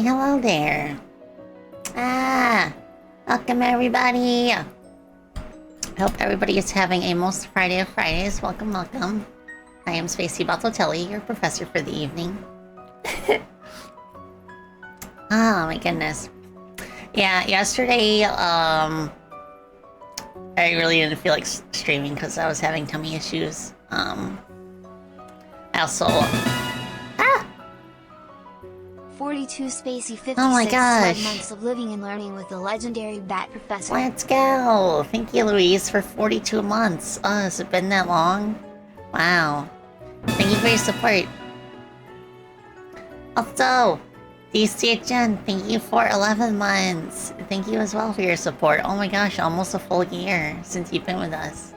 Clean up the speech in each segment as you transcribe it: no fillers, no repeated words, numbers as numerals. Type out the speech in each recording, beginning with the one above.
hello there. Welcome everybody. I hope everybody is having a most Friday of Fridays. Welcome, welcome. I am SpaceyBat, your professor for the evening. Oh my goodness. Yeah, yesterday, I really didn't feel like streaming because I was having tummy issues. I also... 42 Spacey 56 oh my gosh. months of living and learning with the legendary Bat Professor. Let's go! Thank you, Louise, for 42 months. Oh, has it been that long? Wow. Thank you for your support. Also, DC Jen, thank you for 11 months. Thank you as well for your support. Oh my gosh, almost a full year since you've been with us.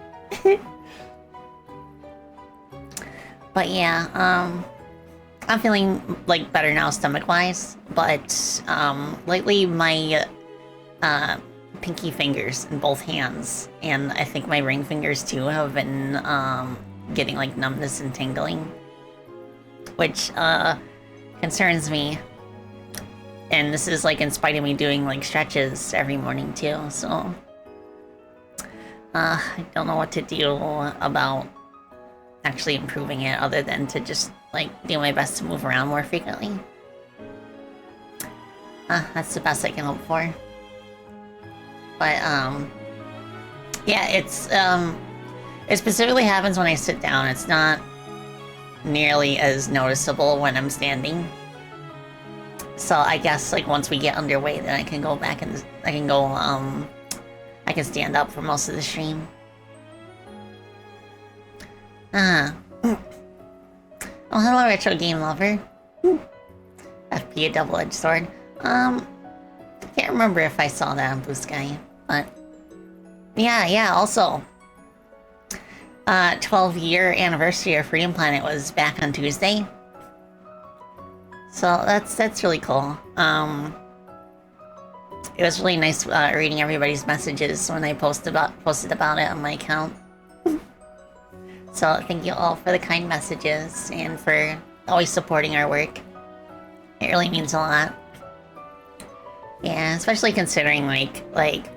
But yeah, I'm feeling like better now stomach-wise, but lately my pinky fingers in both hands, and I think my ring fingers too, have been getting like numbness and tingling, which concerns me. And this is like in spite of me doing like stretches every morning too, so I don't know what to do about actually improving it other than to just like do my best to move around more frequently. That's the best I can hope for. But yeah, it specifically happens when I sit down. It's not nearly as noticeable when I'm standing. So I guess like once we get underway, then I can go back and I can stand up for most of the stream. Oh, hello, retro game lover. FP a double-edged sword. I can't remember if I saw that on Blue Sky, but yeah. Also, 12-year anniversary of Freedom Planet was back on Tuesday, so that's really cool. It was really nice reading everybody's messages when I posted about it on my account. So thank you all for the kind messages and for always supporting our work. It really means a lot. Yeah, especially considering like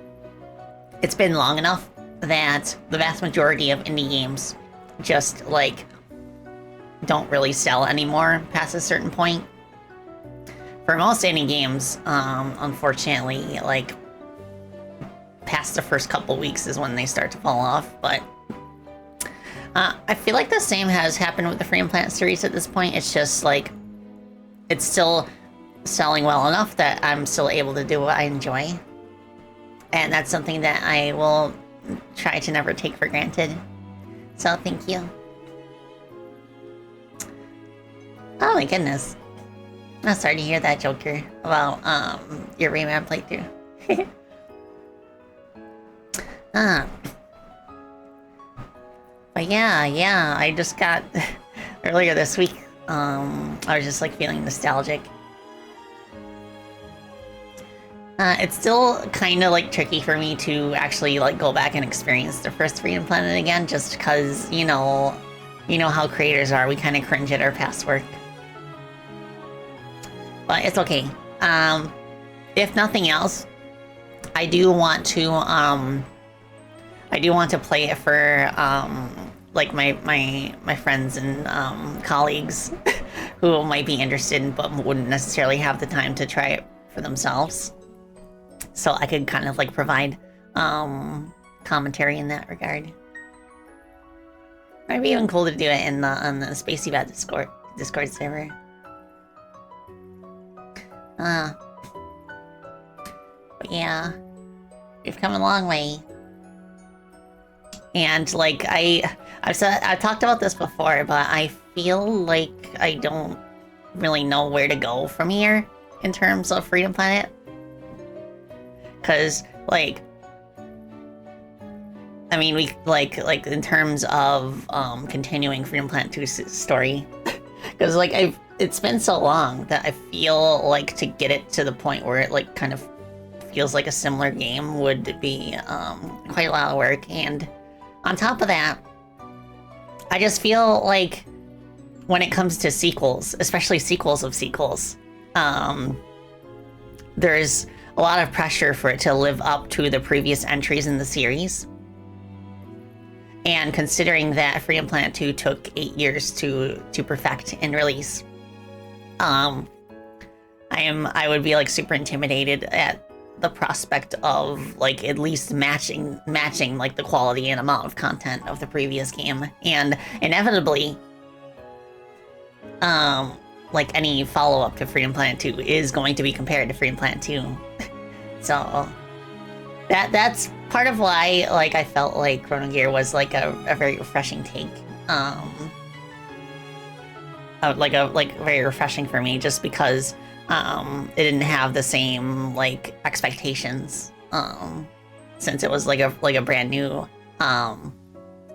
it's been long enough that the vast majority of indie games just like don't really sell anymore past a certain point. For most indie games, unfortunately, like past the first couple weeks is when they start to fall off, but I feel like the same has happened with the Freedom Planet series at this point. It's just like, it's still selling well enough that I'm still able to do what I enjoy. And that's something that I will try to never take for granted. So thank you. Oh my goodness. I'm sorry to hear that, Joker, about your Rayman playthrough. But yeah, I just got earlier this week. I was just like feeling nostalgic. It's still kind of like tricky for me to actually like go back and experience the first Freedom Planet again, just because you know how creators are. We kind of cringe at our past work, but it's okay. If nothing else, I do want to play it for like my friends and colleagues who might be interested but wouldn't necessarily have the time to try it for themselves. So I could kind of like provide commentary in that regard. Might be even cool to do it on the SpaceyBat Discord server. But yeah, we've come a long way. And like I've talked about this before, but I feel like I don't really know where to go from here in terms of Freedom Planet. Cause like, I mean, we like in terms of continuing Freedom Planet 2's story. Cause like it's been so long that I feel like to get it to the point where it like kind of feels like a similar game would be quite a lot of work. And on top of that, I just feel like when it comes to sequels, especially sequels of sequels, there's a lot of pressure for it to live up to the previous entries in the series. And considering that Freedom Planet 2 took 8 years to perfect and release, I would be like super intimidated at the prospect of like at least matching like the quality and amount of content of the previous game, and inevitably, like any follow-up to Freedom Planet 2 is going to be compared to Freedom Planet 2. So that's part of why like I felt like Chrono Gear was like a very refreshing take. Very refreshing for me, just because it didn't have the same like expectations, since it was like a brand new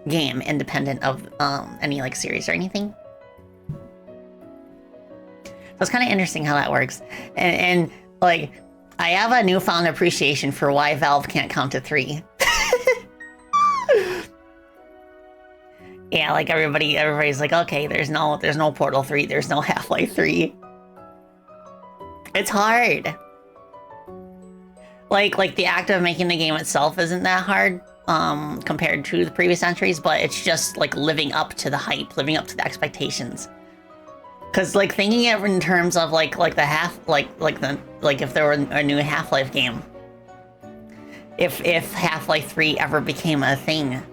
game independent of any like series or anything. So it's kind of interesting how that works, and like I have a newfound appreciation for why Valve can't count to 3. Yeah, like everybody's like, okay, there's no Portal 3, there's no Half-Life 3. It's hard. Like the act of making the game itself isn't that hard, compared to the previous entries, but it's just like living up to the hype, living up to the expectations. Cause like thinking it in terms of like if there were a new Half-Life game, if Half-Life 3 ever became a thing,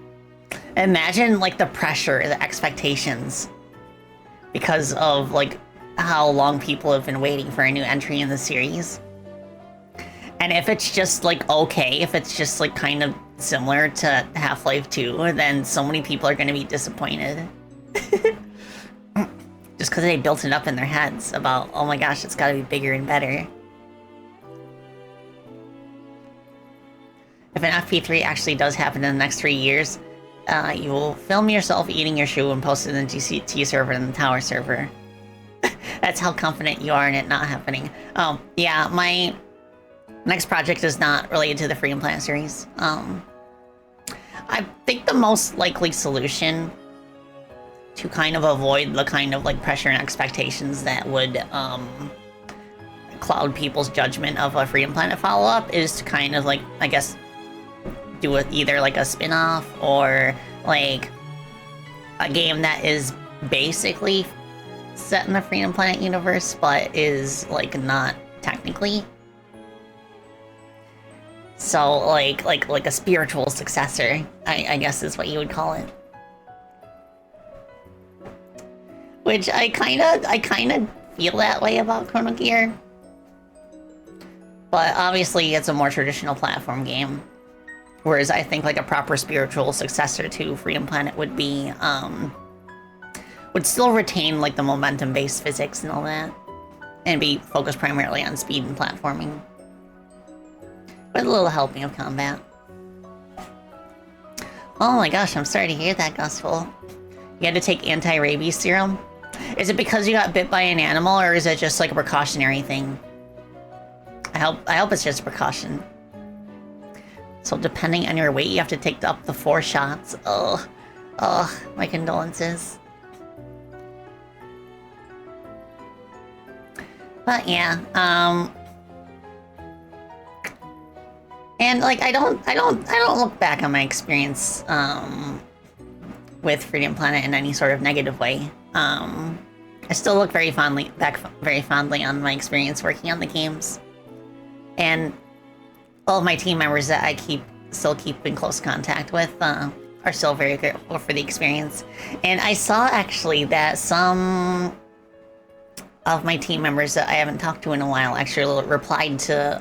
imagine like the pressure, the expectations, because of like how long people have been waiting for a new entry in the series. And if it's just like okay, if it's just like kind of similar to Half-Life 2, then so many people are going to be disappointed. Just because they built it up in their heads about, oh my gosh, it's got to be bigger and better. If an FP3 actually does happen in the next 3 years, you will film yourself eating your shoe and post it in the GCT server and the Tower server. That's how confident you are in it not happening. Oh, yeah, my next project is not related to the Freedom Planet series. I think the most likely solution to kind of avoid the kind of like pressure and expectations that would cloud people's judgment of a Freedom Planet follow-up is to kind of like, I guess, do it either like a spin-off or like a game that is basically set in the Freedom Planet universe but is like not technically. So like a spiritual successor, I guess is what you would call it. Which I kind of feel that way about Chrono Gear. But obviously it's a more traditional platform game. Whereas I think like a proper spiritual successor to Freedom Planet would be, would still retain like the momentum-based physics and all that. And be focused primarily on speed and platforming. With a little helping of combat. Oh my gosh, I'm sorry to hear that, Gustful. You had to take anti-rabies serum? Is it because you got bit by an animal, or is it just like a precautionary thing? I hope it's just a precaution. So depending on your weight, you have to take up to 4 shots. Ugh. Ugh, my condolences. But yeah, and like I don't look back on my experience with Freedom Planet in any sort of negative way. I still look very fondly on my experience working on the games, and all of my team members that I still keep in close contact with are still very grateful for the experience. And I saw actually that some of my team members that I haven't talked to in a while actually replied to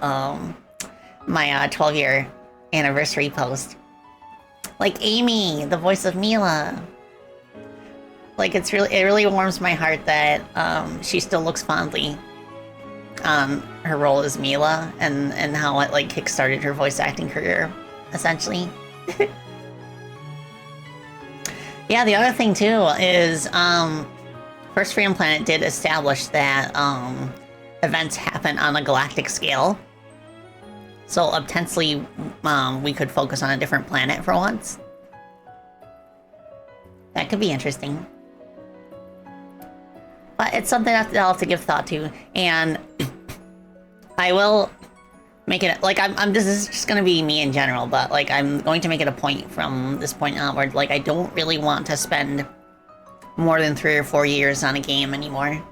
my 12-year anniversary post. Like Amy, the voice of Mila. Like it really warms my heart that she still looks fondly on her role as Mila and how it like kickstarted her voice acting career, essentially. Yeah, the other thing too is First Freedom Planet did establish that events happen on a galactic scale. So ostensibly, we could focus on a different planet for once. That could be interesting. But it's something I'll have to give thought to. And I will make it, like, this is just gonna be me in general, but, like, I'm going to make it a point from this point onward, like, I don't really want to spend more than 3 or 4 years on a game anymore.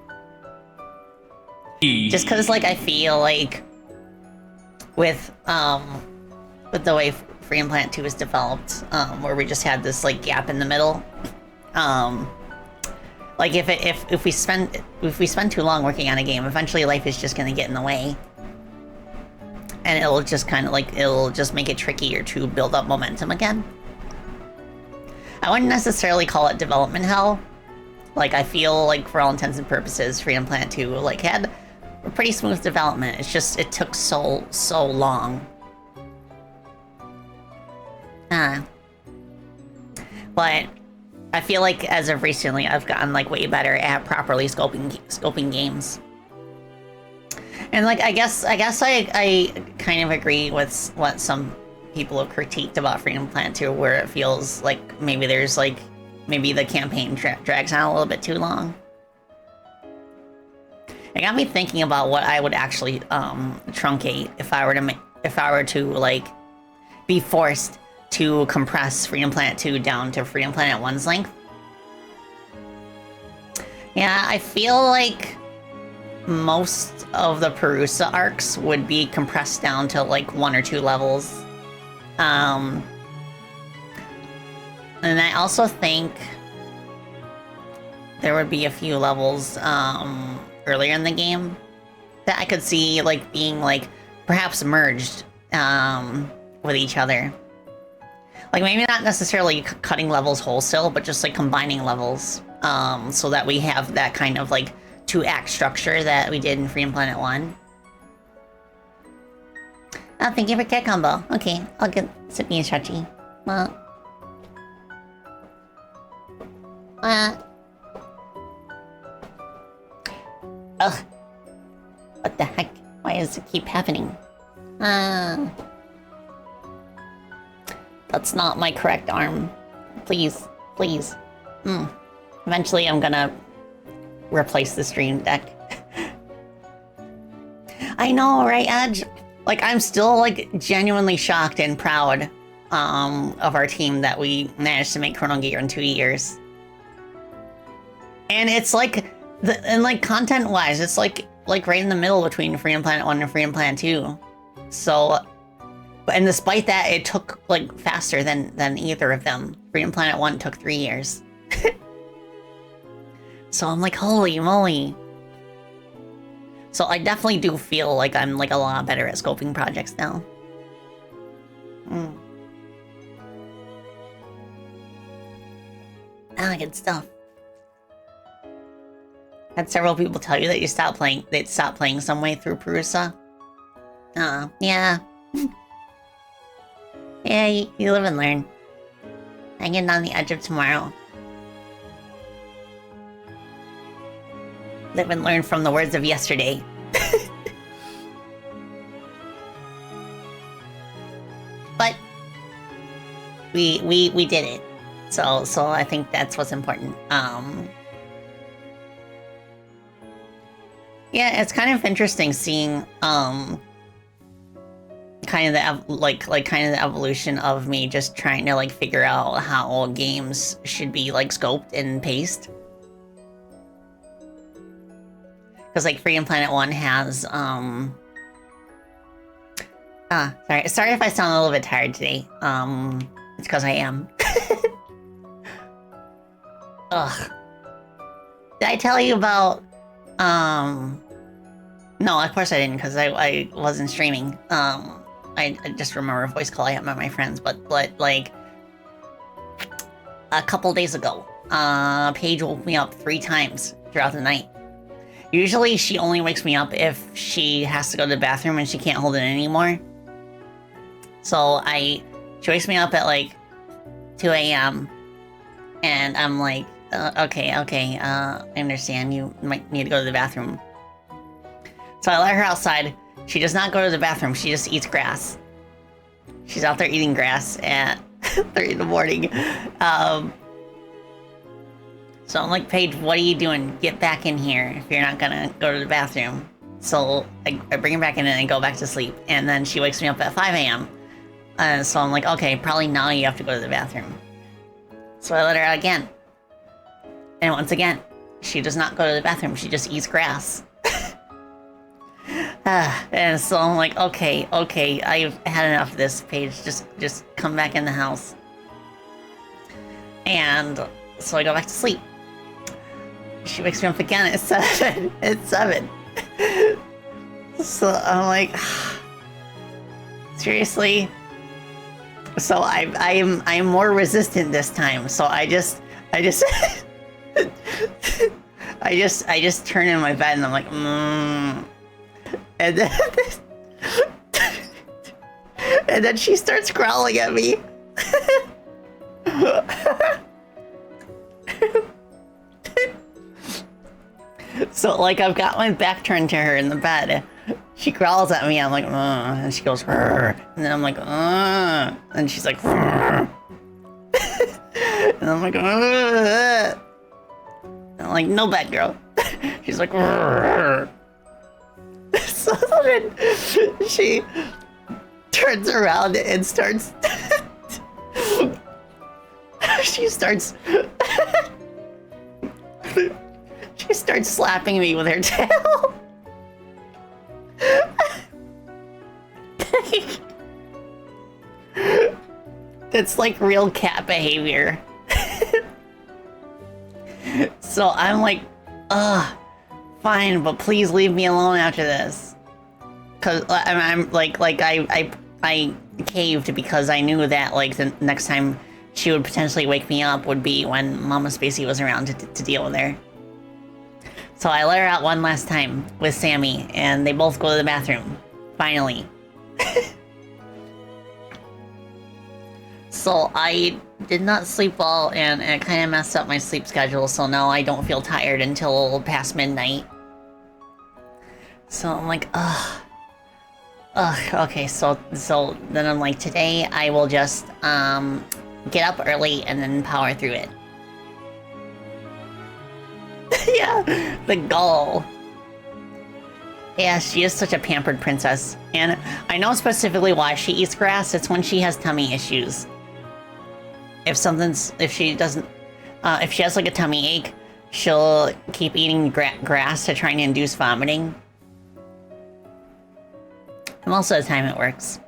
Just because, like, I feel like with the way Free Implant 2 is developed, where we just had this, like, gap in the middle, like, if we spend too long working on a game, eventually life is just gonna get in the way. And it'll just kind of, like, it'll just make it trickier to build up momentum again. I wouldn't necessarily call it development hell. Like, I feel like, for all intents and purposes, Free Implant 2, like, had a pretty smooth development. It's just, it took so long. But I feel like as of recently, I've gotten, like, way better at properly scoping games. And, like, I guess I kind of agree with what some people have critiqued about Free Implant 2, where it feels like maybe there's, like, maybe the campaign drags on a little bit too long. It got me thinking about what I would actually truncate if I were to like be forced to compress Free Implant 2 down to Free Implant 1's length. Yeah, I feel like most of the Perusa arcs would be compressed down to like 1 or 2 levels. And I also think there would be a few levels earlier in the game that I could see like being like perhaps merged with each other. Like maybe not necessarily cutting levels wholesale, but just like combining levels so that we have that kind of like 2-act structure that we did in Free Implant 1. Oh, thank you for cat combo. Okay, I'll get Sippy and Chachi. Ugh. What the heck? Why does it keep happening? That's not my correct arm. Please, please. Eventually I'm gonna replace the stream deck. I know, right, Edge? Like, I'm still, like, genuinely shocked and proud of our team that we managed to make Chrono Gear in 2 years. And it's like, like, content-wise, it's like right in the middle between Free Implant 1 and Free Implant 2. So, and despite that, it took, like, faster than either of them. Free Implant 1 took 3 years. So I'm like, holy moly. So I definitely do feel like I'm, like, a lot better at scoping projects now. Ah, good stuff. Had several people tell you that they'd stopped playing some way through Perusa. Yeah. Yeah, you live and learn. Hanging on the edge of tomorrow. Live and learn from the words of yesterday. But we did it. So I think that's what's important. Yeah, it's kind of interesting seeing kind of the evolution of me just trying to like figure out how games should be like scoped and paced. Because like Free Implant 1 has sorry if I sound a little bit tired today. It's because I am. Ugh. Did I tell you about no, of course I didn't, because I wasn't streaming. I just remember a voice call I had with my friends, but like a couple days ago, Paige woke me up 3 times throughout the night. Usually she only wakes me up if she has to go to the bathroom and she can't hold it anymore. So she wakes me up at like 2 a.m. and I'm like, okay, I understand, you might need to go to the bathroom. So I let her outside. She does not go to the bathroom, she just eats grass. She's out there eating grass at 3 in the morning. So I'm like, Paige, what are you doing? Get back in here if you're not gonna go to the bathroom. So I bring her back in and I go back to sleep. And then she wakes me up at 5 a.m. So I'm like, okay, probably now you have to go to the bathroom. So I let her out again. And once again, she does not go to the bathroom. She just eats grass. And so I'm like, okay, I've had enough of this, Paige. Just come back in the house. And so I go back to sleep. She wakes me up again at 7. It's 7. So I'm like, seriously? So I'm more resistant this time. So I just I just turn in my bed and I'm like, and then and then she starts growling at me. So like I've got my back turned to her in the bed. She growls at me. I'm like, and she goes, and then I'm like, and she's like, and I'm like, and I'm like, no bed, girl. She's like, so then she turns around and starts. She starts slapping me with her tail. It's like real cat behavior. So I'm like, fine, but please leave me alone after this. Cause I'm like I caved because I knew that like the next time she would potentially wake me up would be when Mama Spacey was around to deal with her. So I let her out one last time with Sammy, and they both go to the bathroom. Finally. So I did not sleep well, and it kind of messed up my sleep schedule, so now I don't feel tired until past midnight. So I'm like, okay, so then I'm like, today I will just, get up early and then power through it. Yeah, the goal. Yeah, she is such a pampered princess. And I know specifically why she eats grass. It's when she has tummy issues. If she has like a tummy ache, she'll keep eating grass to try and induce vomiting. And most of the time it works.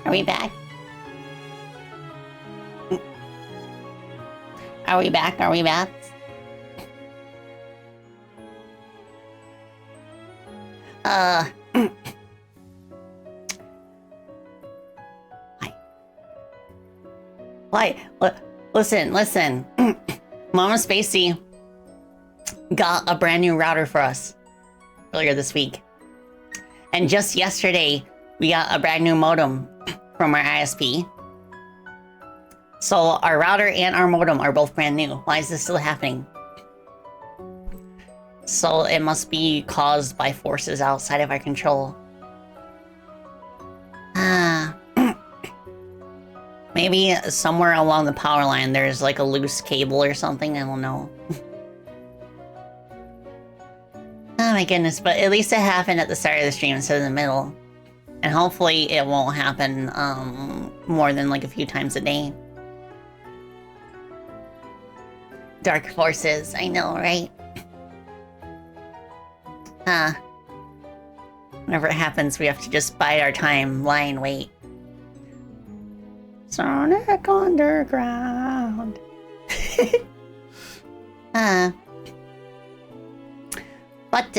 Are we back? Are we back? Are we back? Hi. Why? Listen. Mama Spacey got a brand new router for us earlier this week. And just yesterday, we got a brand new modem from our ISP. So our router and our modem are both brand new. Why is this still happening? So it must be caused by forces outside of our control. Maybe somewhere along the power line there's like a loose cable or something, I don't know. Oh my goodness, but at least it happened at the start of the stream instead of the middle. And hopefully it won't happen more than like a few times a day. Dark forces, I know, right? Whenever it happens, we have to just bide our time, lie in wait. Sonic Underground. But,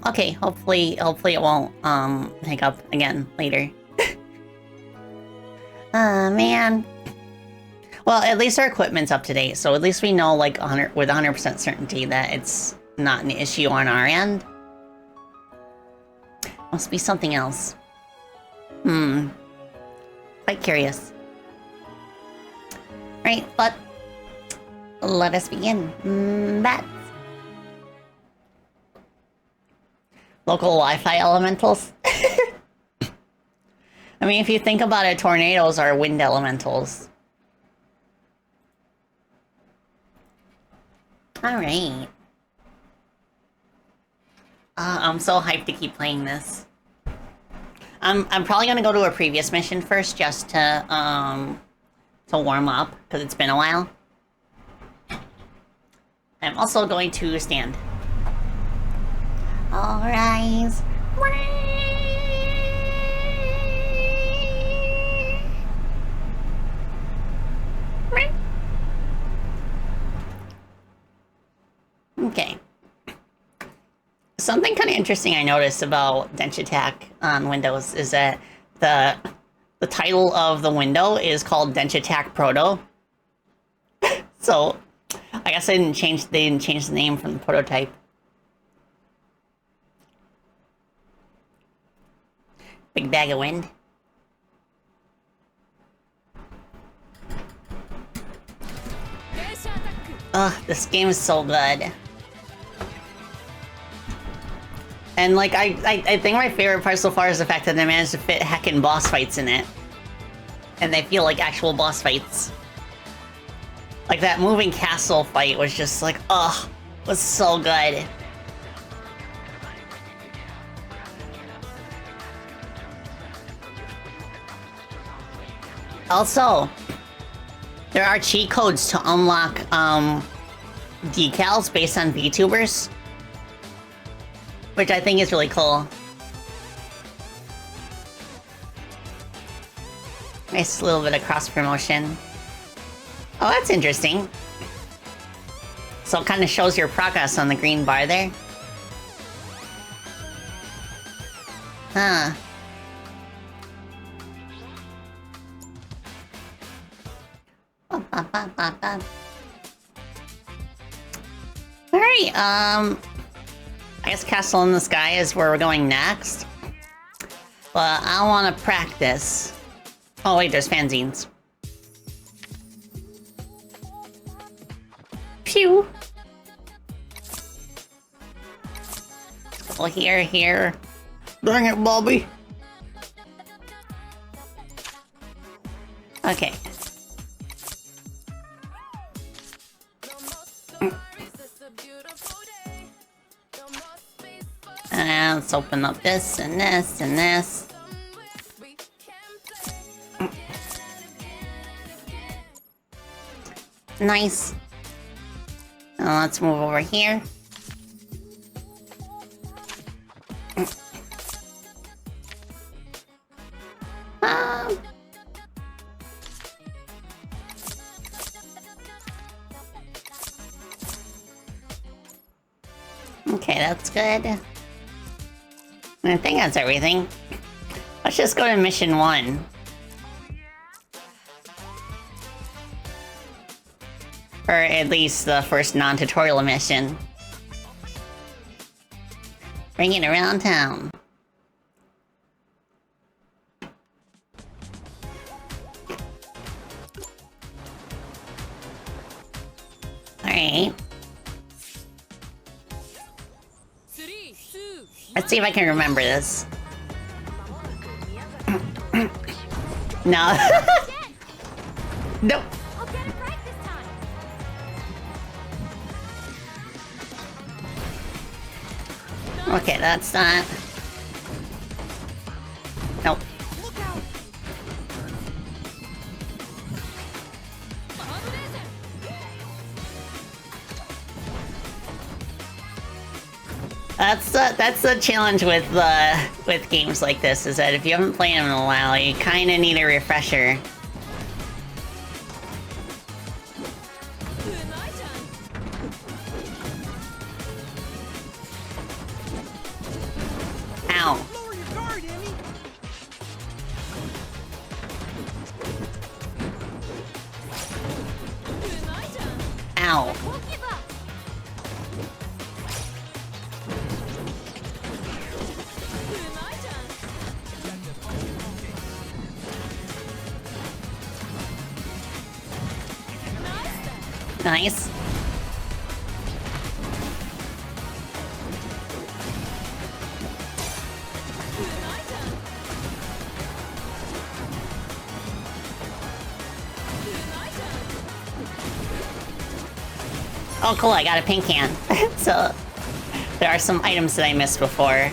okay, hopefully it won't, pick up again later. Man. Well, at least our equipment's up to date, so at least we know, like, with 100% certainty that it's not an issue on our end. Must be something else. Quite curious. Right, but let us begin. Bats. Local Wi-Fi elementals. I mean, if you think about it, tornadoes are wind elementals. Alright. I'm so hyped to keep playing this. I'm probably gonna go to a previous mission first, just to warm up, because it's been a while. I'm also going to stand. All rise. Okay. Something kind of interesting I noticed about Denshattack on Windows is that the title of the window is called Denshattack Proto. So I guess they didn't change the name from the prototype. Big bag of wind. Ugh, this game is so good. And like I think my favorite part so far is the fact that they managed to fit heckin' boss fights in it. And they feel like actual boss fights. Like that moving castle fight was just like, ugh, was so good. Also, there are cheat codes to unlock decals based on VTubers, which I think is really cool. Nice little bit of cross promotion. Oh, that's interesting. So it kind of shows your progress on the green bar there. Huh. Alright, I guess Castle in the Sky is where we're going next. But I want to practice. Oh wait, there's fanzines. Phew. Oh, here. Dang it, Bobby. Okay. And let's open up this and this and this. Nice. Now let's move over here. Okay, that's good. I think that's everything. Let's just go to mission 1. Or at least the first non-tutorial mission. Bring it around town. Alright. Let's see if I can remember this. No. Nope. Okay, that's that. Nope. That's the challenge with games like this, is that if you haven't played them in a while, you kind of need a refresher. Ow. Ow. Nice. Oh, cool, I got a pink can. So, there are some items that I missed before.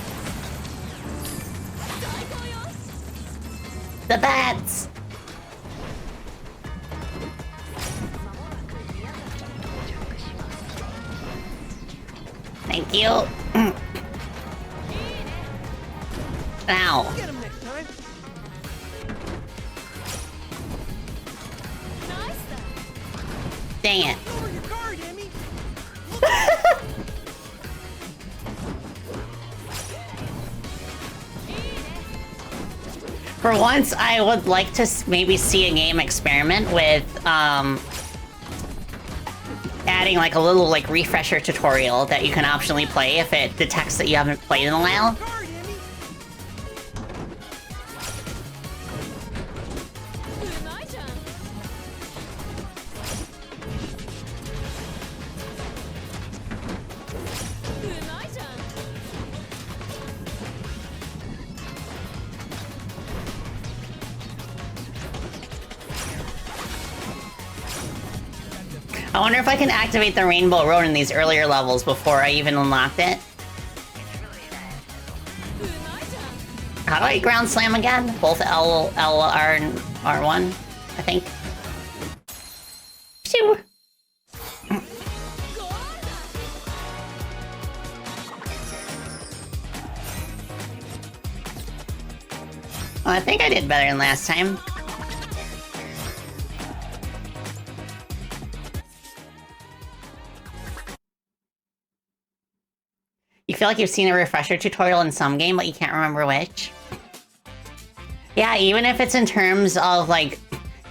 The bats! Thank you. Ow. Get him next time. Dang it. Lower your guard, Emmy. For once, I would like to maybe see a game experiment with, adding like a little like refresher tutorial that you can optionally play if it detects that you haven't played in a while. Guard, Emmy. I wonder if I can activate the Rainbow Road in these earlier levels before I even unlocked it. How do I ground slam again? Both L, R, and R1, I think. Shoo. Well, I think I did better than last time. You feel like you've seen a refresher tutorial in some game, but you can't remember which. Yeah, even if it's in terms of, like,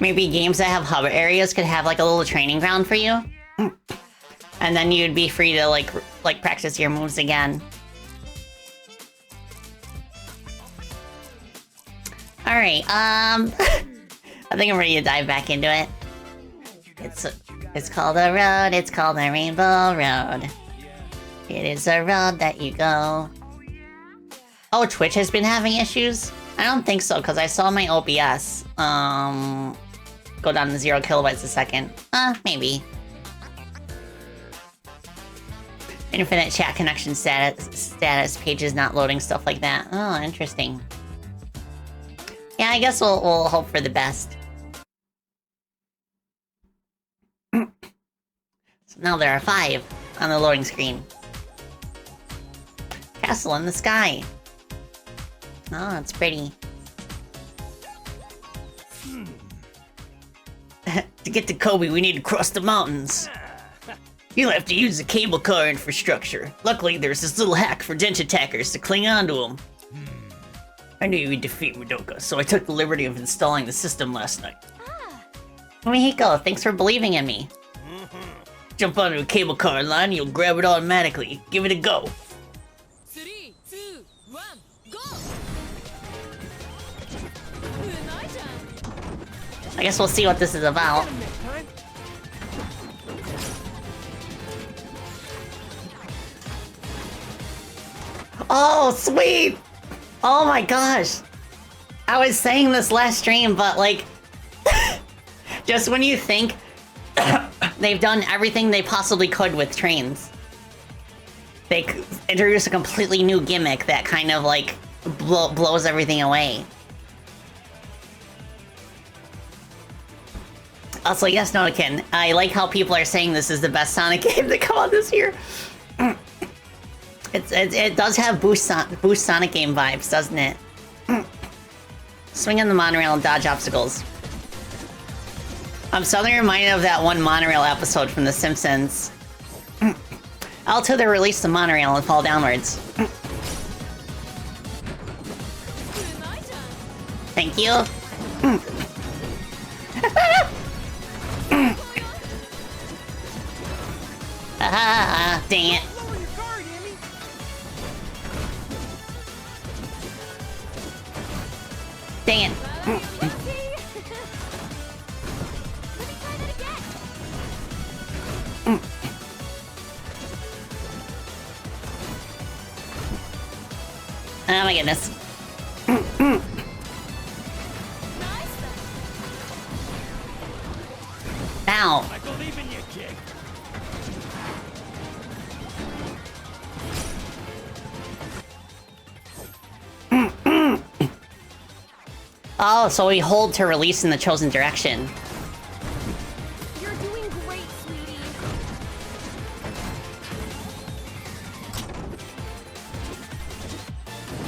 maybe games that have hub areas could have, like, a little training ground for you. And then you'd be free to, like practice your moves again. Alright, I think I'm ready to dive back into it. It's called a road, it's called a Rainbow Road. It is a road that you go. Oh, Twitch has been having issues? I don't think so, because I saw my OBS, go down to 0 kilobytes a second. Maybe. Infinite chat connection status pages not loading, stuff like that. Oh, interesting. Yeah, I guess we'll hope for the best. So now there are 5 on the loading screen. Castle in the sky. Oh, it's pretty. To get to Kobe, we need to cross the mountains. You'll have to use the cable car infrastructure. Luckily, there's this little hack for Denshattackers to cling onto them. I knew you would defeat Madoka, so I took the liberty of installing the system last night. Mihiko, thanks for believing in me. Jump onto a cable car line, you'll grab it automatically. Give it a go. 3, 2, 1, go! I guess we'll see what this is about. Get him next time. Oh, sweet! Oh my gosh! I was saying this last stream, but like... just when you think they've done everything they possibly could with trains, they introduce a completely new gimmick that kind of like blows everything away. Also, yes, Notikin, I like how people are saying this is the best Sonic game to come out this year. It does have boost Sonic game vibes, doesn't it? Swing on the monorail and dodge obstacles. I'm suddenly reminded of that one monorail episode from The Simpsons. Until they release the monorail and fall downwards. Thank you. Dang it. Lower your guard, Emmy. Dang it. Oh my goodness. Ow. I believe in you, kid. Oh, so we hold to release in the chosen direction. You're doing great, sweetie.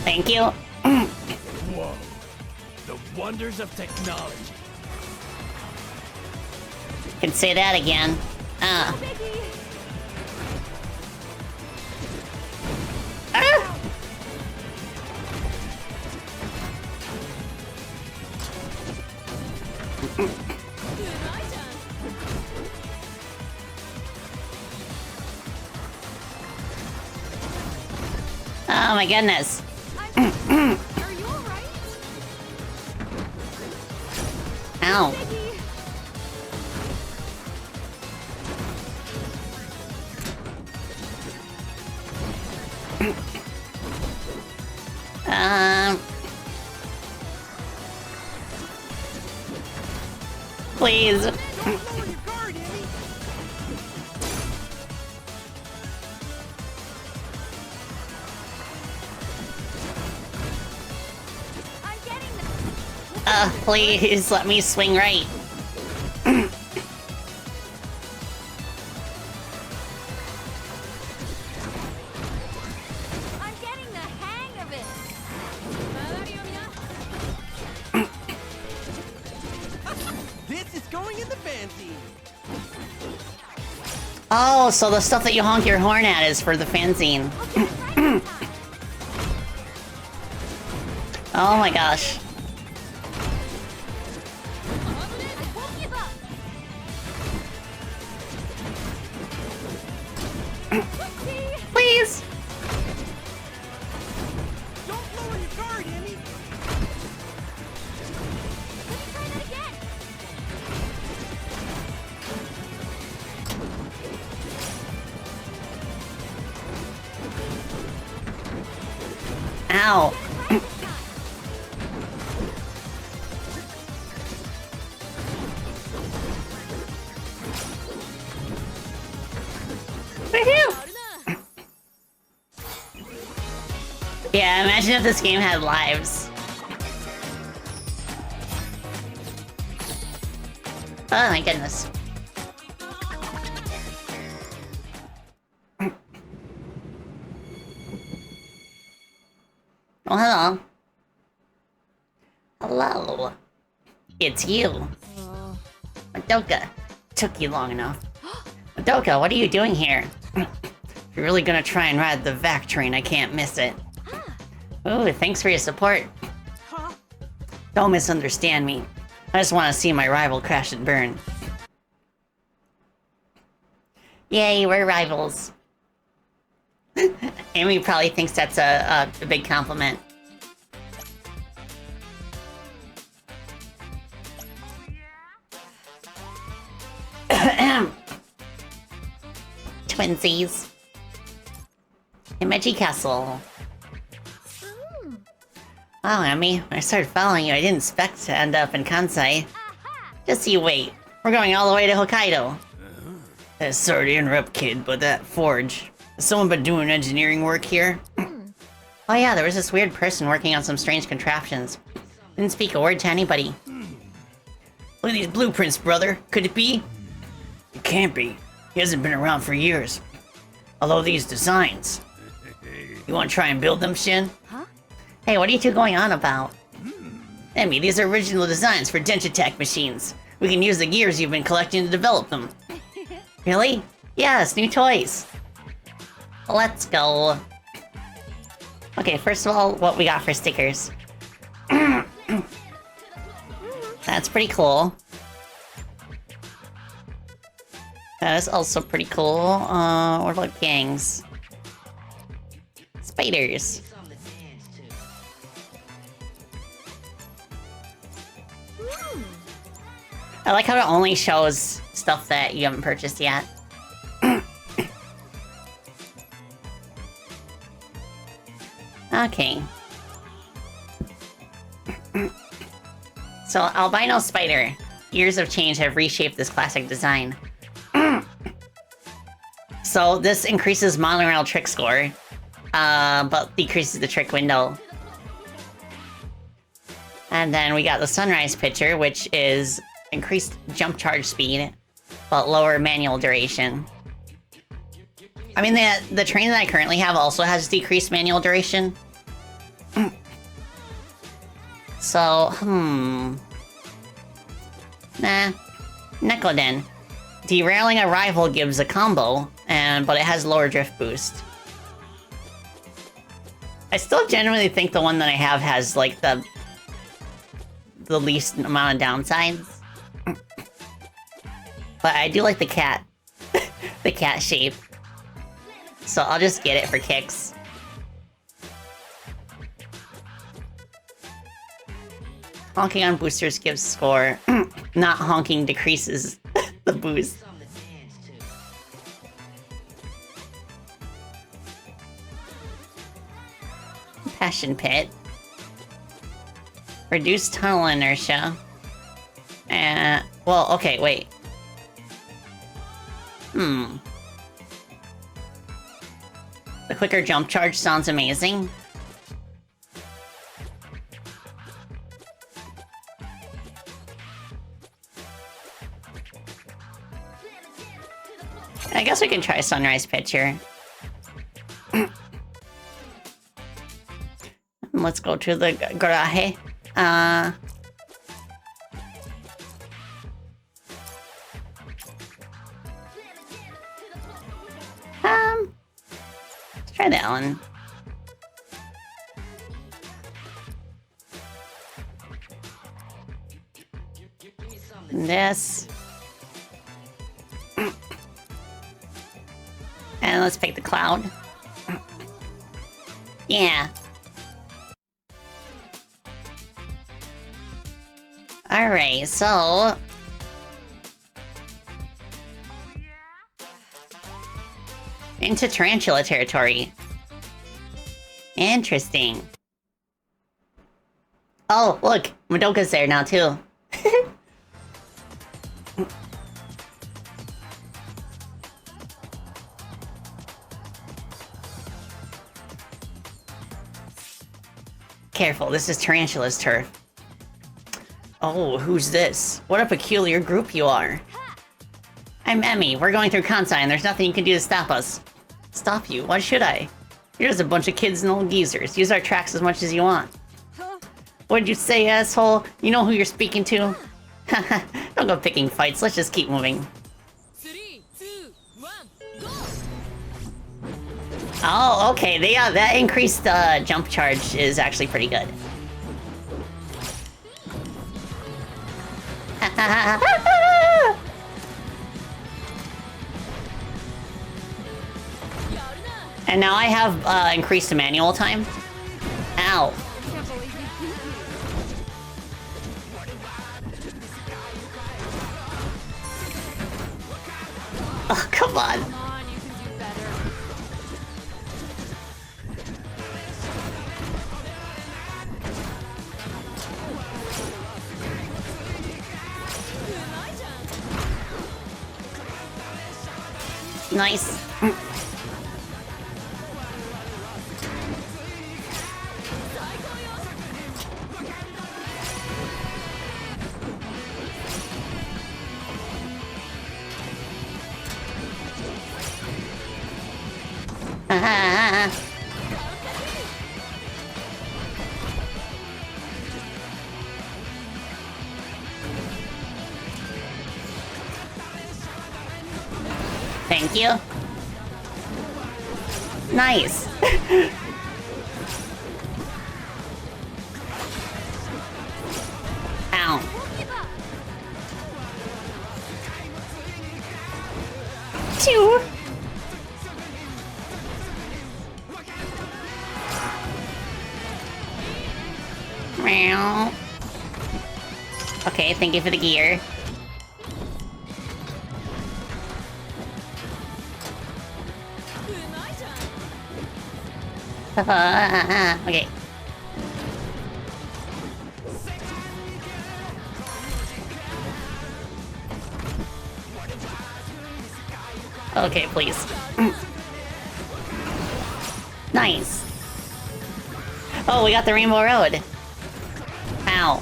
Thank you. Whoa. The wonders of technology. Can say that again. No biggie. Ah! Good eye done. Oh my goodness. Are you alright? Ow. Biggie. Please. Don't lower your guard, Emmy. I'm getting Please let me swing right. I'm getting the hang of it. This is going in the fanzine. Oh, so the stuff that you honk your horn at is for the fanzine. Oh my gosh. I won't give up. Whoopsie. Please. Don't lower your guard, Emmy. Let me try that again. Ow. Woohoo! Yeah, imagine if this game had lives. Oh my goodness. Oh, hello. Hello. It's you. Madoka. Took you long enough. Madoka, what are you doing here? If you're really gonna try and ride the vac train, I can't miss it. Ooh, thanks for your support. Huh? Don't misunderstand me. I just want to see my rival crash and burn. Yay, we're rivals. Amy probably thinks that's a big compliment. Twinsies. Imeji Castle. Wow, Emmy, when I started following you, I didn't expect to end up in Kansai. Just you wait. We're going all the way to Hokkaido. Sorry to interrupt, kid, but that forge... Has someone been doing engineering work here? Oh yeah, there was this weird person working on some strange contraptions. Didn't speak a word to anybody. Look at these blueprints, brother. Could it be? It can't be. He hasn't been around for years. Although these designs... You want to try and build them, Shin? Huh? Hey, what are you two going on about? Emmy, these are original designs for Denshattack machines. We can use the gears you've been collecting to develop them. Really? Yes, new toys. Let's go. Okay, first of all, what we got for stickers. That's pretty cool. That is also pretty cool. What about gangs? Spiders. I like how it only shows stuff that you haven't purchased yet. Okay. So, albino spider. Years of change have reshaped this classic design. So, this increases monorail trick score, but decreases the trick window. And then we got the sunrise pitcher, which is increased jump charge speed, but lower manual duration. I mean, the train that I currently have also has decreased manual duration. So, Nah. Nekoden. Derailing a rival gives a combo, but it has lower drift boost. I still genuinely think the one that I have has, like, the least amount of downsides. But I do like the cat. The cat shape. So I'll just get it for kicks. Honking on boosters gives score. Not honking decreases the boost. Passion Pit. Reduce tunnel inertia. Well, okay, wait. The quicker jump charge sounds amazing. I guess we can try Sunrise Pitcher. Let's go to the garage. Let's try that one. This. And let's pick the cloud. Yeah. Alright, so... into Tarantula territory. Interesting. Oh, look! Madoka's there now, too. Careful, this is Tarantula's turf. Oh, who's this? What a peculiar group you are. I'm Emmy. We're going through Kansai and there's nothing you can do to stop us. Stop you? Why should I? You're just a bunch of kids and old geezers. Use our tracks as much as you want. What'd you say, asshole? You know who you're speaking to? Don't go picking fights. Let's just keep moving. 3, 2, 1, go! Oh, okay. That increased jump charge is actually pretty good. And now I have increased manual time. Ow. Can't believe you beat me. Oh, come on. Come on, you can do better. Nice. Thank you. Nice. Ow. Two. Meow. Okay, thank you for the gear. Okay. Okay, please. Nice. Oh, we got the Rainbow Road. Ow. now.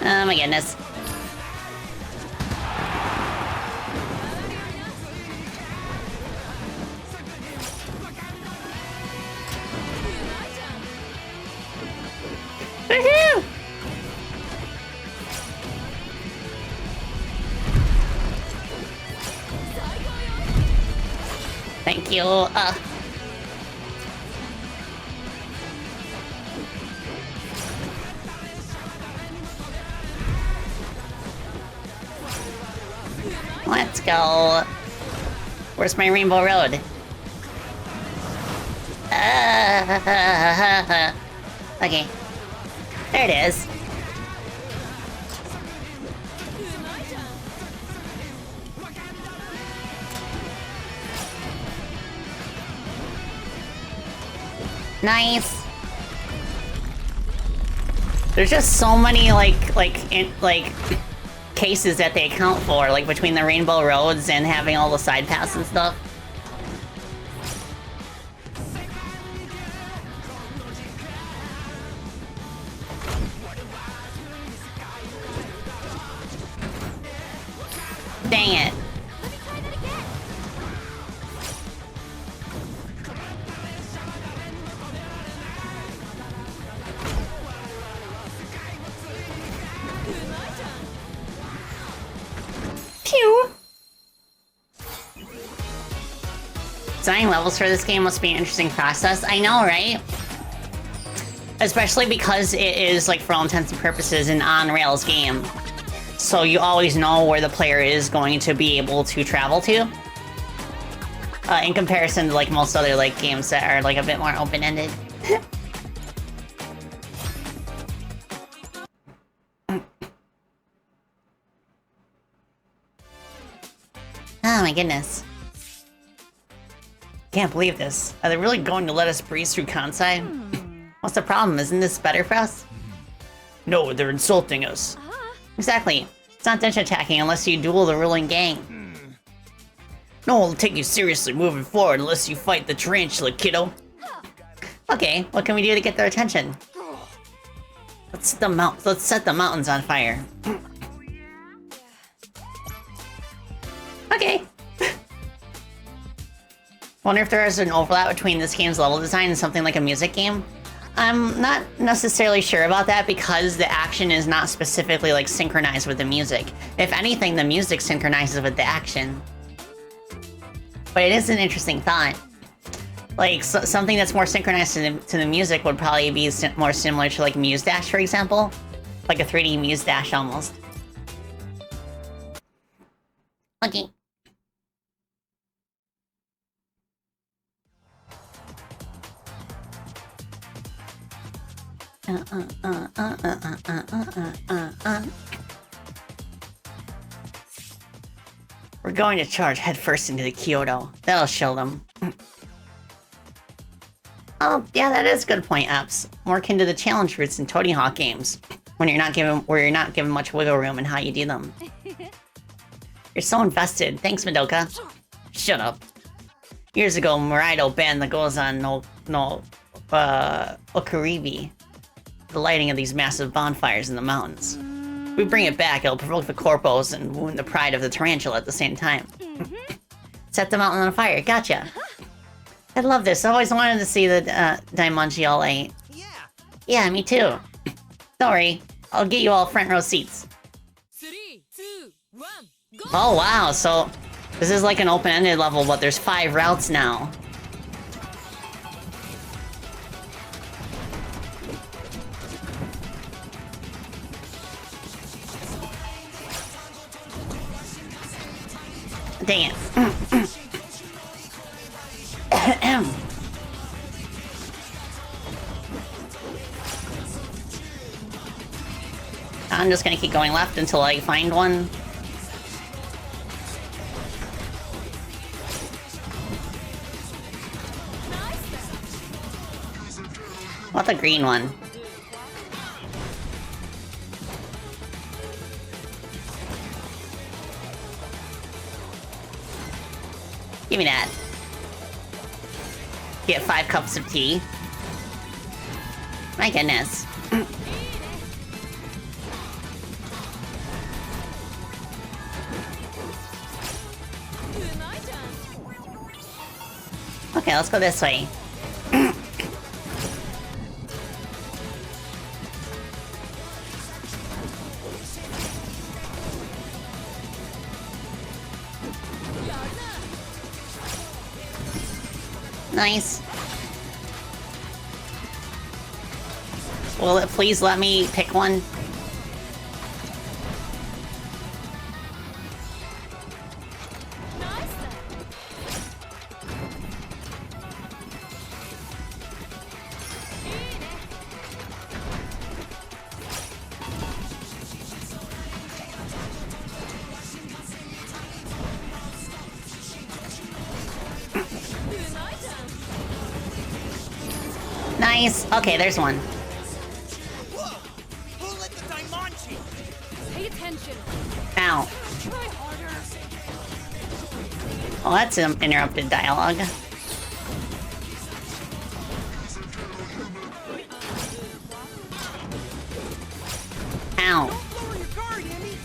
Oh my goodness. Woohoo! Thank you. Let's go. Where's my Rainbow Road? Okay. There it is. Nice. There's just so many cases that they account for, like between the Rainbow Roads and having all the side paths and stuff. Dang it. Pew! Designing levels for this game must be an interesting process. I know, right? Especially because it is, like, for all intents and purposes, an on-rails game. So you always know where the player is going to be able to travel to. In comparison to, like, most other, like, games that are, like, a bit more open-ended. Oh my goodness. Can't believe this. Are they really going to let us breeze through Kansai? What's the problem? Isn't this better for us? No, they're insulting us. Exactly. It's not Denshattacking unless you duel the ruling gang. No one will take you seriously moving forward unless you fight the tarantula, kiddo. Okay, what can we do to get their attention? Let's set the mountains on fire. Okay. Wonder if there is an overlap between this game's level design and something like a music game? I'm not necessarily sure about that because the action is not specifically, like, synchronized with the music. If anything, the music synchronizes with the action. But it is an interesting thought. Like, something that's more synchronized to the music would probably be more similar to, like, Muse Dash, for example. Like a 3D Muse Dash, almost. Okay. We're going to charge headfirst into the Kyoto. That'll show them. Oh, yeah, that is a good point, Apps. More akin to the challenge routes in Tony Hawk games, where you're not given much wiggle room in how you do them. You're so invested. Thanks, Madoka. Shut up. Years ago, Muraido banned the Gozan no Okaribi. The lighting of these massive bonfires in the mountains. If we bring it back, it'll provoke the corpos and wound the pride of the tarantula at the same time. Set the mountain on fire. Gotcha. I love this. I always wanted to see the Daimonji all light. Yeah, me too. Don't worry. I'll get you all front row seats. 3, 2, 1, go! Oh, wow. So this is like an open-ended level, but there's 5 routes now. Dang it. I'm just gonna keep going left until I find one. What the green one? Give me that. Get 5 cups of tea. My goodness. Okay, let's go this way. Nice. Will it please let me pick one? Nice. Okay, there's one. Whoa! Who let the Daimonji? Pay attention. Ow. Try harder. Well, that's interrupted dialogue. Ow. Don't lower your guard, Emmy.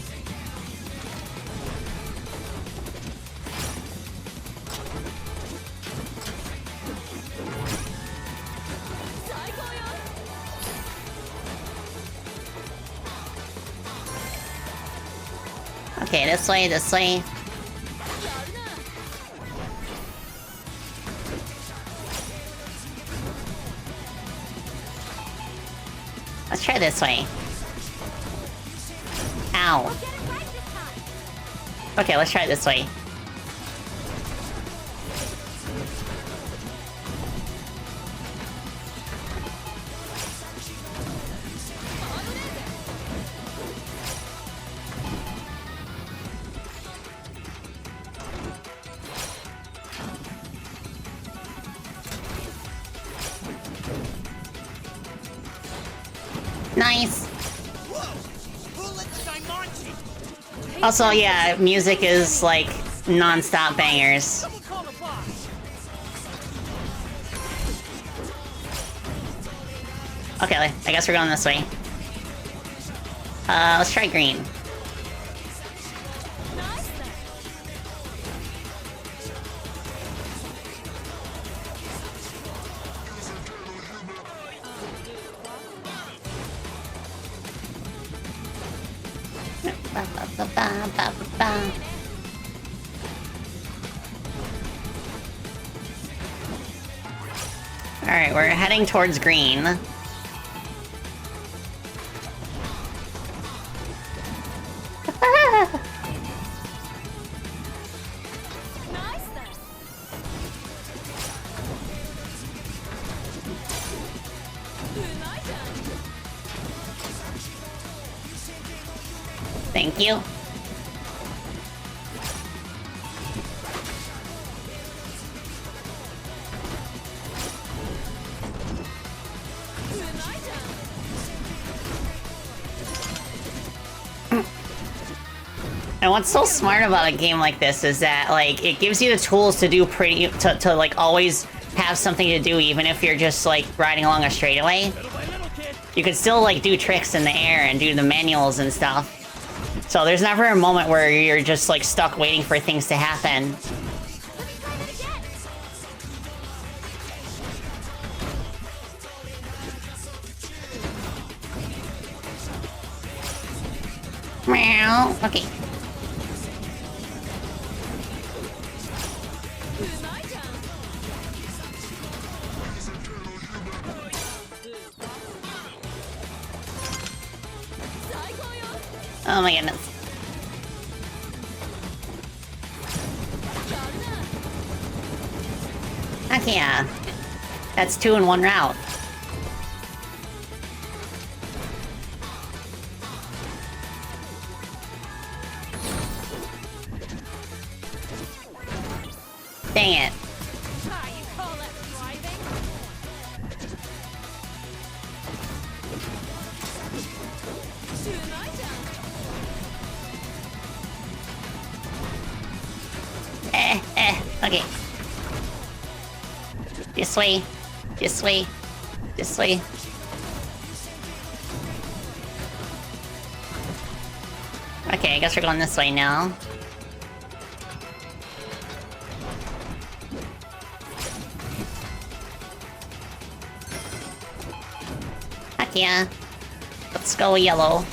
Okay, this way, this way. Let's try this way. Ow. Okay, let's try this way. Nice. Whoa! Who let the Daimonji? Also, yeah, music is like non-stop bangers. Someone call the boss. Okay, I guess we're going this way. Let's try green. Alright, we're heading towards green. Thank you. And what's so smart about a game like this is that, like, it gives you the tools to do to like, always have something to do, even if you're just, like, riding along a straightaway. Little by little, kid. You can still, like, do tricks in the air and do the manuals and stuff. So there's never a moment where you're just, like, stuck waiting for things to happen. Meow. Okay. Oh my goodness. Okay, yeah. That's 2 in 1 route. Dang it. You call that driving? Okay. This way. This way. This way. Okay, I guess we're going this way now. Heck yeah. Let's go yellow.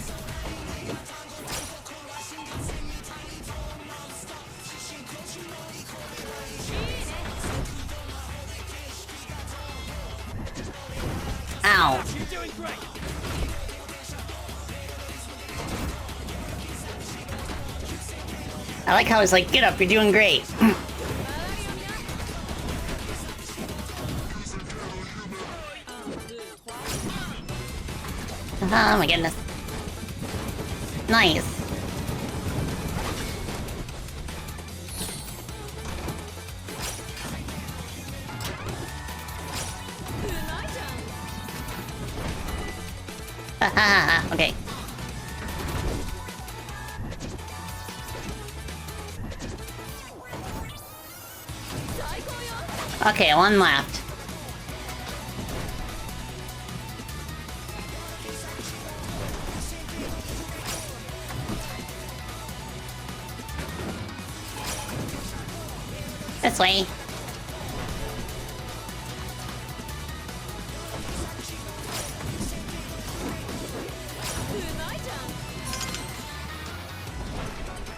Ow. You're doing great. I like how it's like, get up, you're doing great. Oh my goodness. Nice. Okay. Okay, one left. This way.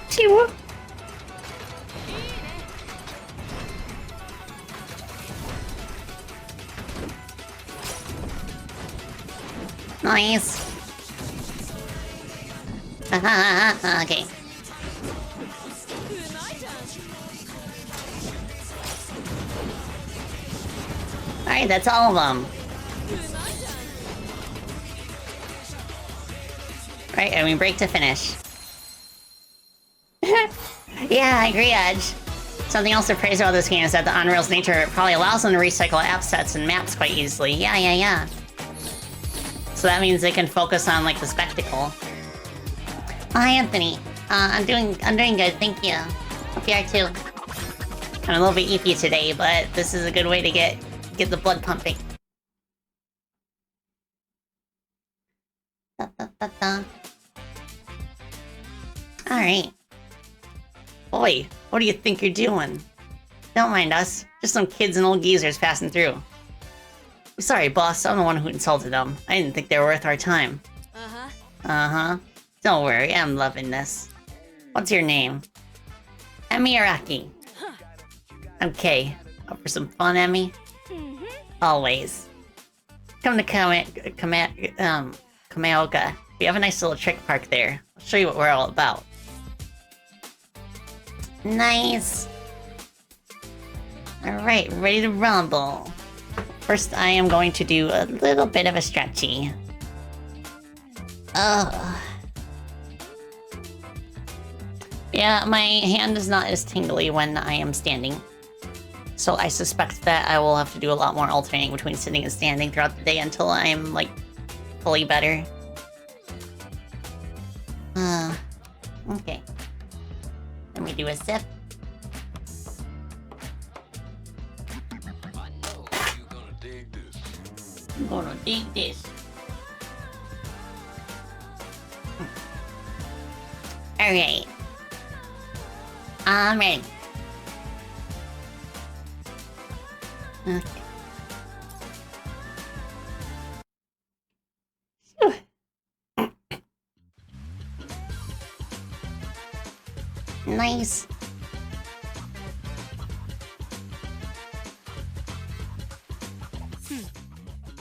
Chew. Nice. Okay. Alright, that's all of them. Right, and we break to finish. Yeah, I agree, Edge. Something else to praise about this game is that the on-rails nature probably allows them to recycle app sets and maps quite easily. Yeah. So that means they can focus on, like, the spectacle. Oh, hi, Anthony. I'm doing good, thank you. Hope you are too. I'm a little bit eepy today, but this is a good way to get the blood pumping. Alright. Boy, what do you think you're doing? Don't mind us. Just some kids and old geezers passing through. Sorry, boss. I'm the one who insulted them. I didn't think they were worth our time. Uh-huh. Don't worry, I'm loving this. What's your name? Emmy or Aki? I'm Kay. Up for some fun, Emmy? Always. Come to Kameoka. We have a nice little trick park there. I'll show you what we're all about. Nice. Alright, ready to rumble. First, I am going to do a little bit of a stretchy. Ugh. Yeah, my hand is not as tingly when I am standing. So I suspect that I will have to do a lot more alternating between sitting and standing throughout the day until I'm, like, fully better. Okay. Let me do a sip. I'm gonna dig this. Alright. I'm ready. Okay. Nice.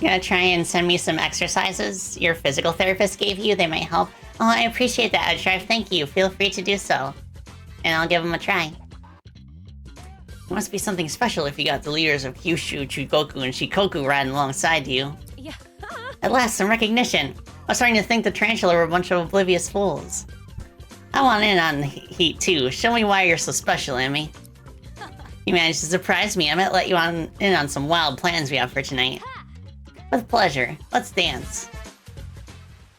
You gonna try and send me some exercises your physical therapist gave you? They might help. Oh, I appreciate that, Edge. Thank you. Feel free to do so. And I'll give them a try. It must be something special if you got the leaders of Kyushu, Chugoku, and Shikoku riding alongside you. Yeah. At last, some recognition. I was starting to think the Tarantula were a bunch of oblivious fools. I want in on Heat too. Show me why you're so special, Emmy. You managed to surprise me. I might let you in on some wild plans we have for tonight. With pleasure. Let's dance.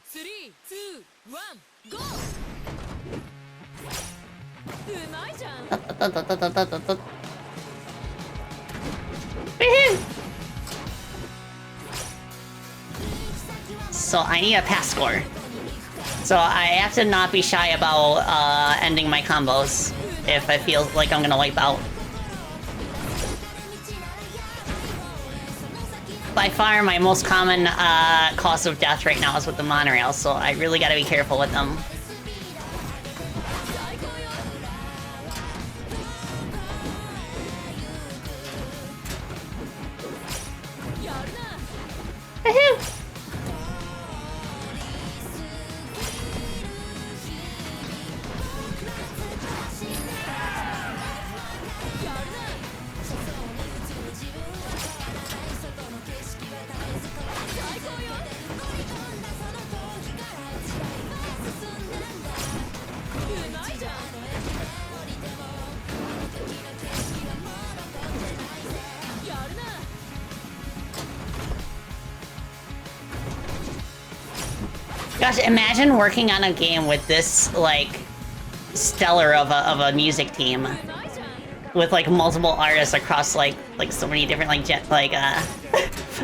3, 2, 1, go! So I need a pass score. So I have to not be shy about ending my combos if I feel like I'm gonna wipe out. By far, my most common cause of death right now is with the monorail, so I really gotta be careful with them. Woohoo! Gosh, imagine working on a game with this, like, stellar of a music team. With, like, multiple artists across, like so many different,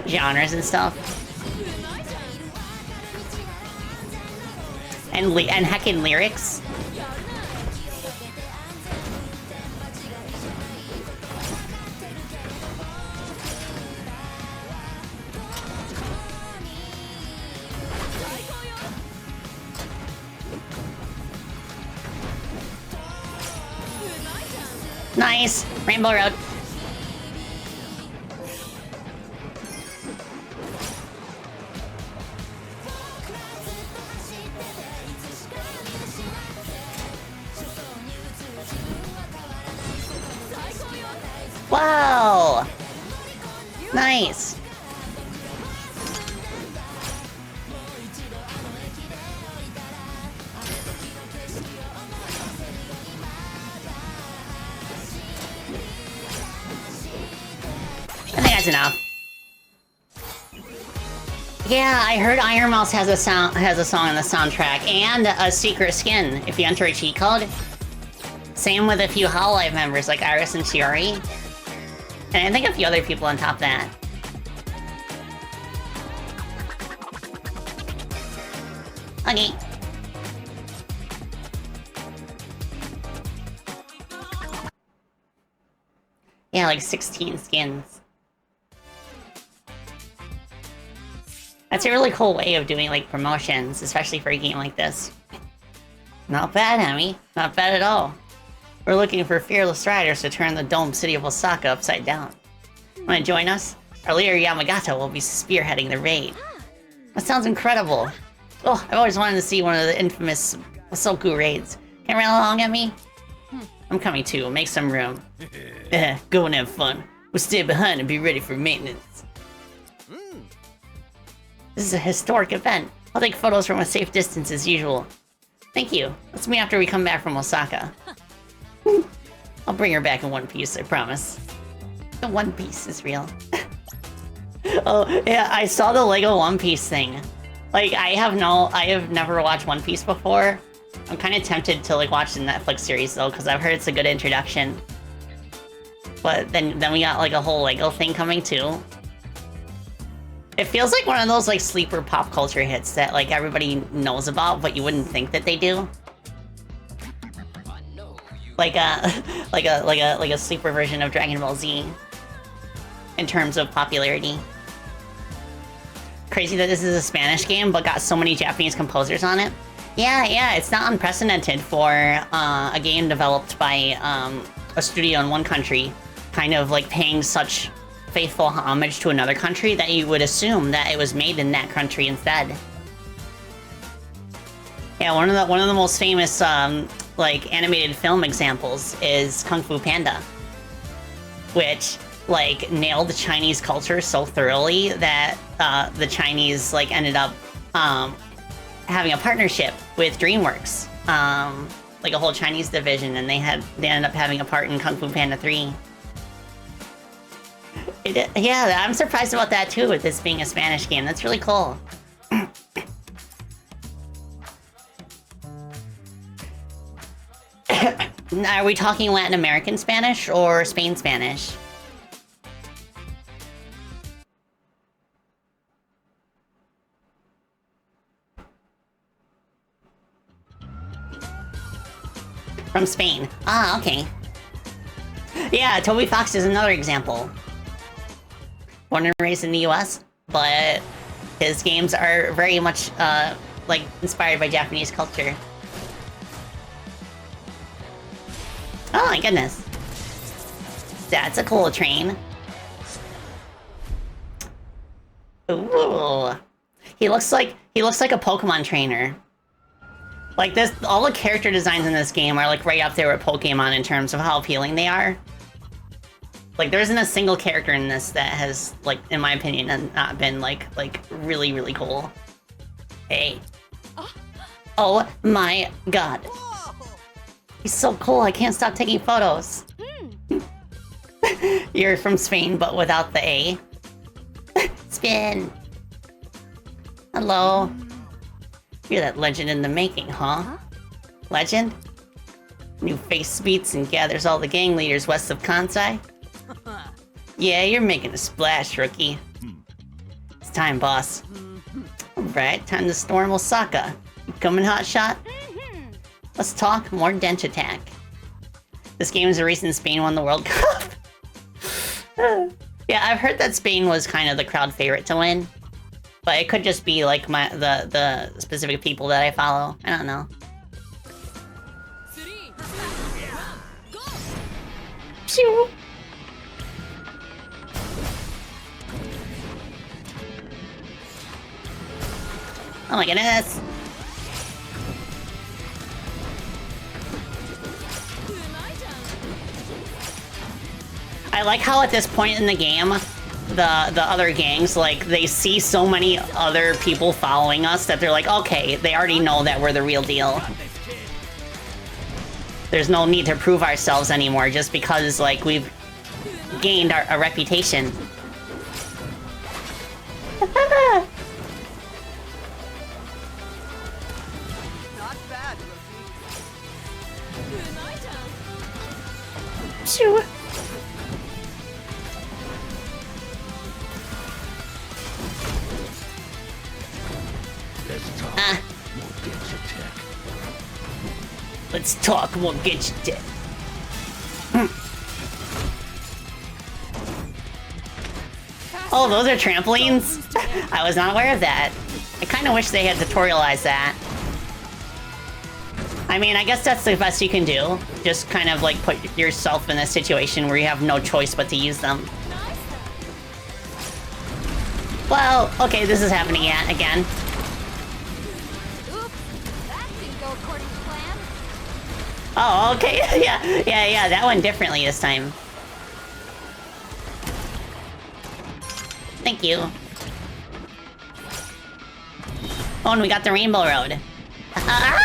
genres and stuff. And heckin' lyrics. Nice! Rainbow Road. Wow! Nice! I think that's enough. Yeah, I heard Iron Mouse has a song in the soundtrack and a secret skin if you enter a cheat code. Same with a few Hololive members like Iris and Shiori. And I think a few other people on top of that. Okay. Yeah, like 16 skins. That's a really cool way of doing, like, promotions, especially for a game like this. Not bad, Emmy. Not bad at all. We're looking for fearless riders to turn the domed city of Osaka upside down. Wanna join us? Our leader Yamagata will be spearheading the raid. That sounds incredible. Oh, I've always wanted to see one of the infamous Soku raids. Can I run along, Emmy? I'm coming too. Make some room. Go and have fun. We'll stay behind and be ready for maintenance. This is a historic event. I'll take photos from a safe distance as usual. Thank you. Let's meet after we come back from Osaka. I'll bring her back in one piece, I promise. The One Piece is real. Oh, yeah, I saw the Lego One Piece thing. Like, I have never watched One Piece before. I'm kind of tempted to, like, watch the Netflix series, though, because I've heard it's a good introduction. But then we got, like, a whole Lego thing coming, too. It feels like one of those, like, sleeper pop culture hits that, like, everybody knows about, but you wouldn't think that they do. Like a sleeper version of Dragon Ball Z. In terms of popularity. Crazy that this is a Spanish game, but got so many Japanese composers on it. Yeah, it's not unprecedented for a game developed by a studio in one country, kind of like paying such faithful homage to another country that you would assume that it was made in that country instead. Yeah, one of the most famous like animated film examples is Kung Fu Panda, which like nailed Chinese culture so thoroughly that the Chinese like ended up having a partnership with DreamWorks, like a whole Chinese division, and they ended up having a part in Kung Fu Panda 3. Yeah, I'm surprised about that too, with this being a Spanish game. That's really cool. Are we talking Latin American Spanish or Spain Spanish? From Spain. Ah, okay. Yeah, Toby Fox is another example. Born and raised in the US, but his games are very much, like, inspired by Japanese culture. Oh my goodness. That's a cool train. Ooh. He looks like a Pokemon trainer. Like this, all the character designs in this game are like right up there with Pokemon in terms of how appealing they are. Like there isn't a single character in this that has, like, in my opinion, not been like really, really cool. Hey. Oh my god. He's so cool, I can't stop taking photos. You're from Spain, but without the A. Spin. Hello. You're that legend in the making, huh? Legend? New face beats and gathers all the gang leaders west of Kansai? Yeah, you're making a splash, rookie. It's time, boss. Alright, time to storm Osaka. You coming, hotshot? Let's talk more Denshattack. This game is the reason Spain won the World Cup. Yeah, I've heard that Spain was kind of the crowd favorite to win. But it could just be like the specific people that I follow. I don't know. 3, 2, 1, go! Phew. Oh my goodness. I like how at this point in the game, the other gangs, like, they see so many other people following us that they're like, okay, they already know that we're the real deal. There's no need to prove ourselves anymore just because, like, we've gained a reputation. Not bad, rookie. Shoo. Let's talk, we'll get you dead. Oh, those are trampolines? I was not aware of that. I kind of wish they had tutorialized that. I mean, I guess that's the best you can do. Just kind of like put yourself in a situation where you have no choice but to use them. Well, okay, this is happening again. Oops, that didn't go according to plan. Oh, okay, yeah, that went differently this time. Thank you. Oh, and we got the Rainbow Road. Ah!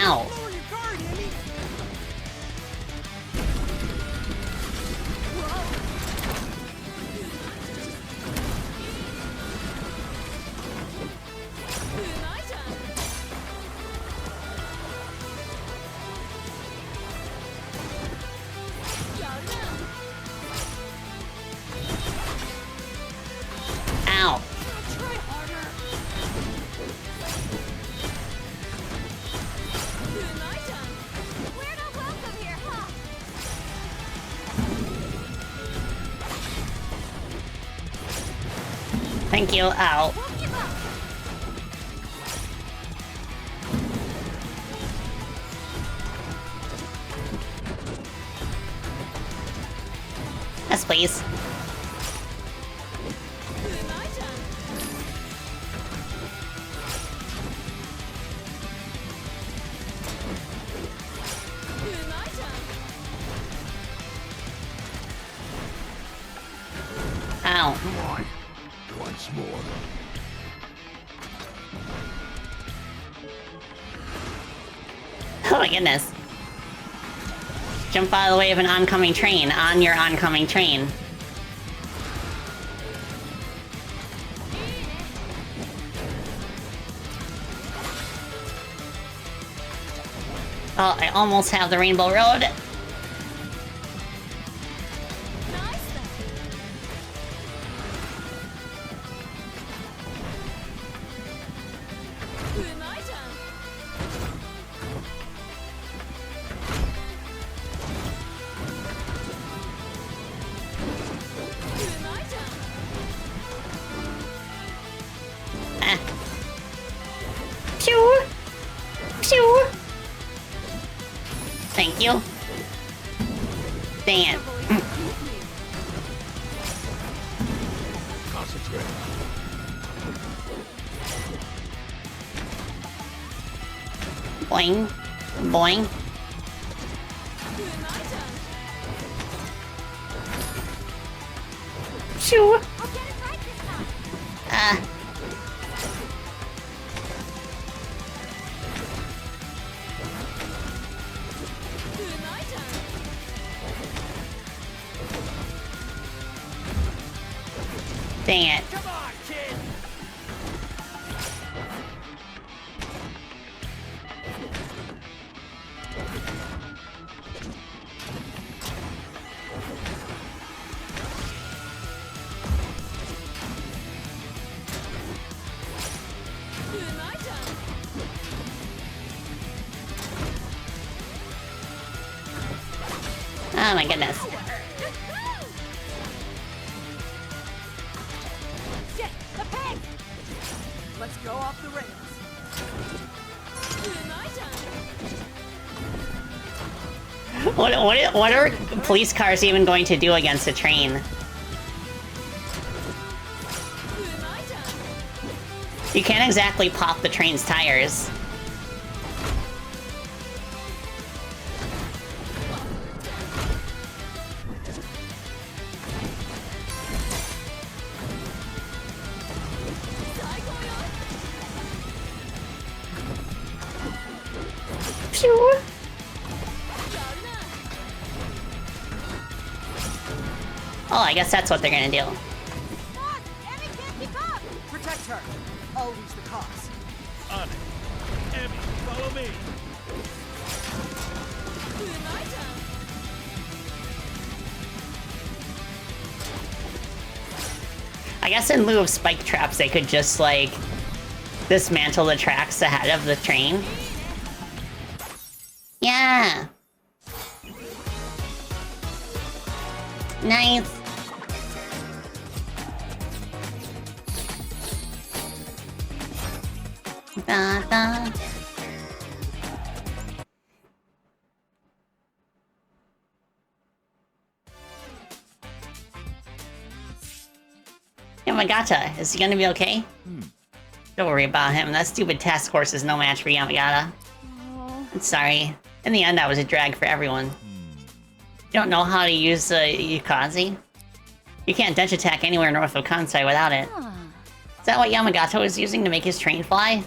Ow. Lower your guard, Emmy. Ow. Try harder. We're not welcome here, huh? Thank you. Ow. Won't give up. Yes, please. Ow. Come on. Once more. Oh my goodness. Jump out of the way of an oncoming train on your oncoming train. Oh, I almost have the Rainbow Road. Nice then. My turn. My turn. Ah. Pew! Pew! Thank you. Dang it. Concentrate. Boing. Boing. My turn. Pew! I'll get it right this time. Ah. My turn. Dang it. Come on, kid! My turn. Oh my goodness. Shit, the pig! Let's go off the rails. My turn. What are police cars even going to do against a train? My turn. You can't exactly pop the train's tires. Phew. Oh, I guess that's what they're gonna do. Come on, Emmy can't keep up! Protect her. I'll reach the cause. On it. Emmy, follow me. My turn. I guess in lieu of spike traps, they could just, like, dismantle the tracks ahead of the train. Yeah. Nice. Da, da. Yamagata, is he gonna be okay? Don't worry about him. That stupid task force is no match for Yamagata. I'm sorry. In the end, I was a drag for everyone. You don't know how to use the Yukazi? You can't Denshattack anywhere north of Kansai without it. Is that what Yamagata was using to make his train fly?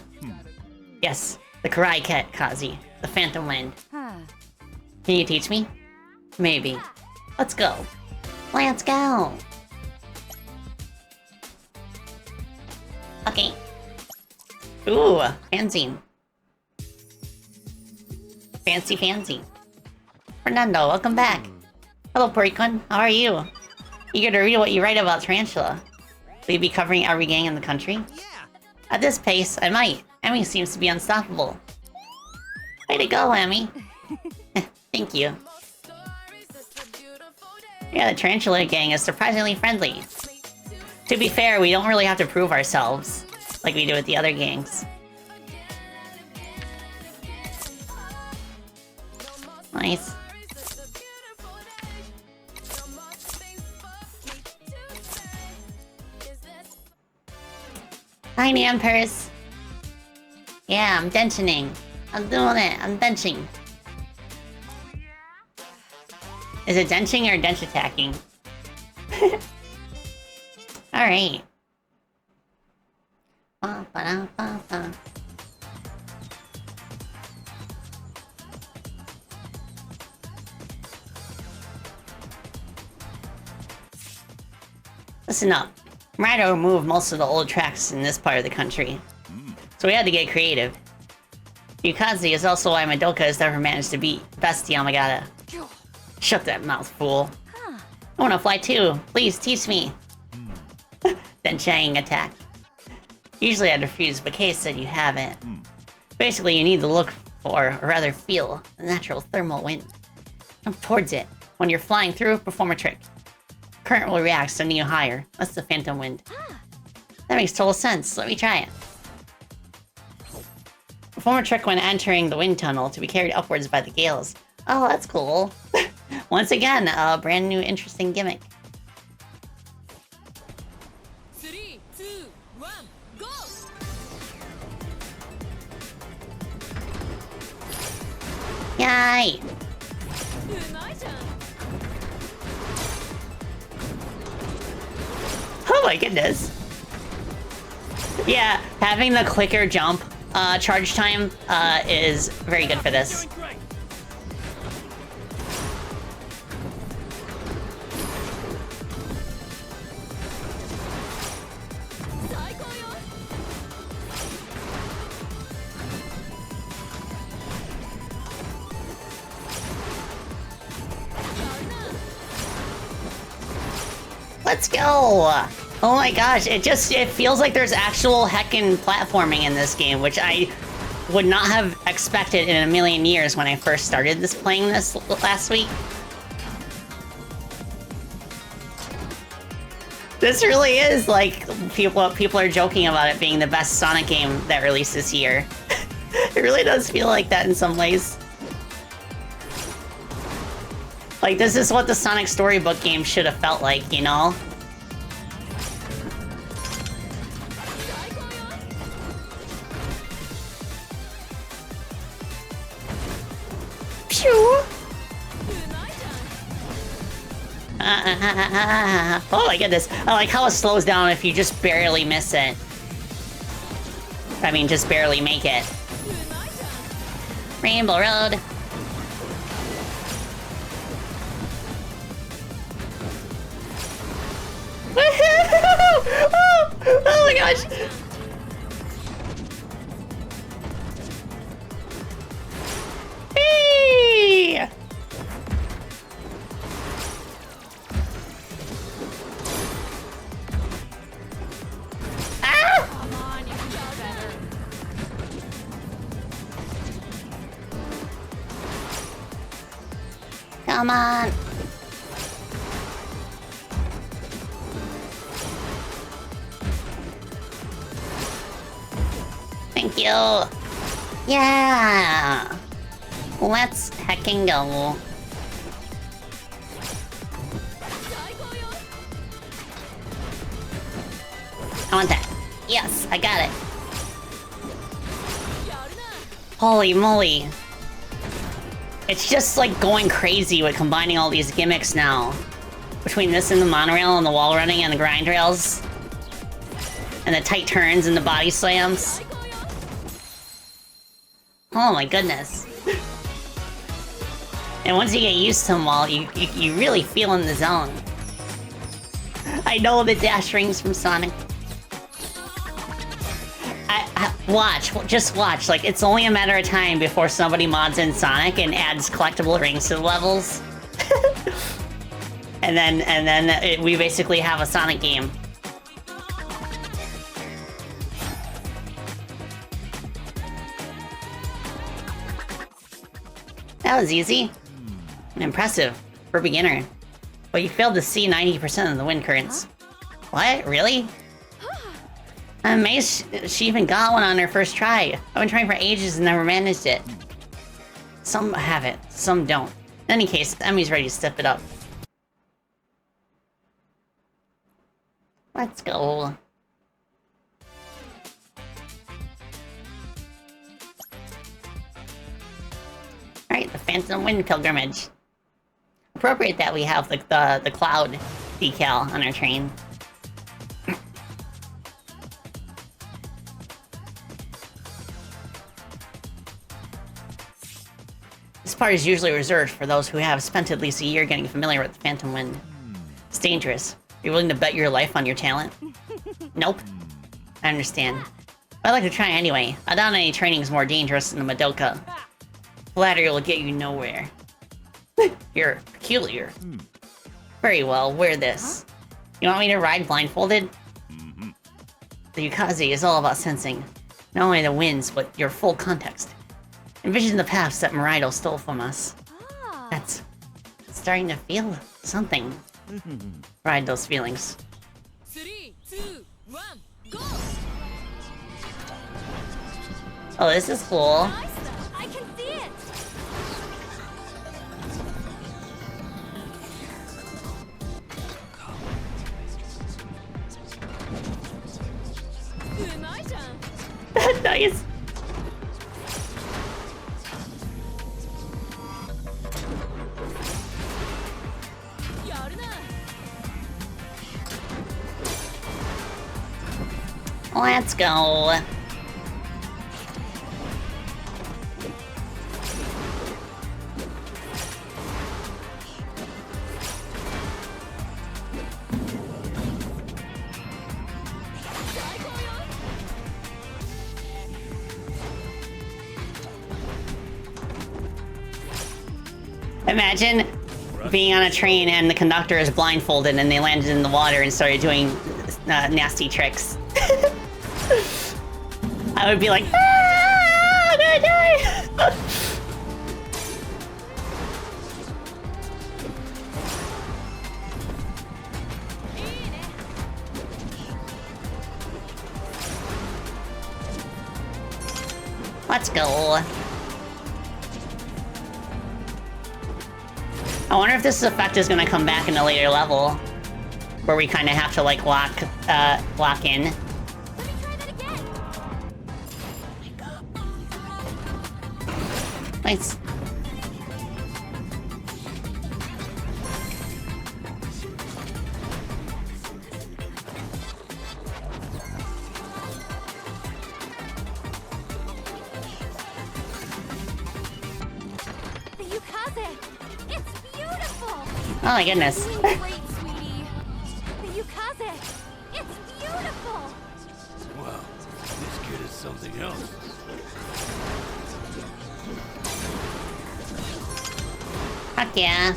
Yes, the Karai Kazi, the Phantom Wind. Can you teach me? Maybe. Let's go. Let's go. Okay. Ooh, fancy. Fancy. Fernando, welcome back. Hello, Porikun. How are you? Eager to read what you write about Tarantula. Will you be covering every gang in the country? Yeah. At this pace, I might. Emmy seems to be unstoppable. Way to go, Emmy. Thank you. Yeah, the Tarantula gang is surprisingly friendly. To be fair, we don't really have to prove ourselves, like we do with the other gangs. Nice. Hi, Nampers. Yeah, I'm dentioning. I'm doing it. I'm denching. Is it denching or Denshattacking? Alright. Ba-ba-da-ba-ba. Listen up. I'm trying to remove most of the old tracks in this part of the country. So we had to get creative. Yukazi is also why Madoka has never managed to beat Best Yamagata. Shut that mouth, fool. I wanna fly too. Please, teach me. Denshattack. Usually I'd refuse, but Kay said you haven't. Basically, you need to look for, or rather feel, the natural thermal wind. Jump towards it. When you're flying through, perform a trick. Current will react, sending you higher. That's the phantom wind. That makes total sense. Let me try it. Perform a trick when entering the wind tunnel to be carried upwards by the gales. Oh, that's cool. Once again, a brand new interesting gimmick. 3、2、1、GO! Yay! うまいじゃん。 Oh my goodness. Yeah, having the quicker jump charge time is very good for this. Doing great. Let's go! Oh my gosh, it feels like there's actual heckin' platforming in this game, which I would not have expected in a million years when I first started playing this last week. This really is like people are joking about it being the best Sonic game that released this year. It really does feel like that in some ways. Like, this is what the Sonic Storybook game should have felt like, you know? Phew! Oh my goodness. I like how it slows down if you just barely miss it. I mean, just barely make it. Rainbow Road. Oh my gosh! Hey! Ah! Come on, you can go better. Come on! Thank you! Yeah! Let's heckin' go. I want that. Yes, I got it. Holy moly. It's just like going crazy with combining all these gimmicks now. Between this and the monorail and the wall running and the grind rails. And the tight turns and the body slams. Oh my goodness. And once you get used to them all, you really feel in the zone. I know the dash rings from Sonic. Just watch. Like, it's only a matter of time before somebody mods in Sonic and adds collectible rings to the levels. and then we basically have a Sonic game. That was easy. And impressive for a beginner. But you failed to see 90% of the wind currents. What? Really? I'm amazed she even got one on her first try. I've been trying for ages and never managed it. Some have it, some don't. In any case, Emmy's ready to step it up. Let's go. Alright, the Phantom Wind Pilgrimage. Appropriate that we have the cloud decal on our train. This part is usually reserved for those who have spent at least a year getting familiar with the Phantom Wind. It's dangerous. Are you willing to bet your life on your talent? Nope. I understand. I'd like to try anyway. I doubt any training is more dangerous than the Madoka. Flattery will get you nowhere. You're peculiar. Very well, wear this. You want me to ride blindfolded? The Yukazi is all about sensing. Not only the winds, but your full context. Envision the paths that Marido stole from us. Ah. That's starting to feel something. Ride those feelings. 3, 2, 1, go! Oh, this is cool. Nice though. I can see it. Nice. Let's go. Imagine being on a train and the conductor is blindfolded and they landed in the water and started doing nasty tricks. I would be like, ah, I'm gonna die! Let's go. I wonder if this effect is gonna come back in a later level, where we kind of have to like lock in. Let me try that again. Nice. The Yukaze. It's beautiful. Oh my goodness. You're doing great, sweetie. The Yukaze. It's beautiful. Wow, this kid is something else. Heck yeah.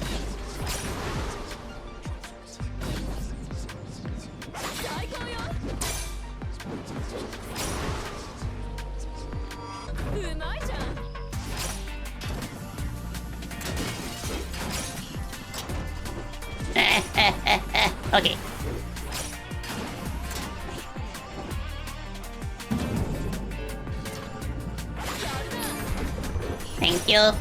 Okay. Thank you.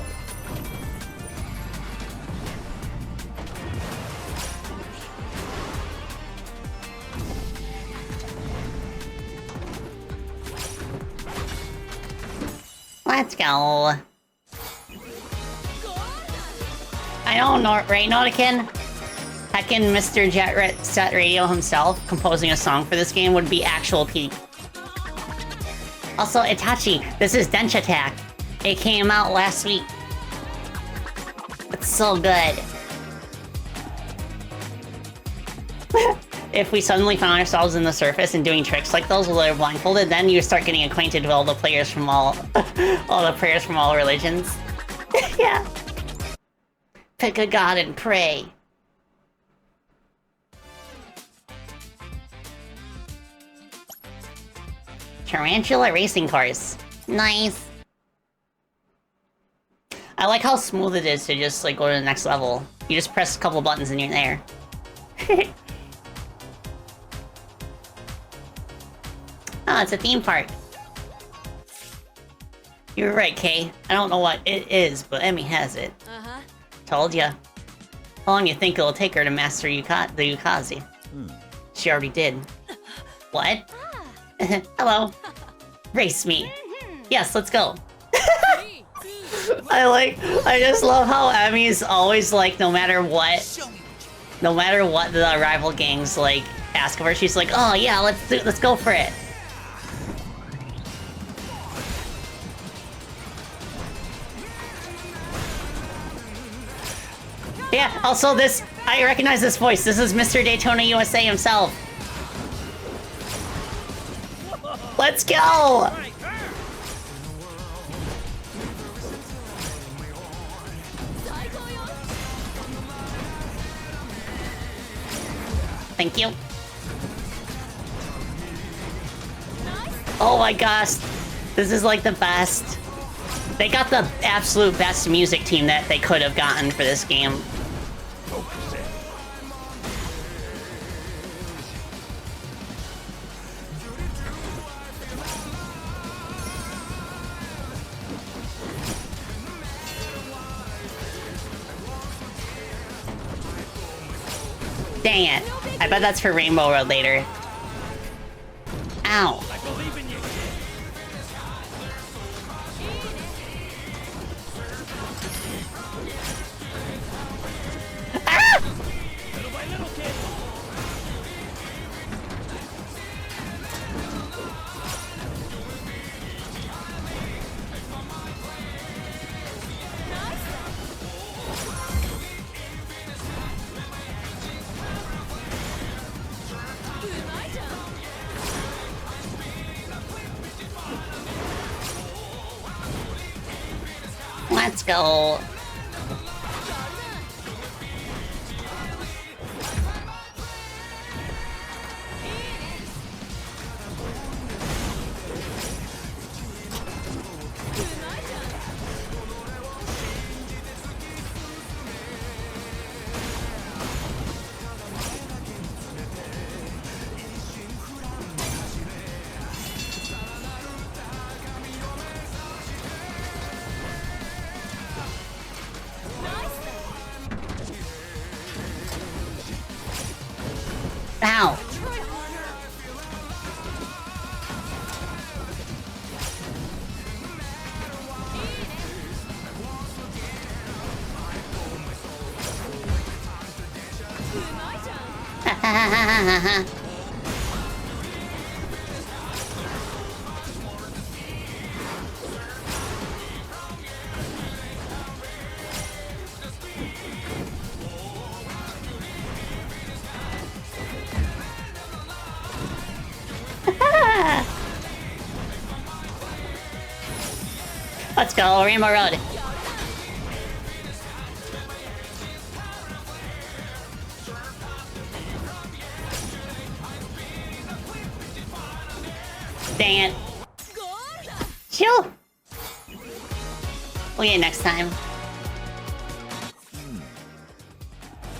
Let's go. I don't know, right, Nautican? Heckin' Mr. Jet Set Radio himself composing a song for this game would be actual peak. Also, Itachi, this is Denshattack. It came out last week. It's so good. If we suddenly found ourselves in the surface and doing tricks like those while they're blindfolded, then you start getting acquainted with all the players from all the prayers from all religions. Yeah. Pick a god and pray. Tarantula racing cars. Nice. I like how smooth it is to just like go to the next level. You just press a couple buttons and you're there. Oh, it's a theme park. You're right, Kay. I don't know what it is, but Emmy has it. Uh-huh. Told ya. How long do you think it'll take her to master the Yukazi? She already did. What? Hello. Race me. Yes, let's go. I just love how Emmy's always like, no matter what the rival gangs like ask of her, she's like, oh yeah, let's go for it. Yeah, also I recognize this voice. This is Mr. Daytona USA himself. Let's go! Thank you. Oh my gosh. This is like the best. They got the absolute best music team that they could have gotten for this game. Dang it. I bet that's for Rainbow Road later. Ow. I believe in you, kid. Ah! Little by little, kid. Let's go. Ow. Let's go, Rainbow Road. Dang it. Chill. We'll get it next time.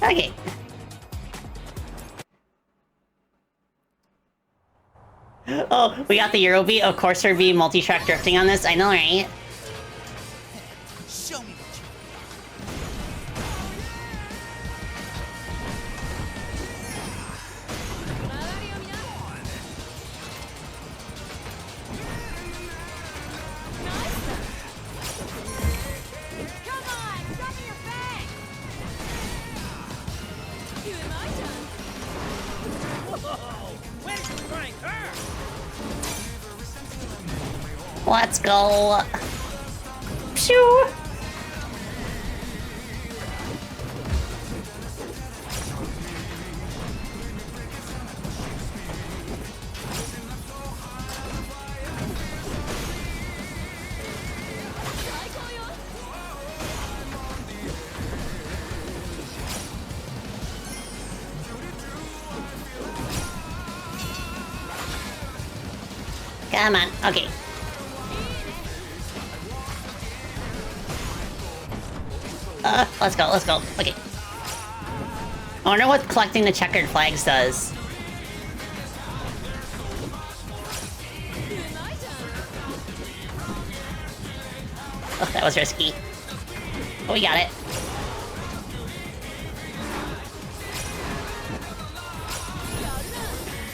Okay. Oh, we got the Eurobeat. Of course there'd be multi-track drifting on this. I know, right? Show me what you Come on, drop me your bag. Where's the crying her? Let's go. Phew. Come on. Okay. Let's go, let's go. Okay. I wonder what collecting the checkered flags does. Oh, that was risky. Oh, we got it.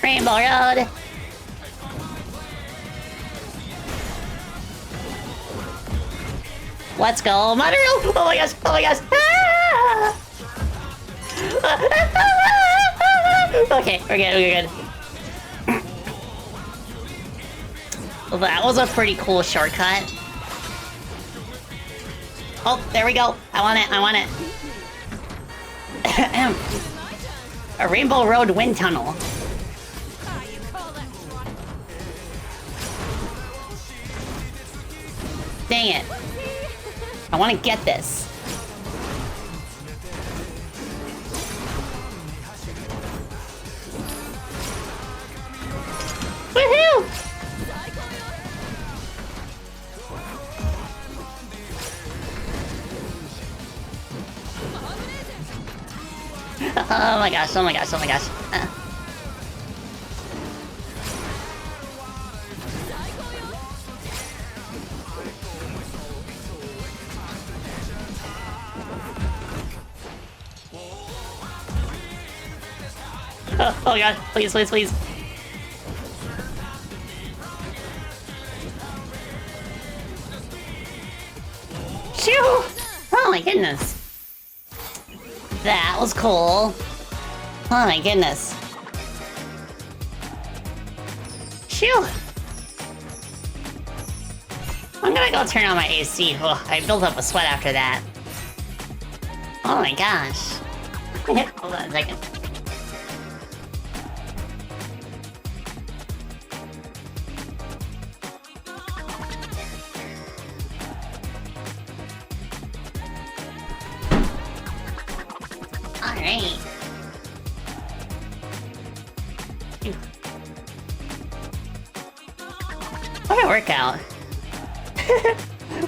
Rainbow Road. Let's go, Mother! Oh my gosh! Oh my gosh! Ah! Okay, we're good. We're good. Well, that was a pretty cool shortcut. Oh, there we go. I want it. I want it. A Rainbow Road wind tunnel. dang it. I want to get this. Woohoo! Oh my gosh, oh my gosh, oh my gosh. Oh god, please, please, please. Shoo! Oh my goodness. That was cool. Oh my goodness. Shoo! I'm gonna go turn on my AC. Ugh, I built up a sweat after that. Oh my gosh. Hold on a second. Alright. What a workout.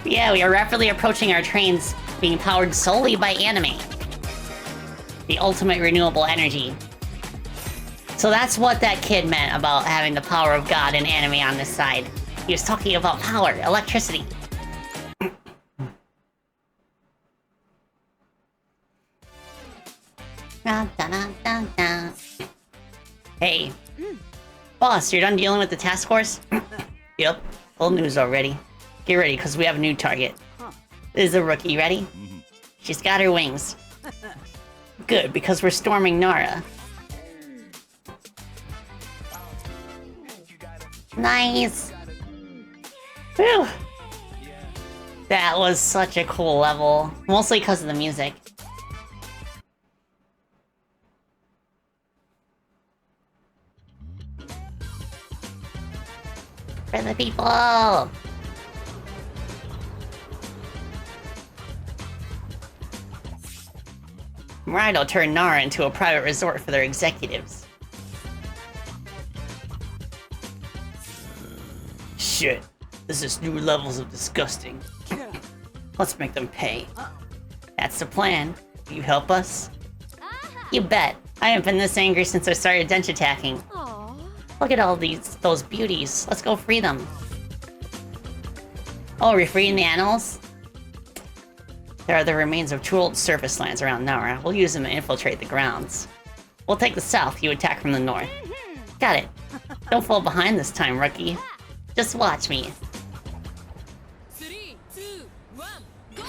Yeah, we are rapidly approaching our trains being powered solely by anime. The ultimate renewable energy. So that's what that kid meant about having the power of God and anime on this side. He was talking about power, electricity. Hey. Boss, you're done dealing with the task force? Yep. Old news already. Get ready, because we have a new target. This is a rookie. Ready? She's got her wings. Good, because we're storming Nara. Nice! Whew! That was such a cool level. Mostly because of the music. For the people! Murado turned Nara into a private resort for their executives. Shit. This is new levels of disgusting. Let's make them pay. That's the plan. Will you help us? You bet. I haven't been this angry since I started Denshattacking. Look at all those beauties. Let's go free them. Oh, are we freeing the animals? There are the remains of two old surface lands around Nara. We'll use them to infiltrate the grounds. We'll take the south, you attack from the north. Got it. Don't fall behind this time, rookie. Just watch me. 3, 2, 1, go!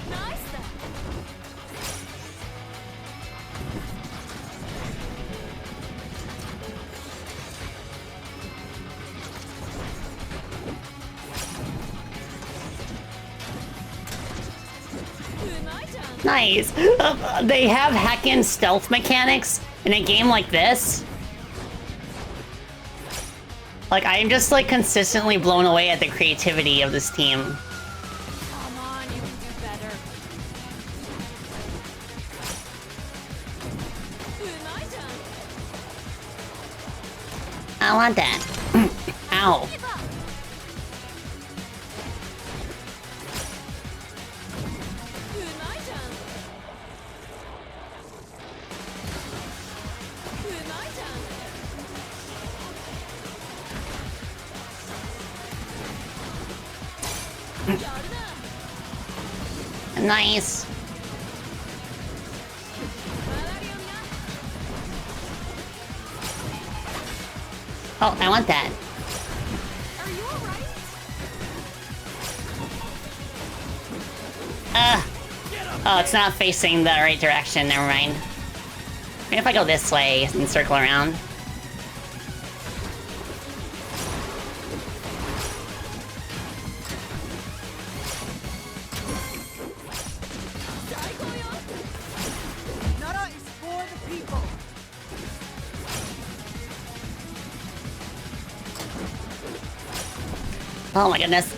Nice. Nice. They have heckin' stealth mechanics in a game like this. Like, I am just, like, consistently blown away at the creativity of this team. Come on, you can do better. I want that. Ow. Nice. Oh, I want that. Are you alright? Oh, it's not facing the right direction. Never mind. Maybe if I go this way and circle around. Nara is for the people. Oh my goodness.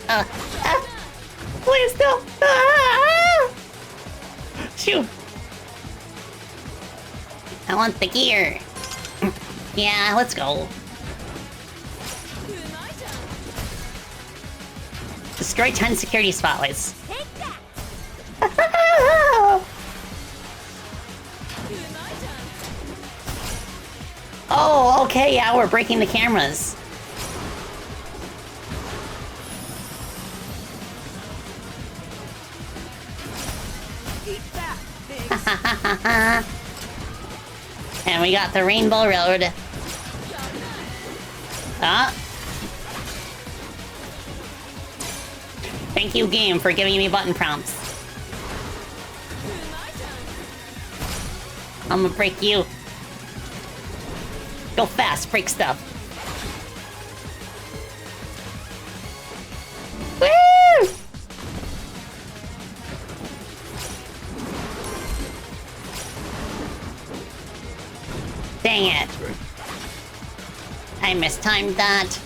Please don't. Shoot. I want the gear. Yeah, let's go. Destroy 10 security spotlights. Take that! Oh, okay, yeah, we're breaking the cameras. Eat that, thanks. And we got the Rainbow Road. Ah. Thank you, game, for giving me button prompts. I'm gonna break you. Go fast, break stuff. Woo! Dang it. I mistimed that.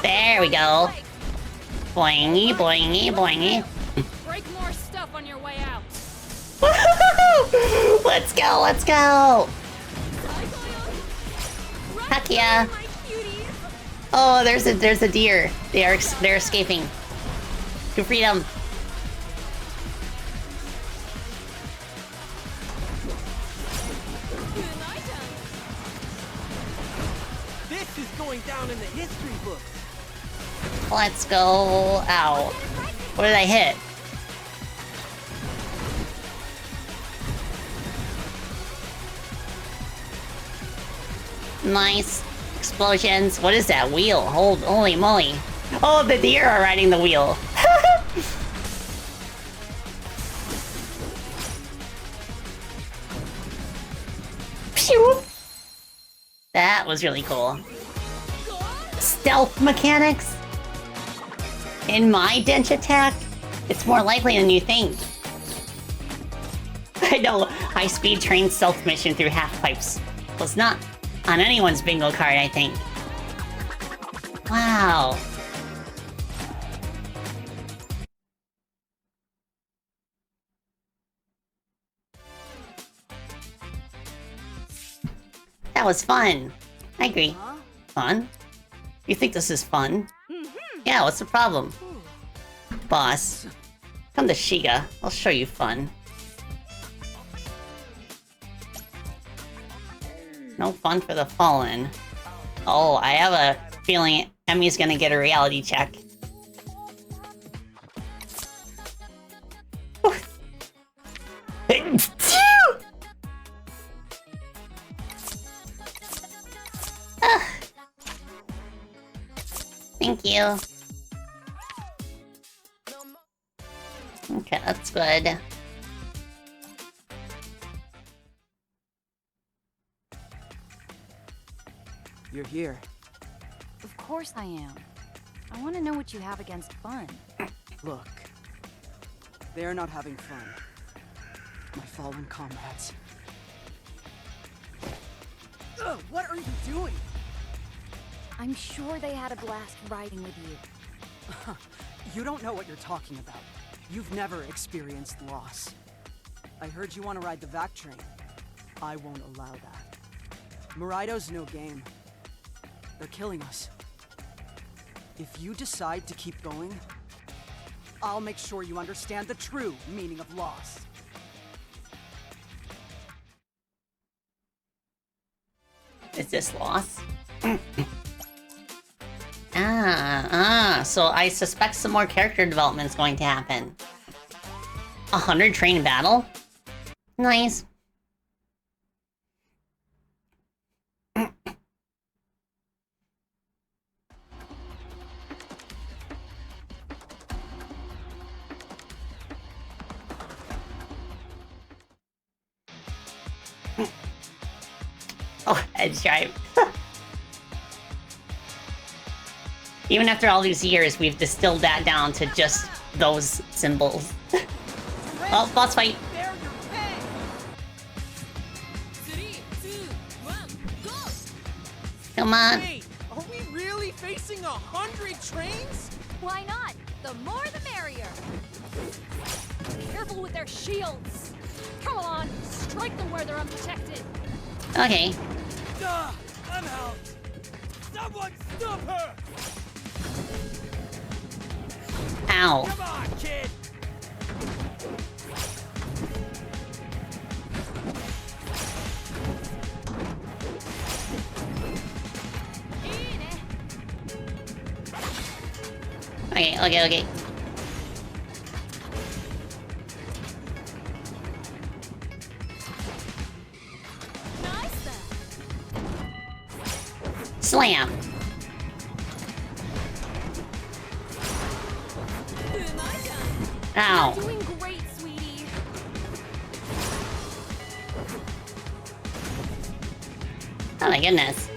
There we go. Boingy, boingy, boingy. Break more stuff on your way out. Let's go, let's go. Heck yeah. My cuties! Oh, there's a deer. They're escaping to freedom. This is going down in the history books. Let's go. Ow. What did I hit? Nice. Explosions. What is that wheel? Holy moly. Oh, the deer are riding the wheel. Phew. That was really cool. Stealth mechanics? In my Denshattack? It's more likely than you think. I know, high-speed train stealth mission through half-pipes was not on anyone's bingo card, I think. Wow. That was fun. I agree. Fun? You think this is fun? Yeah, what's the problem? Boss. Come to Shiga. I'll show you fun. No fun for the fallen. Oh, I have a feeling Emmy's gonna get a reality check. Thank you. Okay, that's good. You're here. Of course I am. I want to know what you have against fun. Look. They're not having fun. My fallen comrades. Ugh, what are you doing? I'm sure they had a blast riding with you. You don't know what you're talking about. You've never experienced loss. I heard you want to ride the vac train. I won't allow that. Morido's no game. They're killing us. If you decide to keep going, I'll make sure you understand the true meaning of loss. Is this loss? So I suspect some more character development is going to happen. 100 train battle? Nice. Oh, edge drive. Even after all these years, we've distilled that down to just those symbols. Oh, boss fight. There your pay! 3, 2, 1, go! Come on. Wait, are we really facing 100 trains? Why not? The more the merrier. Careful with their shields. Come on, strike them where they're unprotected. Okay. Duh, I'm out. Someone stop her! Ow. Come on, kid! Okay. Nice then. Slam. Ow. Doing great, sweetie. Oh my goodness.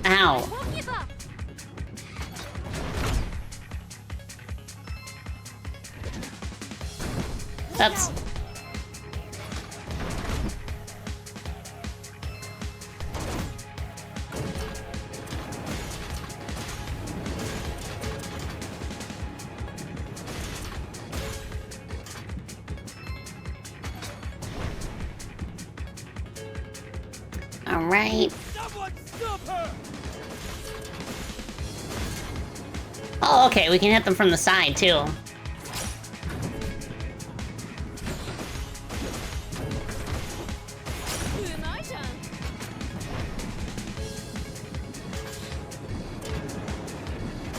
Ow. Won't give up. That's... Alright. Someone stop her! Oh, okay, we can hit them from the side, too. My turn.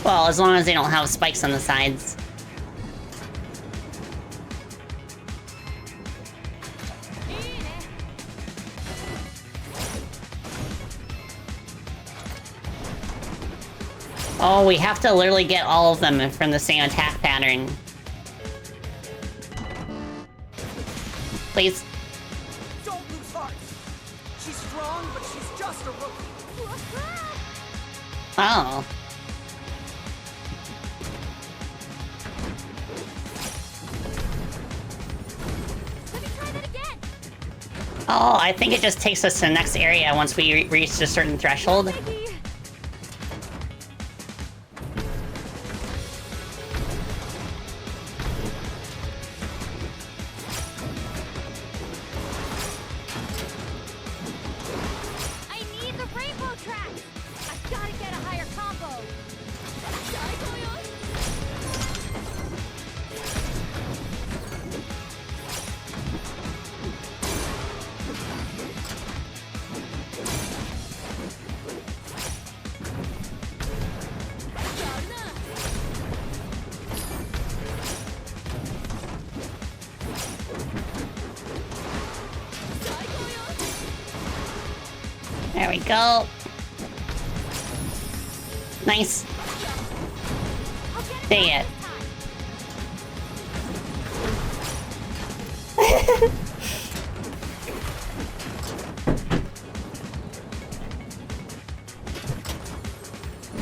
Well, as long as they don't have spikes on the sides. Oh, we have to literally get all of them from the same attack pattern. Please. Don't lose heart! She's strong, but she's just a rookie. Oh. Let me try that again. Oh, I think it just takes us to the next area once we reach a certain threshold. Maybe. I need the rainbow track. I've got to get a higher combo. There we go. Nice. Dang it.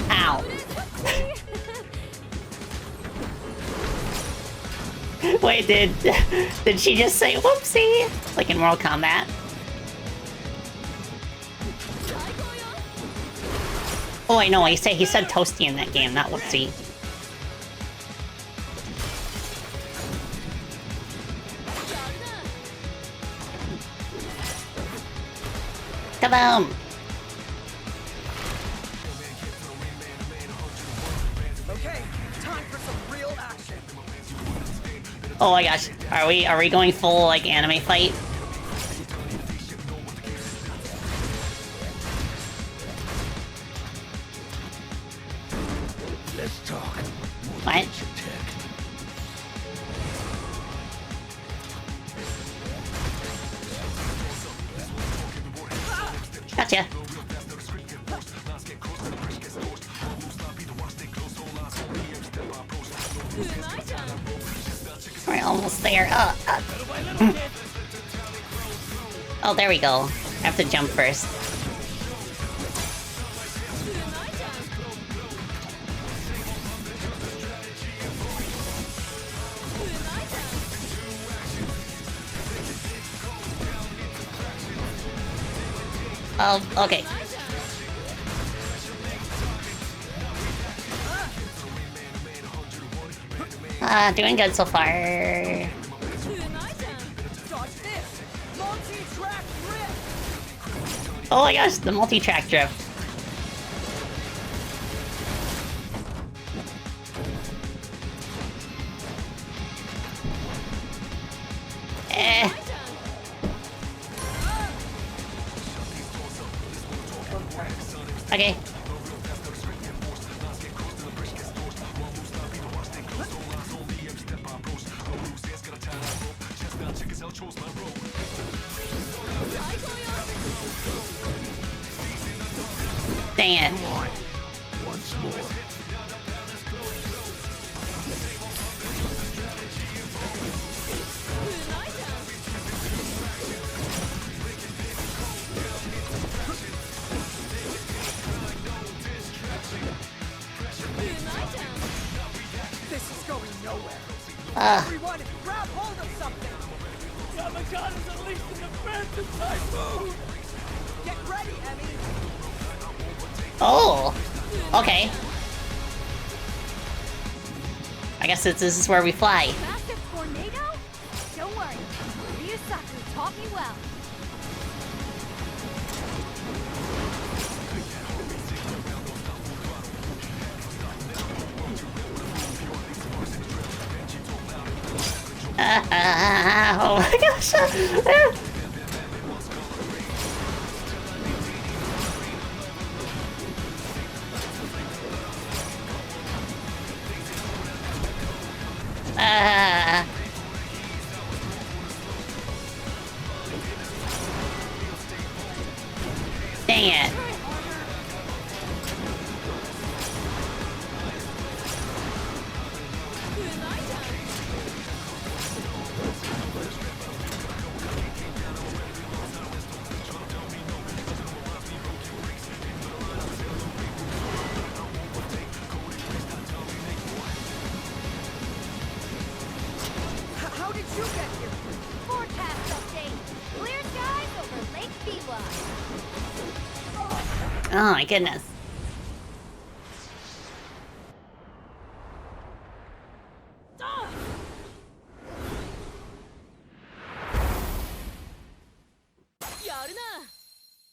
Ow. Wait, did she just say whoopsie? Like in Mortal Kombat? Oh, I know. He said toasty in that game, not whoopsie. Kaboom! Okay, time for some real action. Oh my gosh, are we going full like anime fight? Let's talk. What? Gotcha. We're almost there. Oh, there we go. I have to jump first. Oh, okay. Doing good so far. Oh my gosh, the multi-track drift. Okay. Dang it. Once more. This is going nowhere. Ah. Everyone, grab hold of something. Yamagon is unleashing the Phantom Typhoon! Get ready, Emmy. Oh. Okay. I guess this is where we fly. Massive tornado? Don't worry. Ryusaku taught me well. Oh my gosh. Dang it. How did you get here? Forecast update. Clear skies over Lake Biwa. Oh my goodness.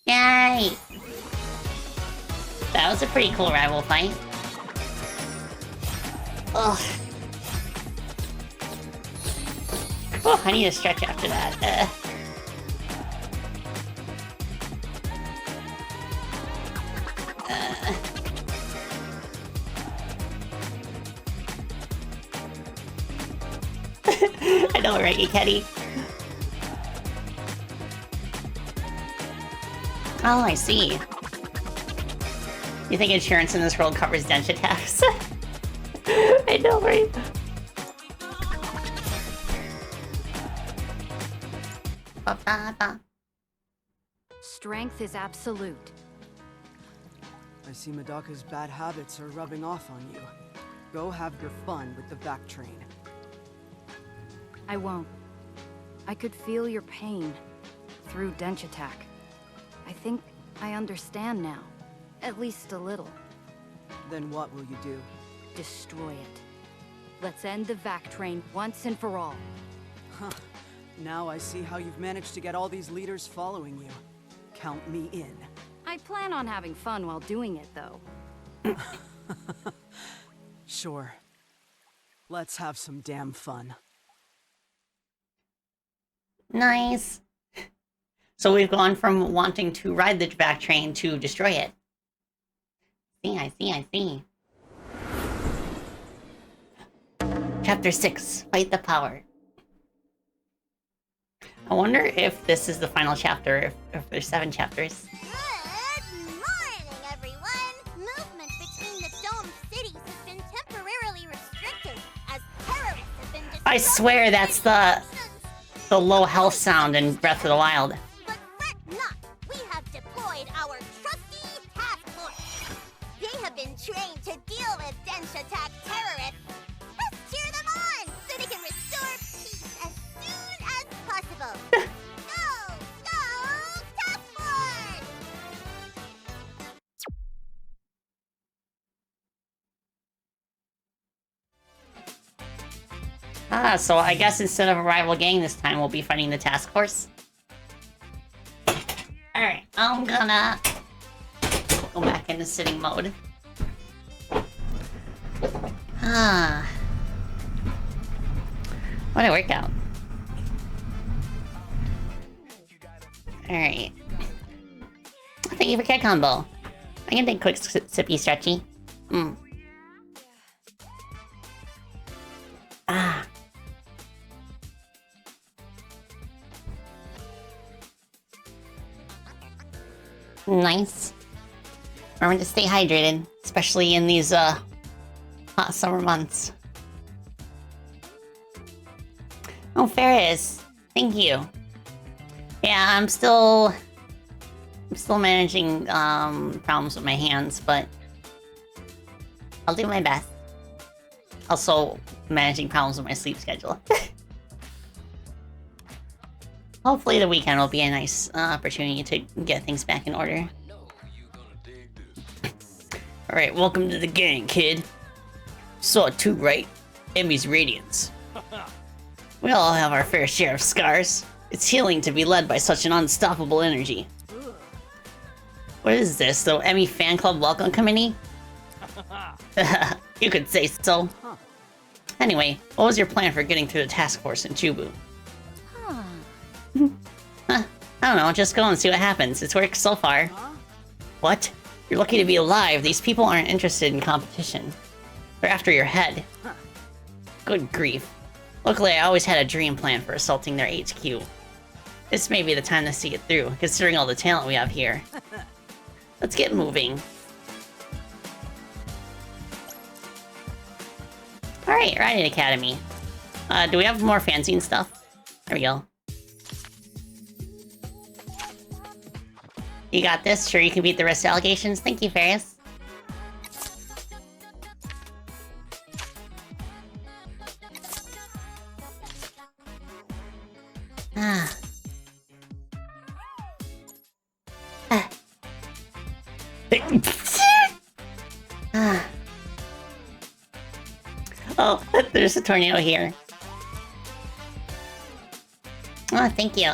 Yay! That was a pretty cool rival fight. Ugh. Oh, I need to stretch after that. I know, right, you Chatty? Oh, I see. You think insurance in this world covers Denshattacks? I know, right? Ba-ba-ba. Strength is absolute. I see Medaka's bad habits are rubbing off on you. Go have your fun with the vac train. I won't. I could feel your pain through Denshattack. I think I understand now. At least a little. Then what will you do? Destroy it. Let's end the vac train once and for all. Huh. Now I see how you've managed to get all these leaders following you. Count me in. I plan on having fun while doing it, though. Sure. Let's have some damn fun. Nice. So we've gone from wanting to ride the vac train to destroy it. I see. Chapter 6, Fight the Power. I wonder if this is the final chapter, if there's 7 chapters. Good morning, everyone! Movement between the domed cities has been temporarily restricted as terrorists have been I swear that's the low health sound in Breath of the Wild. But fret not, we have deployed our trusty task force. They have been trained to deal with Denshattack terrorists. Let's cheer them on so they can restore peace as soon as possible. Go! Go! Task force! Ah, so I guess instead of a rival gang this time, we'll be fighting the task force. Alright, I'm gonna go back into sitting mode. Ah. What a workout. Alright. Thank you for cat combo. I can take a quick sippy stretchy. Ah. Nice. Remember to stay hydrated, especially in these hot summer months. Oh, Ferris, thank you. Yeah, I'm still managing problems with my hands, but I'll do my best. Also managing problems with my sleep schedule. Hopefully the weekend will be a nice opportunity to get things back in order. Alright, welcome to the gang, kid. Saw it too, right? Emmy's Radiance. We all have our fair share of scars. It's healing to be led by such an unstoppable energy. What is this, the Emmy Fan Club Welcome Committee? You could say so. Anyway, what was your plan for getting through the task force in Chubu? I don't know, just go and see what happens. It's worked so far. What? You're lucky to be alive. These people aren't interested in competition. They're after your head. Good grief. Luckily, I always had a dream plan for assaulting their HQ. This may be the time to see it through, considering all the talent we have here. Let's get moving. Alright, Riding Academy. Do we have more fanzine stuff? There we go. You got this? Sure you can beat the rest of allegations? Thank you, Ferris. Ah. Ah. Oh, there's a tornado here. Oh, thank you.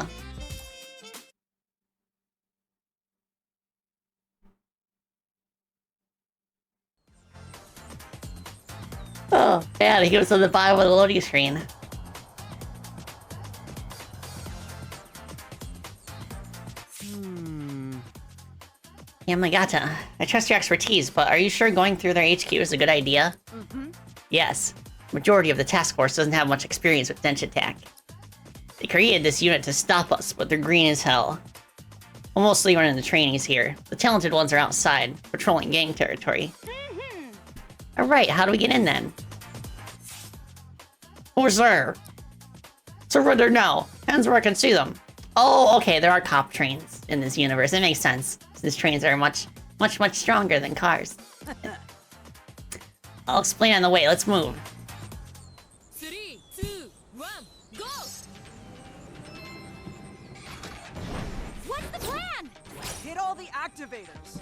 Oh, yeah, he was on the bottom of the loading screen. Yamagata, I trust your expertise, but are you sure going through their HQ is a good idea? Yes. Majority of the task force doesn't have much experience with Denshattack. They created this unit to stop us, but they're green as hell. We'll mostly run into trainings here. The talented ones are outside, patrolling gang territory. Alright, how do we get in then? Who's there? Surrender now! Hands where I can see them! Oh, okay, there are cop trains in this universe. It makes sense, since trains are much stronger than cars. I'll explain on the way, let's move. 3, 2, 1, go! What's the plan? Hit all the activators.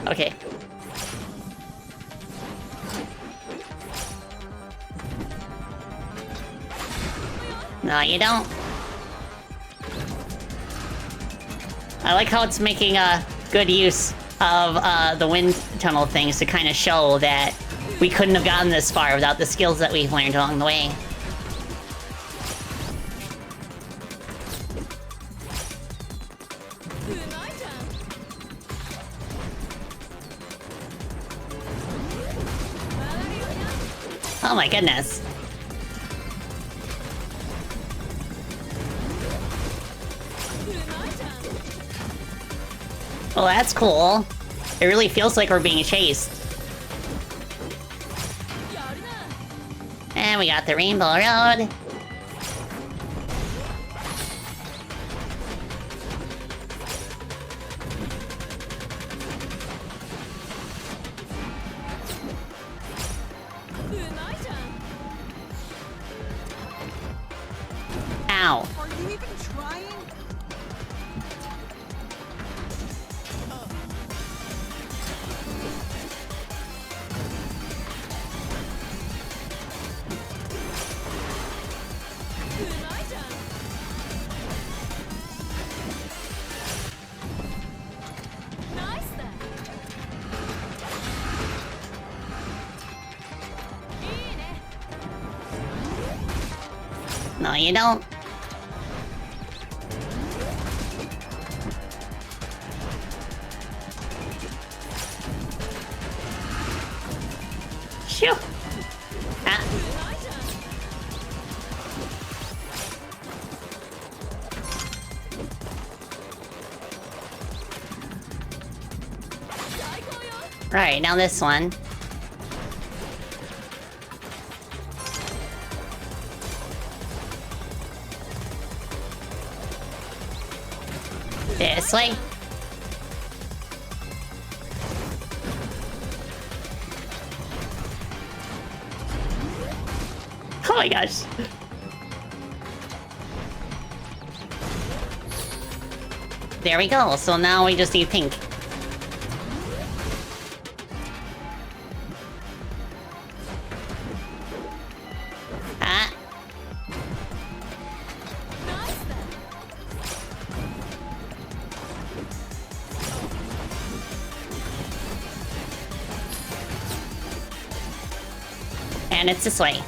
Okay. No, you don't. I like how it's making a good use of the wind tunnel things to kind of show that we couldn't have gotten this far without the skills that we've learned along the way. Oh my goodness. Well, that's cool. It really feels like we're being chased. And we got the Rainbow Road. Ow. Are you even trying? No, you don't. Shoo. Ah. Right, now this one. This way. Oh my gosh. There we go. So now we just need pink. Ah. And it's this way.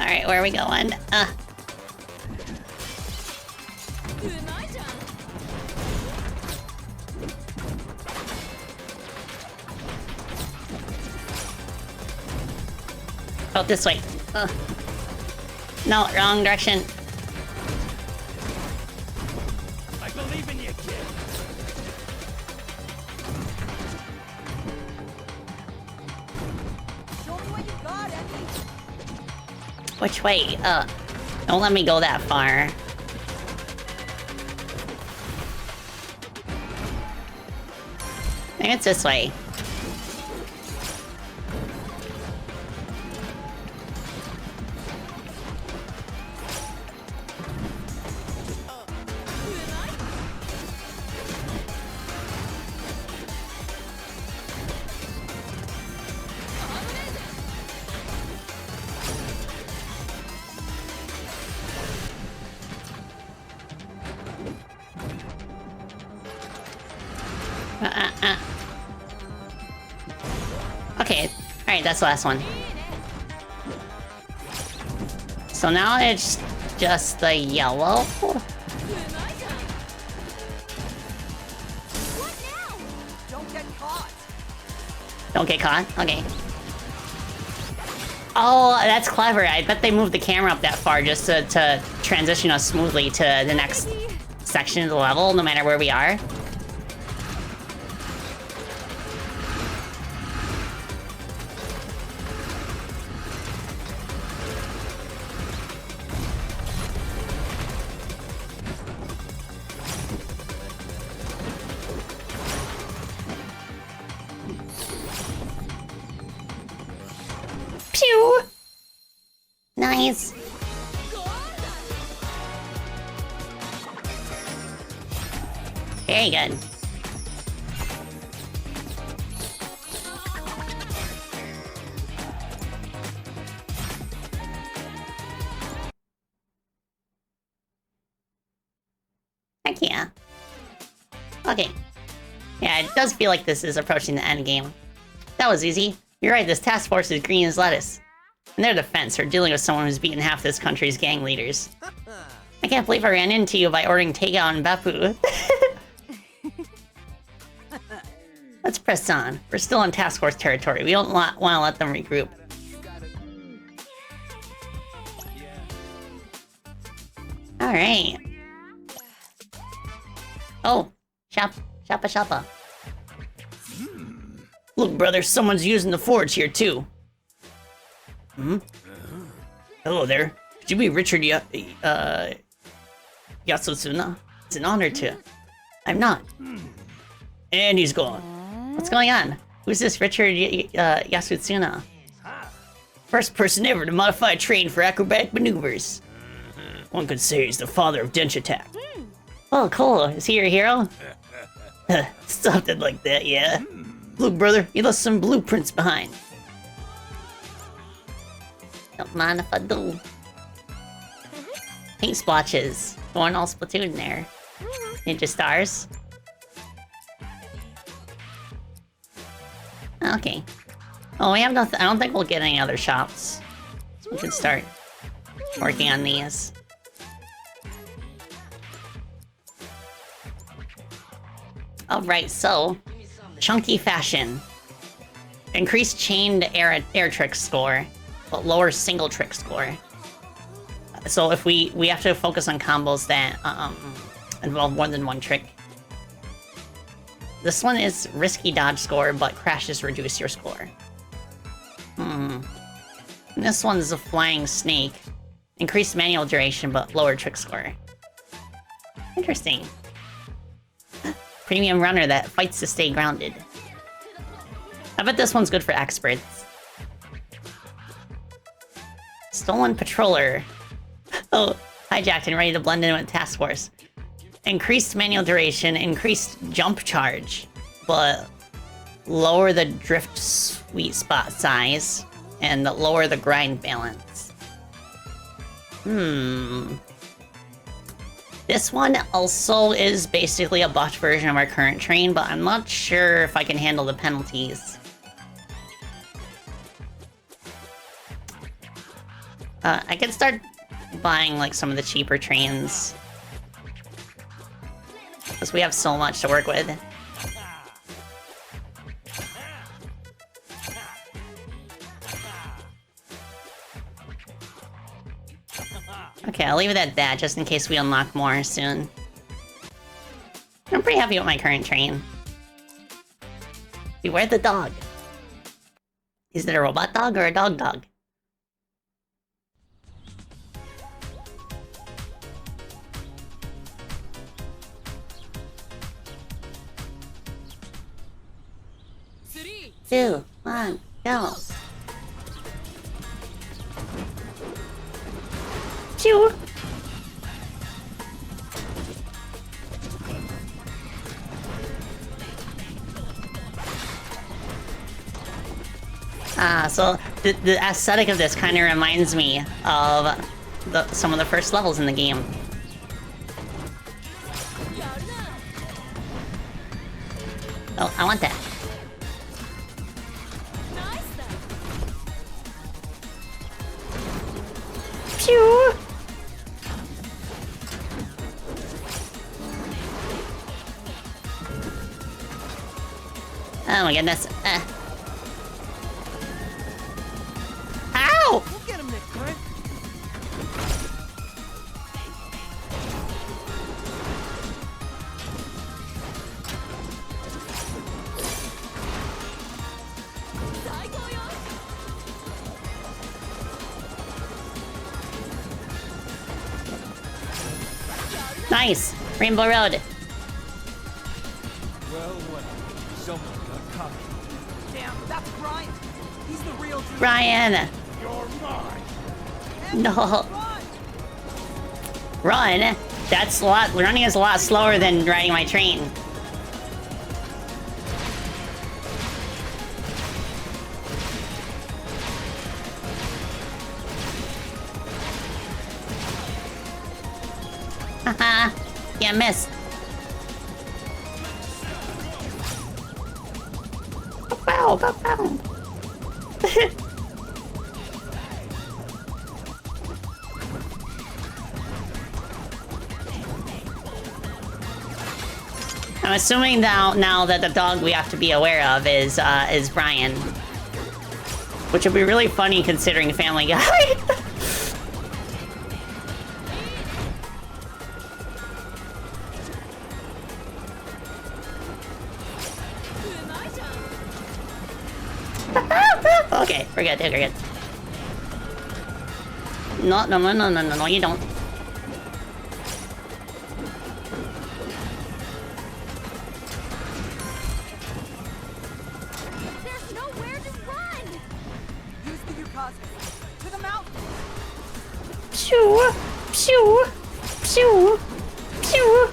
Alright, where are we going? Oh, this way. No, wrong direction. I believe in you, kid. Show me what you got, Eddie. Which way? Don't let me go that far. Maybe it's this way. Okay, alright, that's the last one. So now it's just the yellow. Don't get caught. Don't get caught? Okay. Oh, that's clever. I bet they moved the camera up that far just to transition us smoothly to the next section of the level, no matter where we are. Pew! Nice. Very good. Heck yeah. Okay. Yeah, it does feel like this is approaching the end game. That was easy. You're right, this task force is green as lettuce. In their defense, we're dealing with someone who's beaten half this country's gang leaders. I can't believe I ran into you by ordering takeout in Beppu. Let's press on. We're still in task force territory. We don't want to let them regroup. Alright. Oh, Shoppa. Look, brother, someone's using the forge here, too. Hello there. Could you be Richard Yasutsuna? It's an honor to... I'm not. And he's gone. What's going on? Who's this Richard Yasutsuna? First person ever to modify a train for acrobatic maneuvers. One could say he's the father of Denshattack. Oh, cool. Is he your hero? Something like that, yeah. Look, brother, he left some blueprints behind. Don't mind if I do. Paint splotches. Going all Splatoon there. Ninja stars. Okay. Oh, we have nothing. I don't think we'll get any other shops. So we can start working on these. Alright, so... Chunky fashion. Increased chained air trick score, but lower single trick score. So if we have to focus on combos that involve more than one trick. This one is risky dodge score, but crashes reduce your score. And this one's a flying snake. Increased manual duration, but lower trick score. Interesting. Premium runner that fights to stay grounded. I bet this one's good for experts. Stolen patroller. Oh, hijacked and ready to blend in with task force. Increased manual duration, increased jump charge, but lower the drift sweet spot size, and lower the grind balance. This one also is basically a buffed version of our current train, but I'm not sure if I can handle the penalties. I can start buying like some of the cheaper trains, because we have so much to work with. Okay, I'll leave it at that, just in case we unlock more soon. I'm pretty happy with my current train. Beware the dog. Is it a robot dog or a dog dog? Three, 2, 1, go. Phew. So the aesthetic of this kind of reminds me of some of the first levels in the game. Oh, I want that. nice then. Phew. Oh my goodness. Ow! We'll get him, Nick Current. Nice! Rainbow Road. Well, someone got caught. Damn, that's Brian. He's the real dude. Ryan! You're mine. No. Run? That's a lot. Running is a lot slower than riding my train. Haha. Can't miss. Bow, bow, bow. I'm assuming now that the dog we have to be aware of is Brian. Which would be really funny considering Family Guy. Okay, we're good, we're good. No, you don't. There's nowhere to run! Use the Yukaz to the mountain. Pshoo, pshoo, pshoo, pshoo.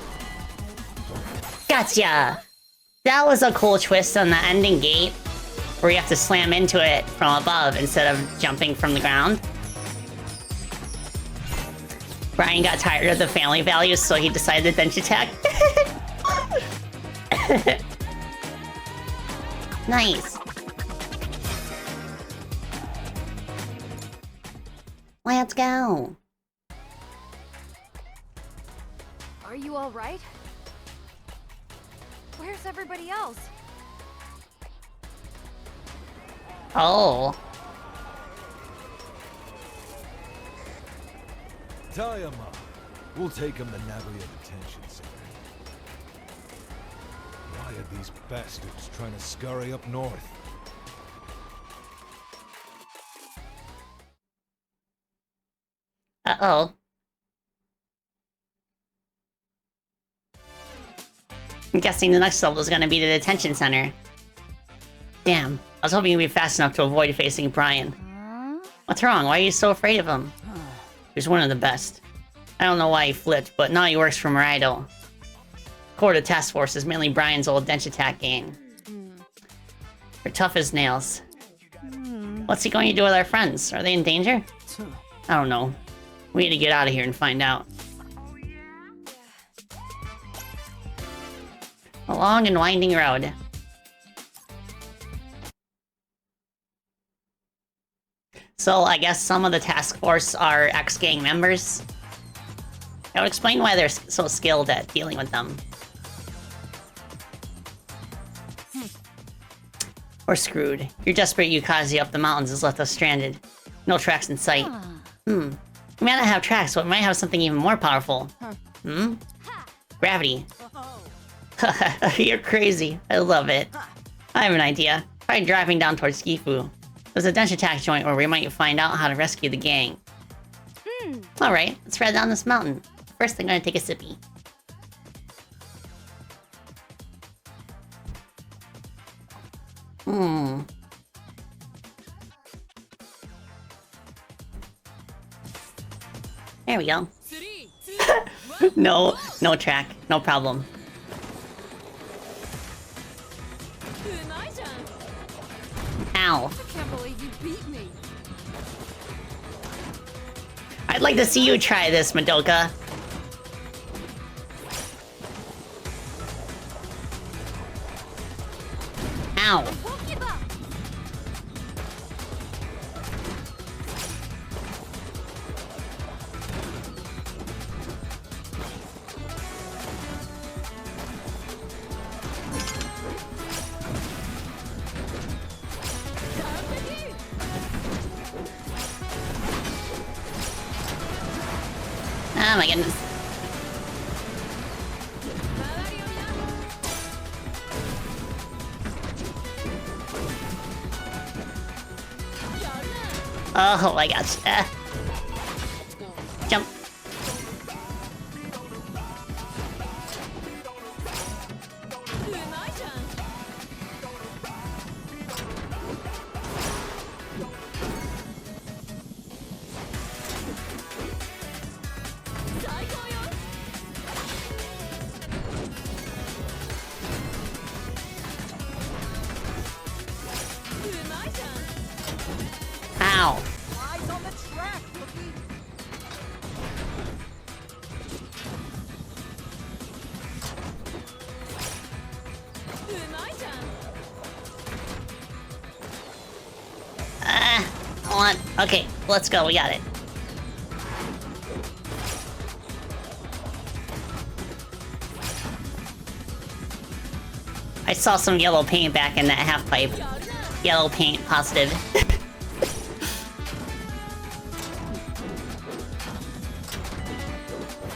Gotcha! That was a cool twist on the ending gate, where you have to slam into it from above instead of jumping from the ground. Brian got tired of the family values, so he decided to Denshattack. Nice. Let's go. Are you all right? Where's everybody else? Oh. Tie him up. We'll take him to Nagoya Detention Center. Why are these bastards trying to scurry up north? Uh-oh. I'm guessing the next level is gonna be the detention center. Damn. I was hoping you'd be fast enough to avoid facing Brian. What's wrong? Why are you so afraid of him? He's one of the best. I don't know why he flipped, but now he works for Murado. Core to Task Force is mainly Brian's old Denshattack gang. They're tough as nails. What's he going to do with our friends? Are they in danger? I don't know. We need to get out of here and find out. A long and winding road. So I guess some of the task force are ex-gang members. That would explain why they're so skilled at dealing with them. We're screwed. Your desperate Yukazi up the mountains has left us stranded. No tracks in sight. We might not have tracks, but we might have something even more powerful. Gravity. You're crazy. I love it. I have an idea. Try driving down towards Gifu. There's a Denshattack joint where we might find out how to rescue the gang. Alright, let's ride down this mountain. First, I'm gonna take a sippy. There we go. No track. No problem. Ow. I can't believe you beat me. I'd like to see you try this, Madoka. Ow. Won't give up. Oh my goodness. Oh my gosh. Jump. Ow. Eyes on the track, rookie. Come on. Okay, let's go. We got it. I saw some yellow paint back in that half pipe. Yellow paint, positive.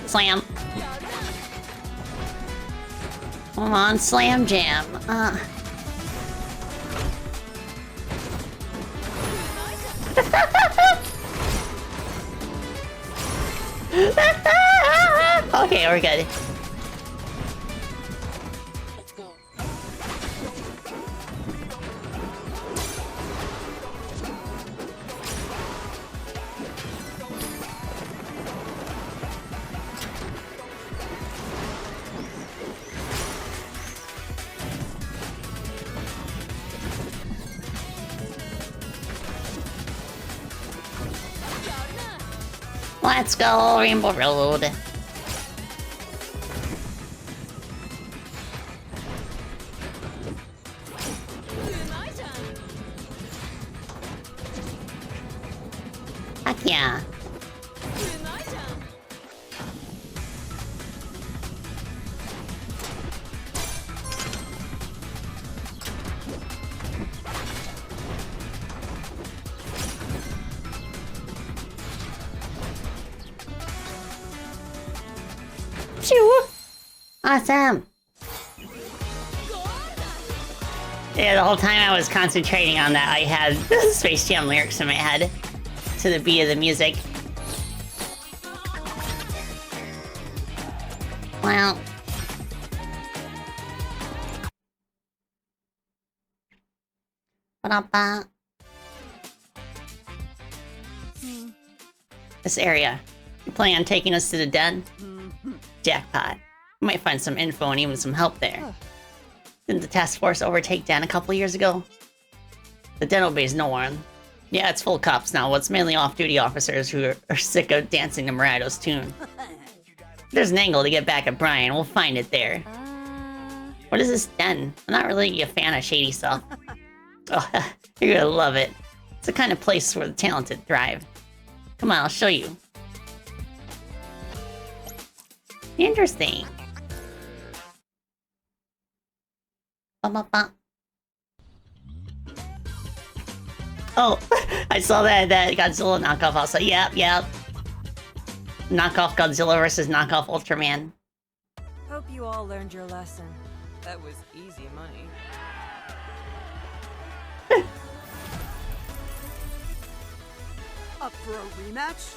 Slam. Come on, slam jam. Okay, we're good. Let's go, Rainbow Road. Heck yeah. Awesome. Yeah, the whole time I was concentrating on that, I had Space Jam lyrics in my head to the beat of the music. Well. Ba-da-ba. This area. You plan on taking us to the den? Jackpot. We might find some info and even some help there. Didn't the task force overtake Den a couple years ago? The Den obeys no one. Yeah, it's full of cops now, but it's mainly off-duty officers who are sick of dancing to Marido's tune. There's an angle to get back at Brian. We'll find it there. What is this Den? I'm not really a fan of shady stuff. Oh, you're gonna love it. It's the kind of place where the talented thrive. Come on, I'll show you. Interesting. Ba-ba-ba. Oh, I saw that Godzilla knockoff also. Yep. Knockoff Godzilla versus knockoff Ultraman. Hope you all learned your lesson. That was easy money. Up for a rematch?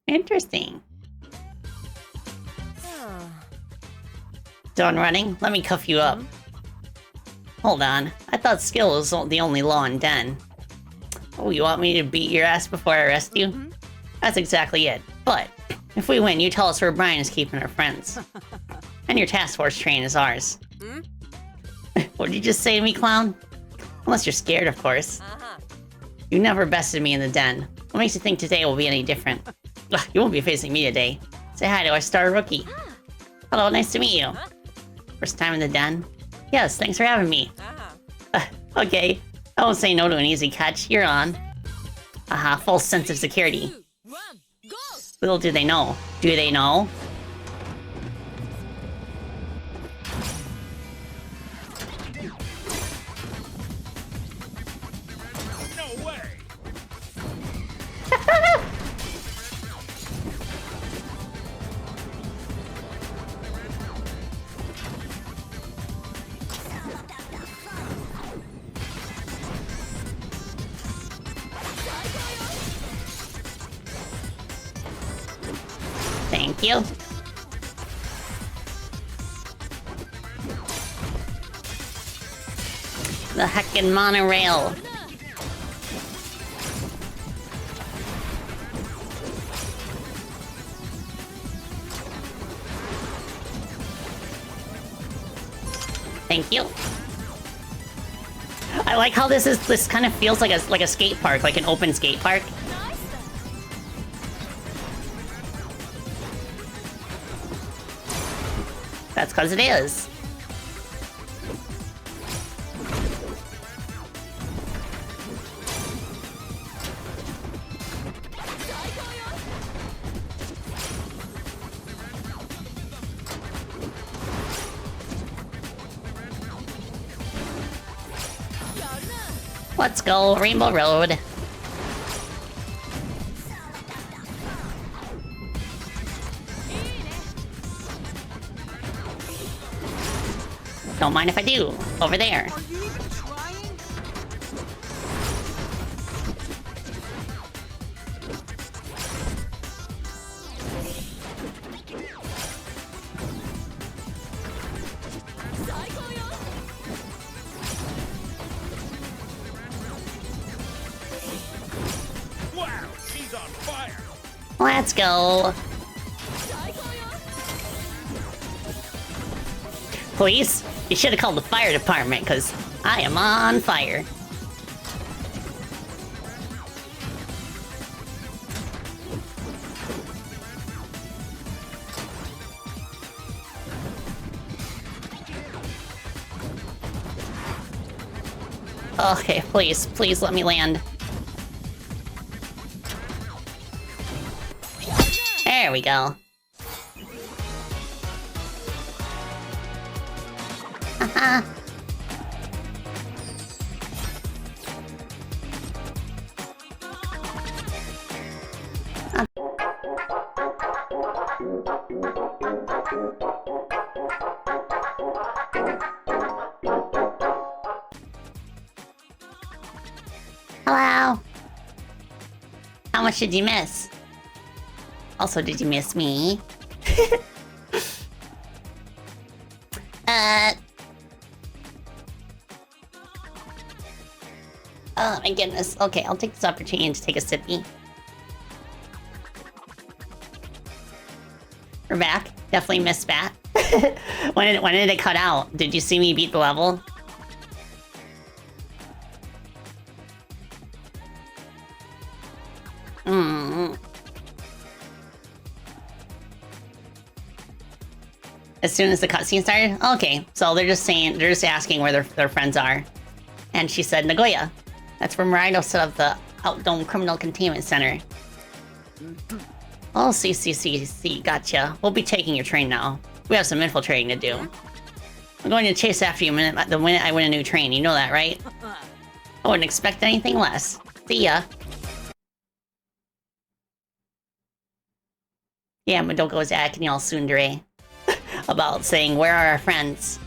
Interesting. Done running? Let me cuff you up. Hold on. I thought skill was the only law in Den. Oh, you want me to beat your ass before I arrest you? That's exactly it. But, if we win, you tell us where Brian is keeping our friends. And your task force train is ours. What did you just say to me, clown? Unless you're scared, of course. You never bested me in the Den. What makes you think today will be any different? Ugh, you won't be facing me today. Say hi to our star rookie. Hello, nice to meet you. First time in the Den? Yes, thanks for having me. Okay, I won't say no to an easy catch. You're on. Aha, full sense of security. Little do they know. Do they know? No way! Thank you. The heckin' monorail. Thank you. I like how this kind of feels like a skate park, like an open skate park. That's because it is. Let's go, Rainbow Road. Don't mind if I do. Over there. Are you even trying? Wow, he's on fire. Let's go. Police, you should have called the fire department, because I am on fire. Okay, please let me land. There we go. Haha. Hello. How much did you miss? Also, did you miss me? Oh my goodness. Okay, I'll take this opportunity to take a sippy. We're back. Definitely missed Bat. when did it cut out? Did you see me beat the level? As soon as the cutscene started? Okay, so they're just asking where their friends are. And she said, Nagoya. That's where Murado set up the Outdome Criminal Containment Center. Oh, see, gotcha. We'll be taking your train now. We have some infiltrating to do. I'm going to chase after you the minute I win a new train. You know that, right? I wouldn't expect anything less. See ya. Yeah, Madoko was acting all tsundere about saying, where are our friends?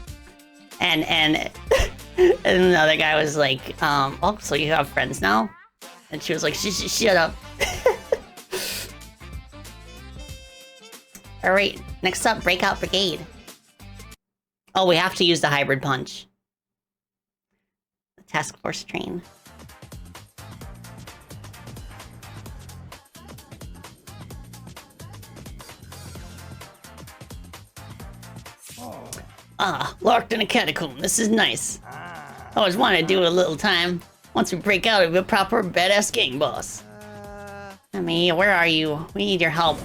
And and the other guy was like, oh, so you have friends now? And she was like, shut up. Alright, next up, Breakout Brigade. Oh, we have to use the hybrid punch. The task force train. Ah, locked in a catacomb. This is nice. I always wanted to do it a little time. Once we break out, we'll be a proper badass gang boss. I mean, where are you? We need your help.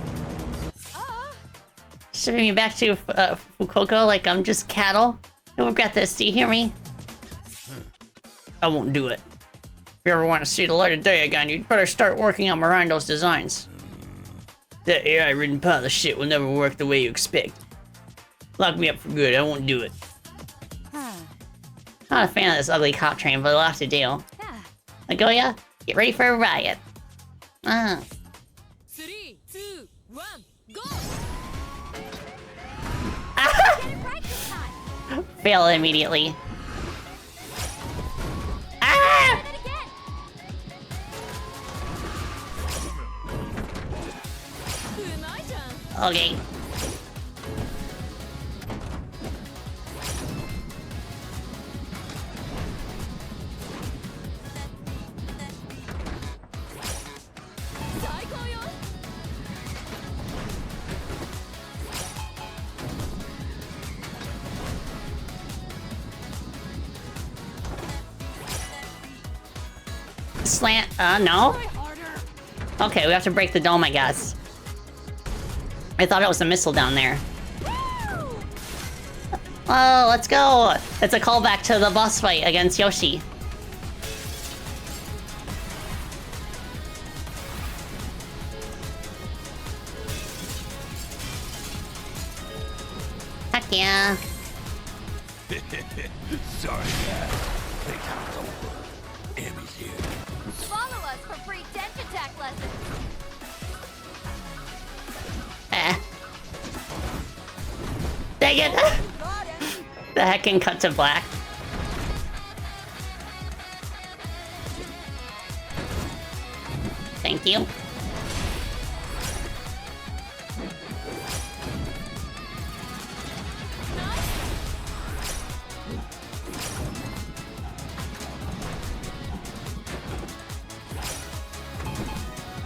Shipping me back to Fukuoka like I'm just cattle? No, we've got this. Do you hear me? I won't do it. If you ever want to see the light of day again, you'd better start working on Mirando's designs. That AI-ridden pile of shit will never work the way you expect. Lock me up for good, I won't do it. Not a fan of this ugly cop train, but it'll have to do. Nagoya, get ready for a riot. 3, 2, 1, go! Fail immediately. Ah! Okay. Slant, no? Okay, we have to break the dome, I guess. I thought it was a missile down there. Oh, let's go! It's a callback to the boss fight against Yoshi. Heck yeah. Sorry, guys. Think it's over. Dang it! The heckin' cut to black. Thank you.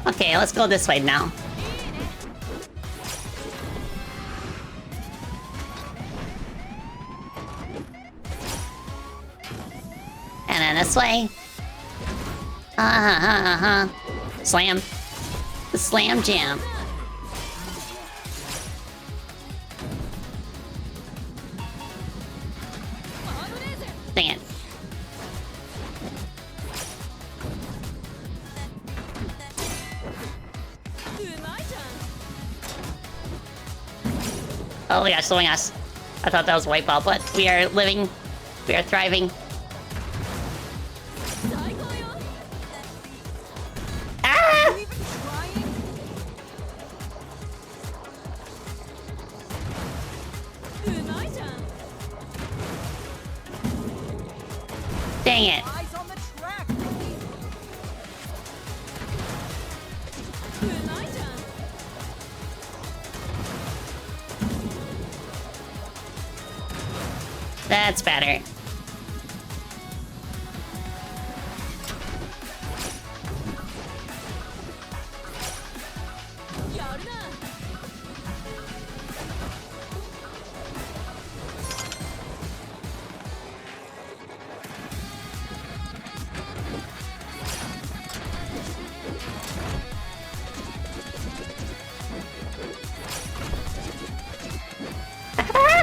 Okay, let's go this way now. And then this way. Slam. The slam jam. Dang it. Oh my gosh, slowing us. I thought that was Wipeout, but we are living. We are thriving. Ah! Dang it. Eyes on the track. That's better.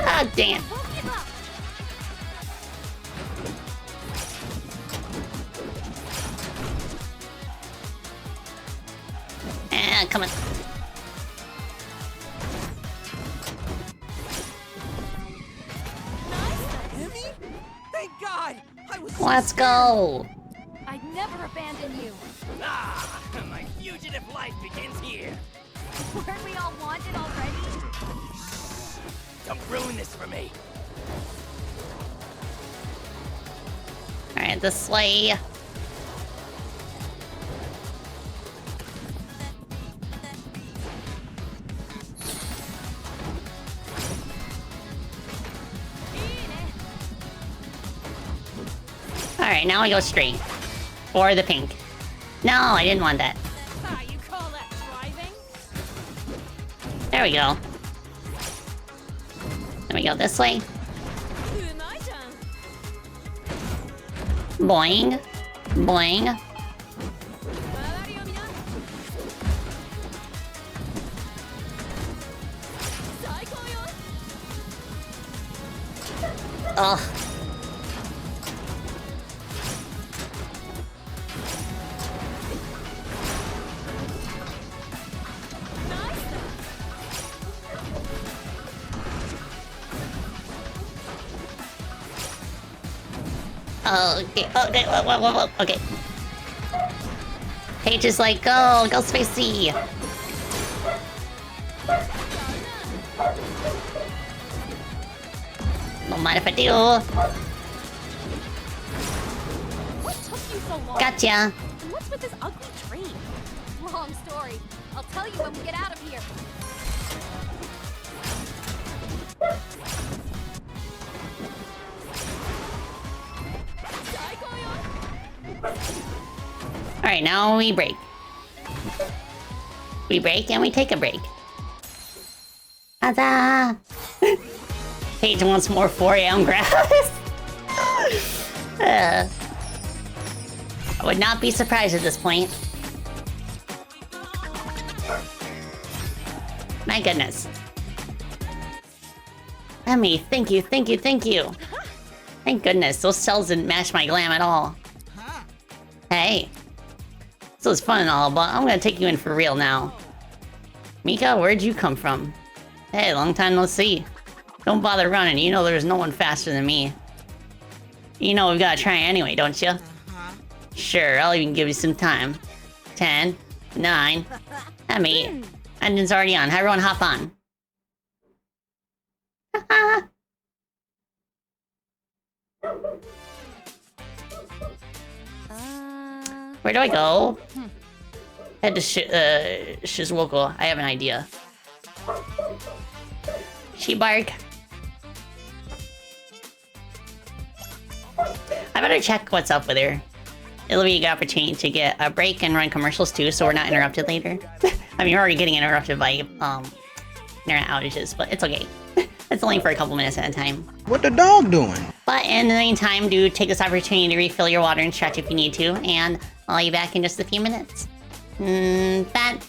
Ah, dang it. Come on. Thank God! I was Let's go. I'd never abandon you. Ah, my fugitive life begins here. Weren't we all wanted already? Don't ruin this for me. Alright, this way. Alright, now we go straight. Or the pink. No, I didn't want that. Ah, you call that driving? There we go. Then we go this way. Boing. Boing. Ugh. Okay, okay, whoa, okay. Paige is like, go Spacey. Don't mind if I do. What took you so long? Gotcha. And what's with this ugly tree? Long story. I'll tell you when we get out of here. Alright, now we break. We break and we take a break. Huzzah! Paige wants more 4 AM grass. I would not be surprised at this point. My goodness. Emmy, thank you, thank you, thank you. Thank goodness, those cells didn't match my glam at all. Hey. This was fun and all, but I'm gonna take you in for real now. Mika, where'd you come from? Hey, long time no see. Don't bother running, you know there's no one faster than me. You know we've gotta try anyway, don't you? Sure, I'll even give you some time. 10, 9, I'm 8. Engine's already on, everyone hop on. Where do I go? Head to Shizuoka. I have an idea. She bark. I better check what's up with her. It'll be a good opportunity to get a break and run commercials too, so we're not interrupted later. I mean, we're already getting interrupted by internet outages, but it's okay. It's only for a couple minutes at a time. What the dog doing? But in the meantime, do take this opportunity to refill your water and stretch if you need to, and I'll be back in just a few minutes. Bat.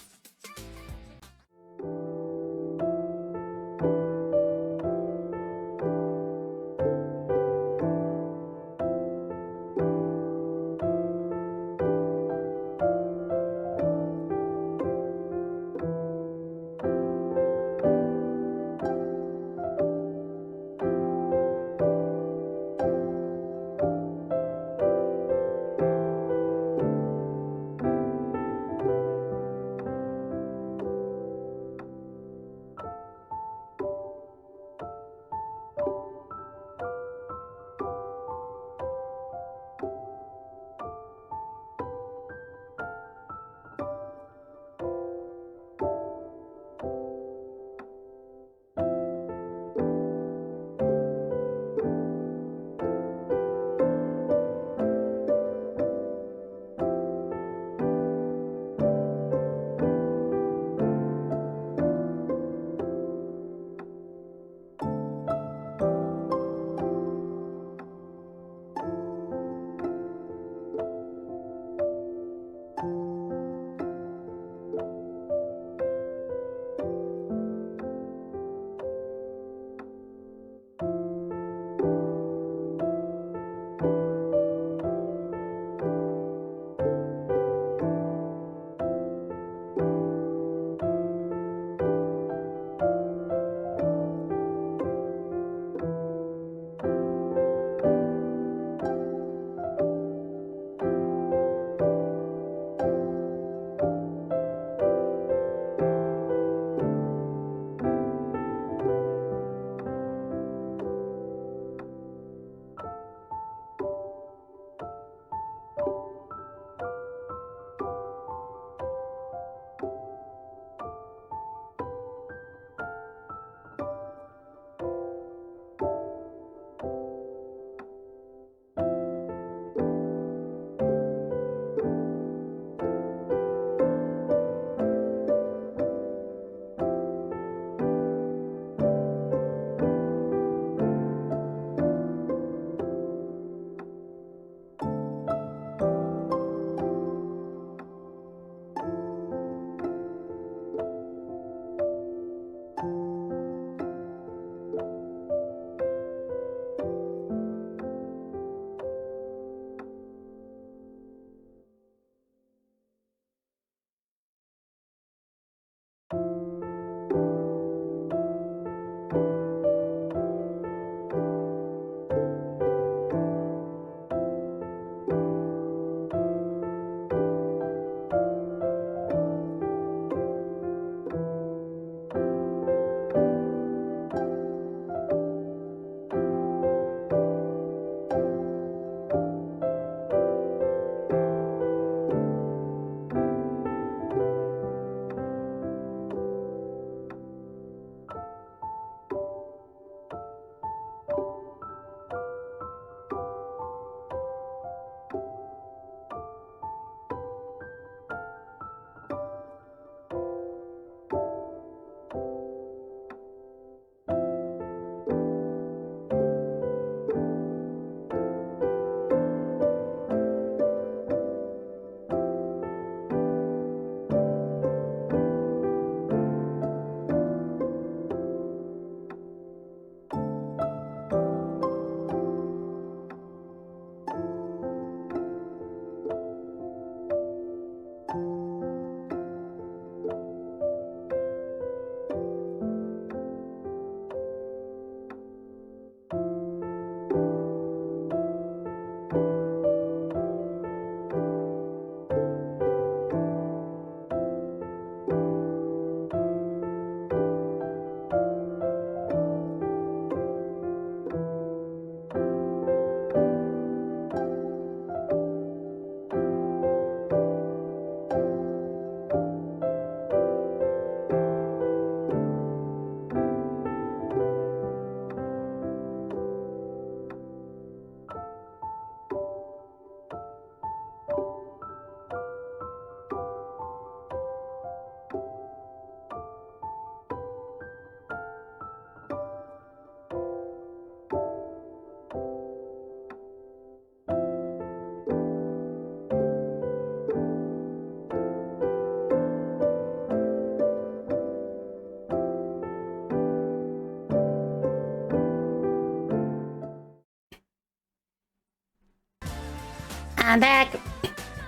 I'm back!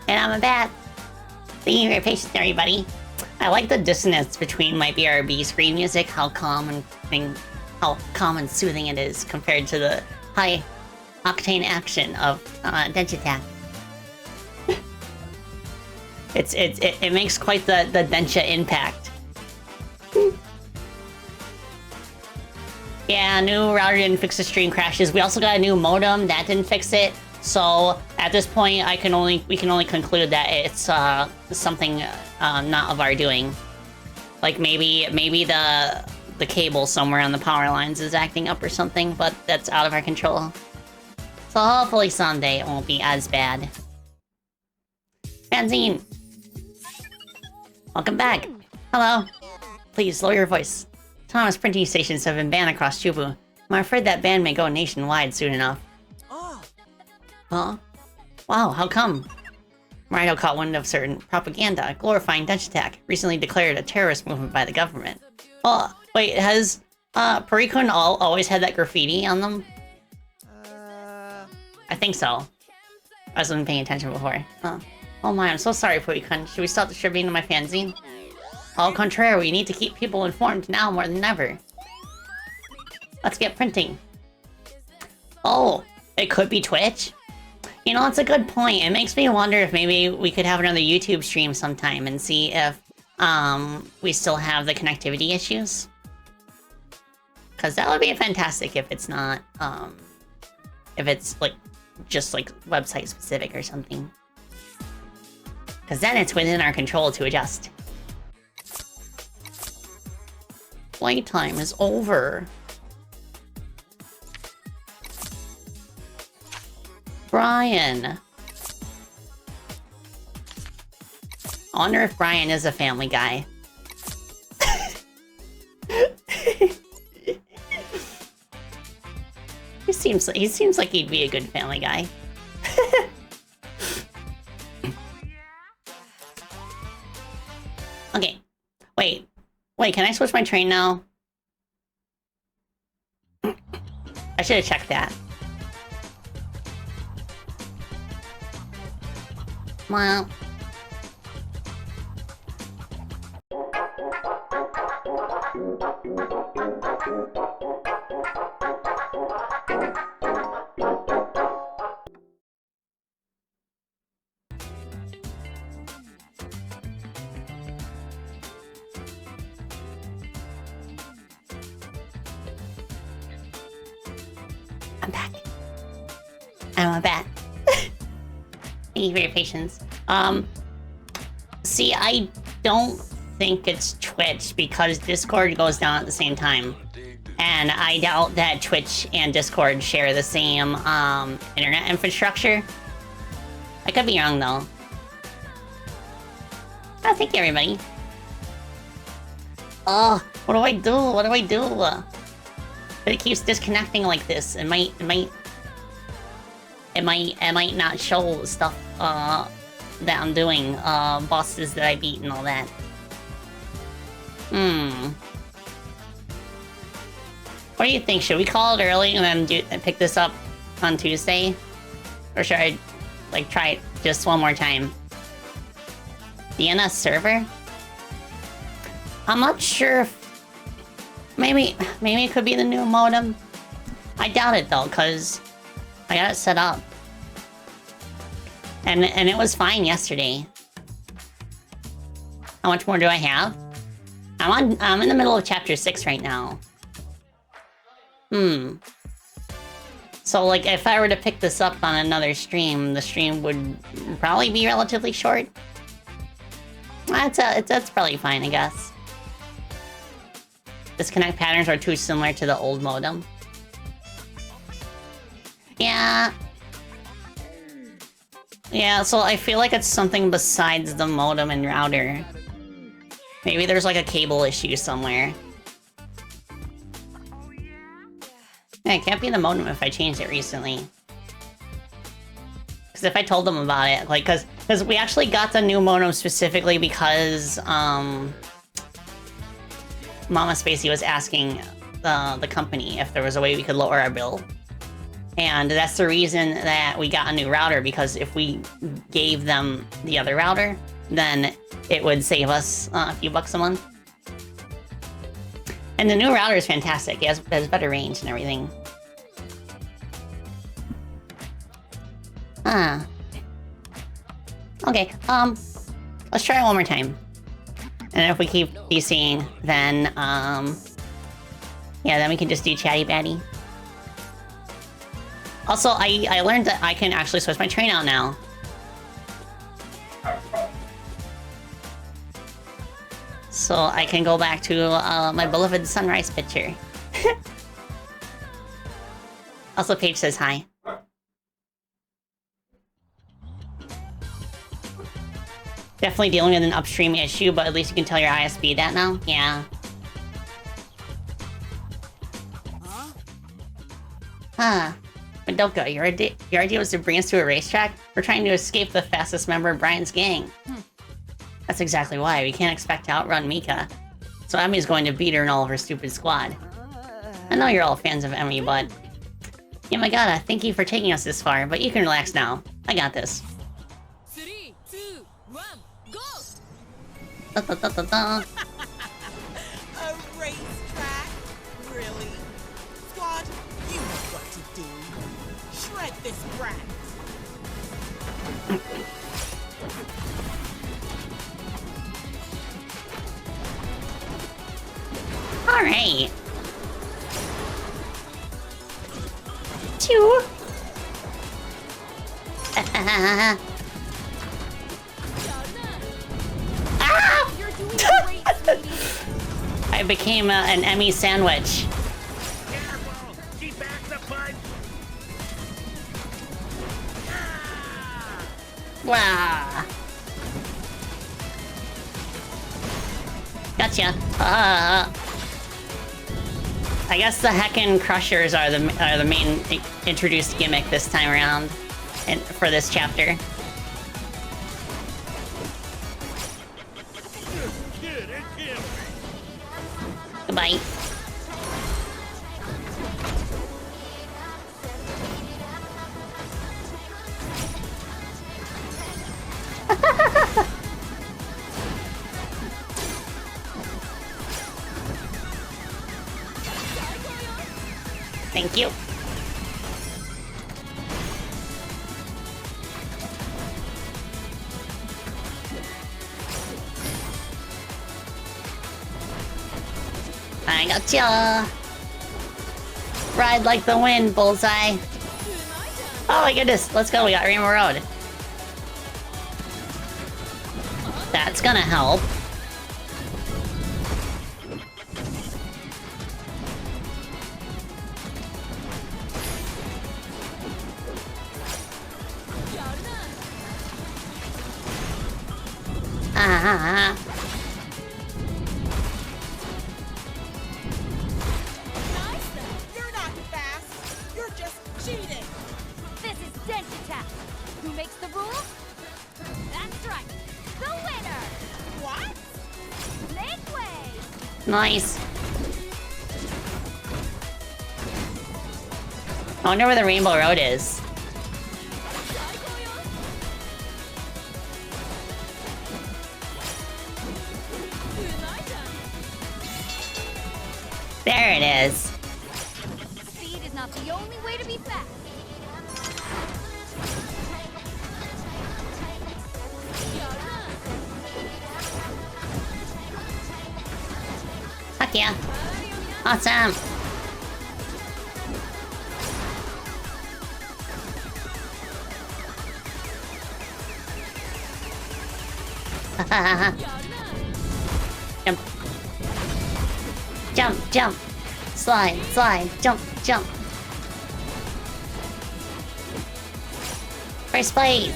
And I'm a bat! Thank you for your patience, everybody. I like the dissonance between my BRB screen music, how calm and soothing it is compared to the high octane action of Denshattack. It makes quite the Densha impact. Yeah, new router didn't fix the stream crashes. We also got a new modem that didn't fix it. So at this point, we can only conclude that it's something not of our doing. Like maybe the cable somewhere on the power lines is acting up or something, but that's out of our control. So hopefully someday it won't be as bad. Fanzine! Welcome back. Hello. Please, lower your voice. Autonomous printing stations have been banned across Jubu. I'm afraid that ban may go nationwide soon enough. Oh. Huh? Wow, how come? Morido caught wind of certain propaganda glorifying Denshattack, recently declared a terrorist movement by the government. Oh, wait, has Parikun always had that graffiti on them? I think so. I wasn't paying attention before. Oh my, I'm so sorry, Parikun. Should we stop distributing my fanzine? Au contraire, we need to keep people informed now more than ever. Let's get printing. Oh, it could be Twitch? You know, that's a good point. It makes me wonder if maybe we could have another YouTube stream sometime and see if we still have the connectivity issues. Because that would be fantastic if it's not, if it's like, just like website specific or something. Because then it's within our control to adjust. Playtime is over. Brian. I wonder if Brian is a family guy. He seems like he'd be a good family guy. Okay. Wait, can I switch my train now? I should have checked that. Well. I'm back. I'm a bat. Thank you for your patience. See, I don't think it's Twitch because Discord goes down at the same time. And I doubt that Twitch and Discord share the same internet infrastructure. I could be wrong though. Oh, thank you everybody. Oh, what do I do? What do I do? But it keeps disconnecting like this. It might not show stuff that I'm doing, bosses that I beat and all that. What do you think? Should we call it early and then pick this up on Tuesday? Or should I like try it just one more time? The NS server? I'm not sure if maybe it could be the new modem. I doubt it though, cause I got it set up. And it was fine yesterday. How much more do I have? I'm in the middle of chapter 6 right now. So like if I were to pick this up on another stream, the stream would probably be relatively short. That's probably fine, I guess. Disconnect patterns are too similar to the old modem. Yeah, so I feel like it's something besides the modem and router. Maybe there's like a cable issue somewhere. Yeah, it can't be the modem if I changed it recently. Because if I told them about it, like, because we actually got the new modem specifically because, Mama Spacey was asking the company if there was a way we could lower our bill. And that's the reason that we got a new router, because if we gave them the other router, then it would save us a few bucks a month. And the new router is fantastic. It has better range and everything. Okay, let's try it one more time. And if we keep DCing, then, yeah, then we can just do Chatty Batty. Also, I learned that I can actually switch my train out now. So I can go back to my beloved sunrise picture. Also, Paige says hi. Definitely dealing with an upstream issue, but at least you can tell your ISP that now. Yeah. Huh. Madoka, your idea was to bring us to a racetrack? We're trying to escape the fastest member of Brian's gang. That's exactly why. We can't expect to outrun Mika. So Emmy's going to beat her and all of her stupid squad. I know you're all fans of Emmy, but... Yeah, my god, thank you for taking us this far, but you can relax now. I got this. 3, 2, 1, go! Da, da, da, da, da. A racetrack? Really? Squad, you know what to do. Shred this brat. Alright. 2. Ah! You're doing great, sweetie. I became an Emmy sandwich. Careful! She backs a punch! Wow. Gotcha. I guess the Heckin' Crushers are the main introduced gimmick this time around, and for this chapter. Kid, it's him! Goodbye. Thank you. I gotcha. Ride like the wind, bullseye. Oh my goodness, let's go. We got Rainbow Road. That's gonna help. Nice. You're not fast. You're just cheating. This is Denshattack. Who makes the rules? That's right. The winner. What? Make way. Nice. I wonder where the Rainbow Road is. There it is. Speed is not the only way to be fast. Fuck yeah. Awesome. Jump. Jump, jump. Slide, slide, jump, jump. First place.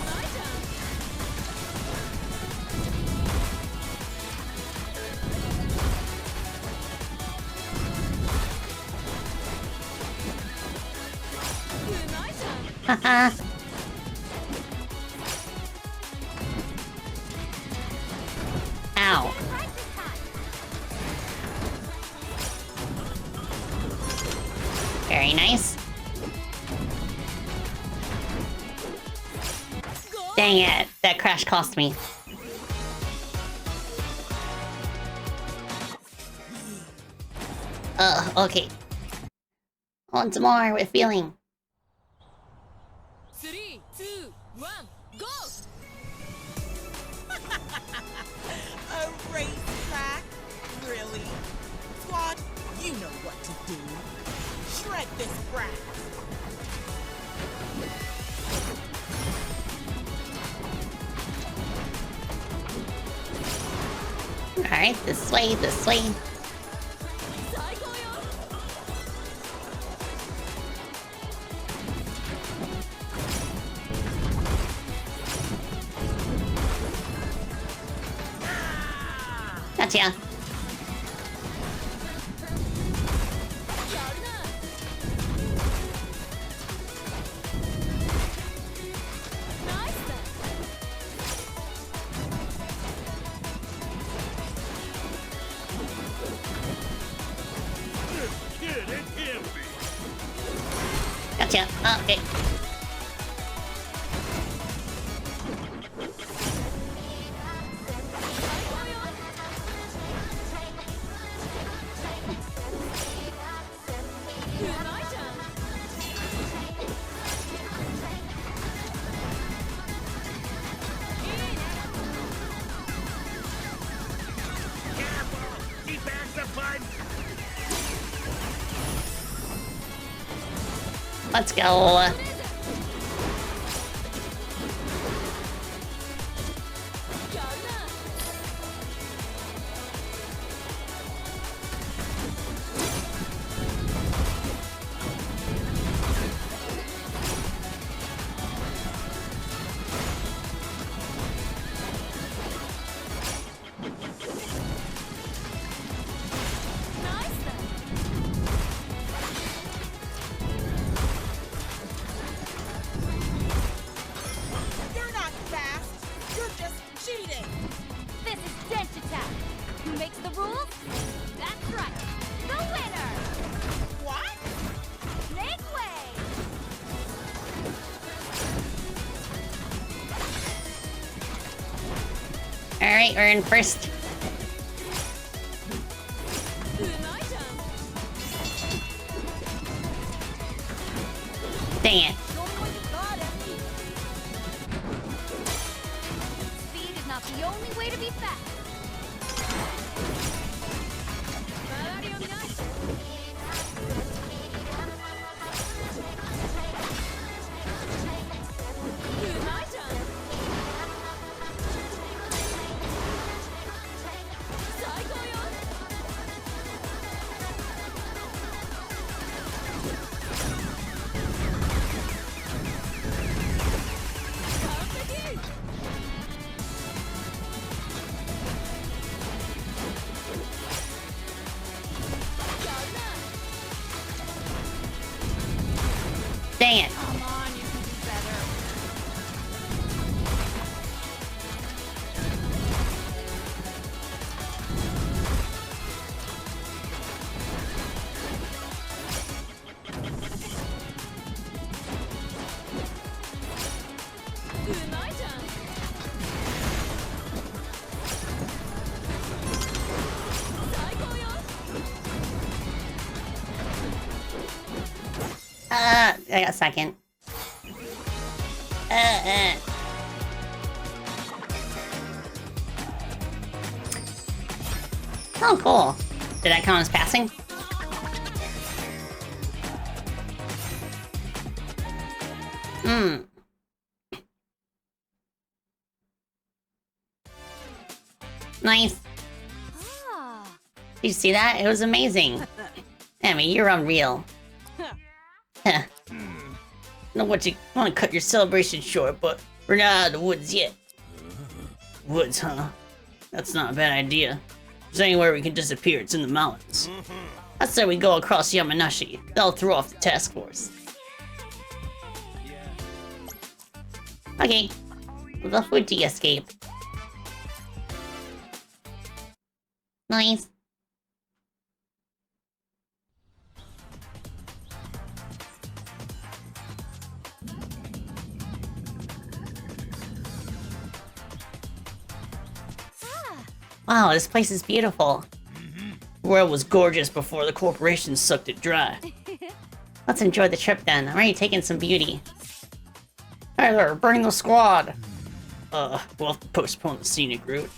Haha. Ow. Very nice. Dang it, that crash cost me. Okay. Once more with feeling. 3, 2, 1, go! A racetrack? Really? Squad, you know what to do. Shred this brat. Alright, this way, this way. Gotcha. Gotcha. Okay. Let's go. You're not fast. You're just cheating. This is Denshattack. Who makes the rules? That's right. The winner! What? Make way! Alright, we're in first. Dang it. Speed is not the only way to be fast. Dang it. Come on, you can do better. I got second. Oh, cool. Did that count as passing? Nice. Ah. Did you see that? It was amazing. Emmy, you're unreal. Huh. Know what you want to cut your celebration short, but we're not out of the woods yet. Woods, huh? That's not a bad idea. If there's anywhere we can disappear, it's in the mountains. I say we go across Yamanashi. That'll throw off the task force. Okay. The Fuji escape. Nice. Wow, this place is beautiful. The world was gorgeous before the corporations sucked it dry. Let's enjoy the trip then. I'm already taking some beauty. Hey there, bring the squad! We'll have to postpone the scenic route.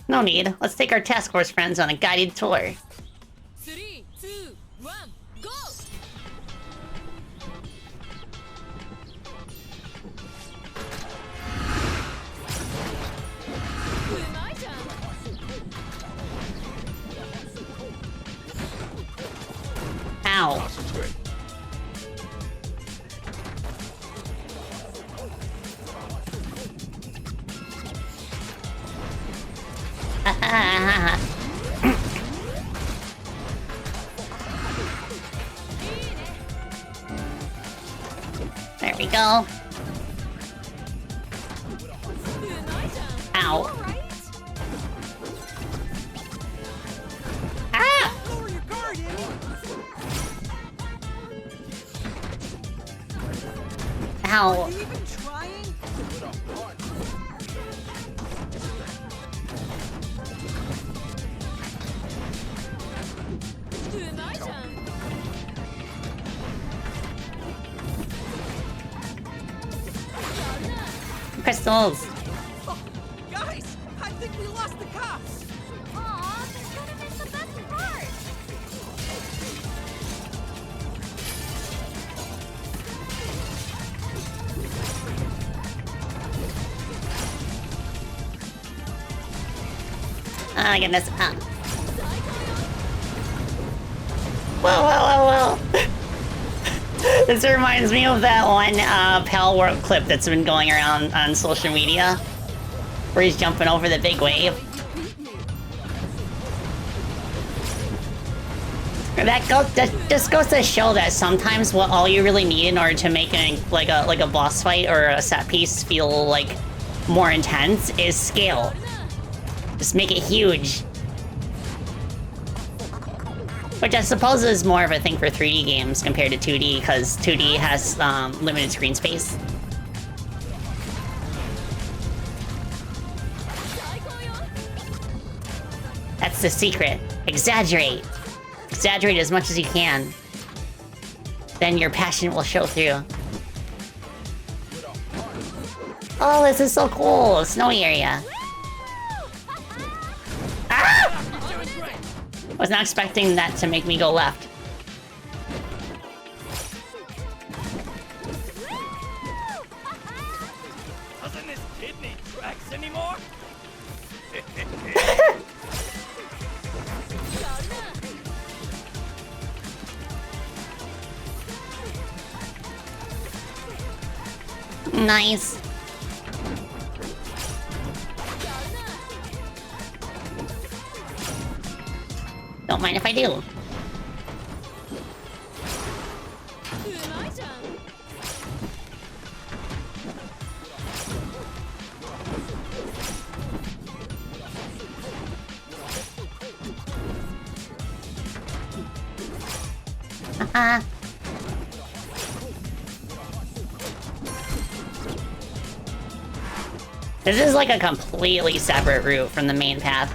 No need. Let's take our task force friends on a guided tour. 3, 2, 1, go! Ow. There we go. Ow. Ah! Lower your guard, Amy. Ow. Are you even trying? Crystals. Oh, guys, I think we lost the cops. Aw, they're gonna miss the best part! Oh my goodness. Whoa, whoa, whoa, whoa. This reminds me of that one Pal World clip that's been going around on social media, where he's jumping over the big wave. That just goes to show that sometimes what all you really need in order to make like a boss fight or a set piece feel like more intense is scale. Just make it huge. Which I suppose is more of a thing for 3D games compared to 2D, because 2D has limited screen space. That's the secret. Exaggerate. Exaggerate as much as you can. Then your passion will show through. Oh, this is so cool. A snowy area. Ah! Was not expecting that to make me go left. Doesn't this kid need tracks anymore? Nice. Don't mind if I do. Haha. This is like a completely separate route from the main path.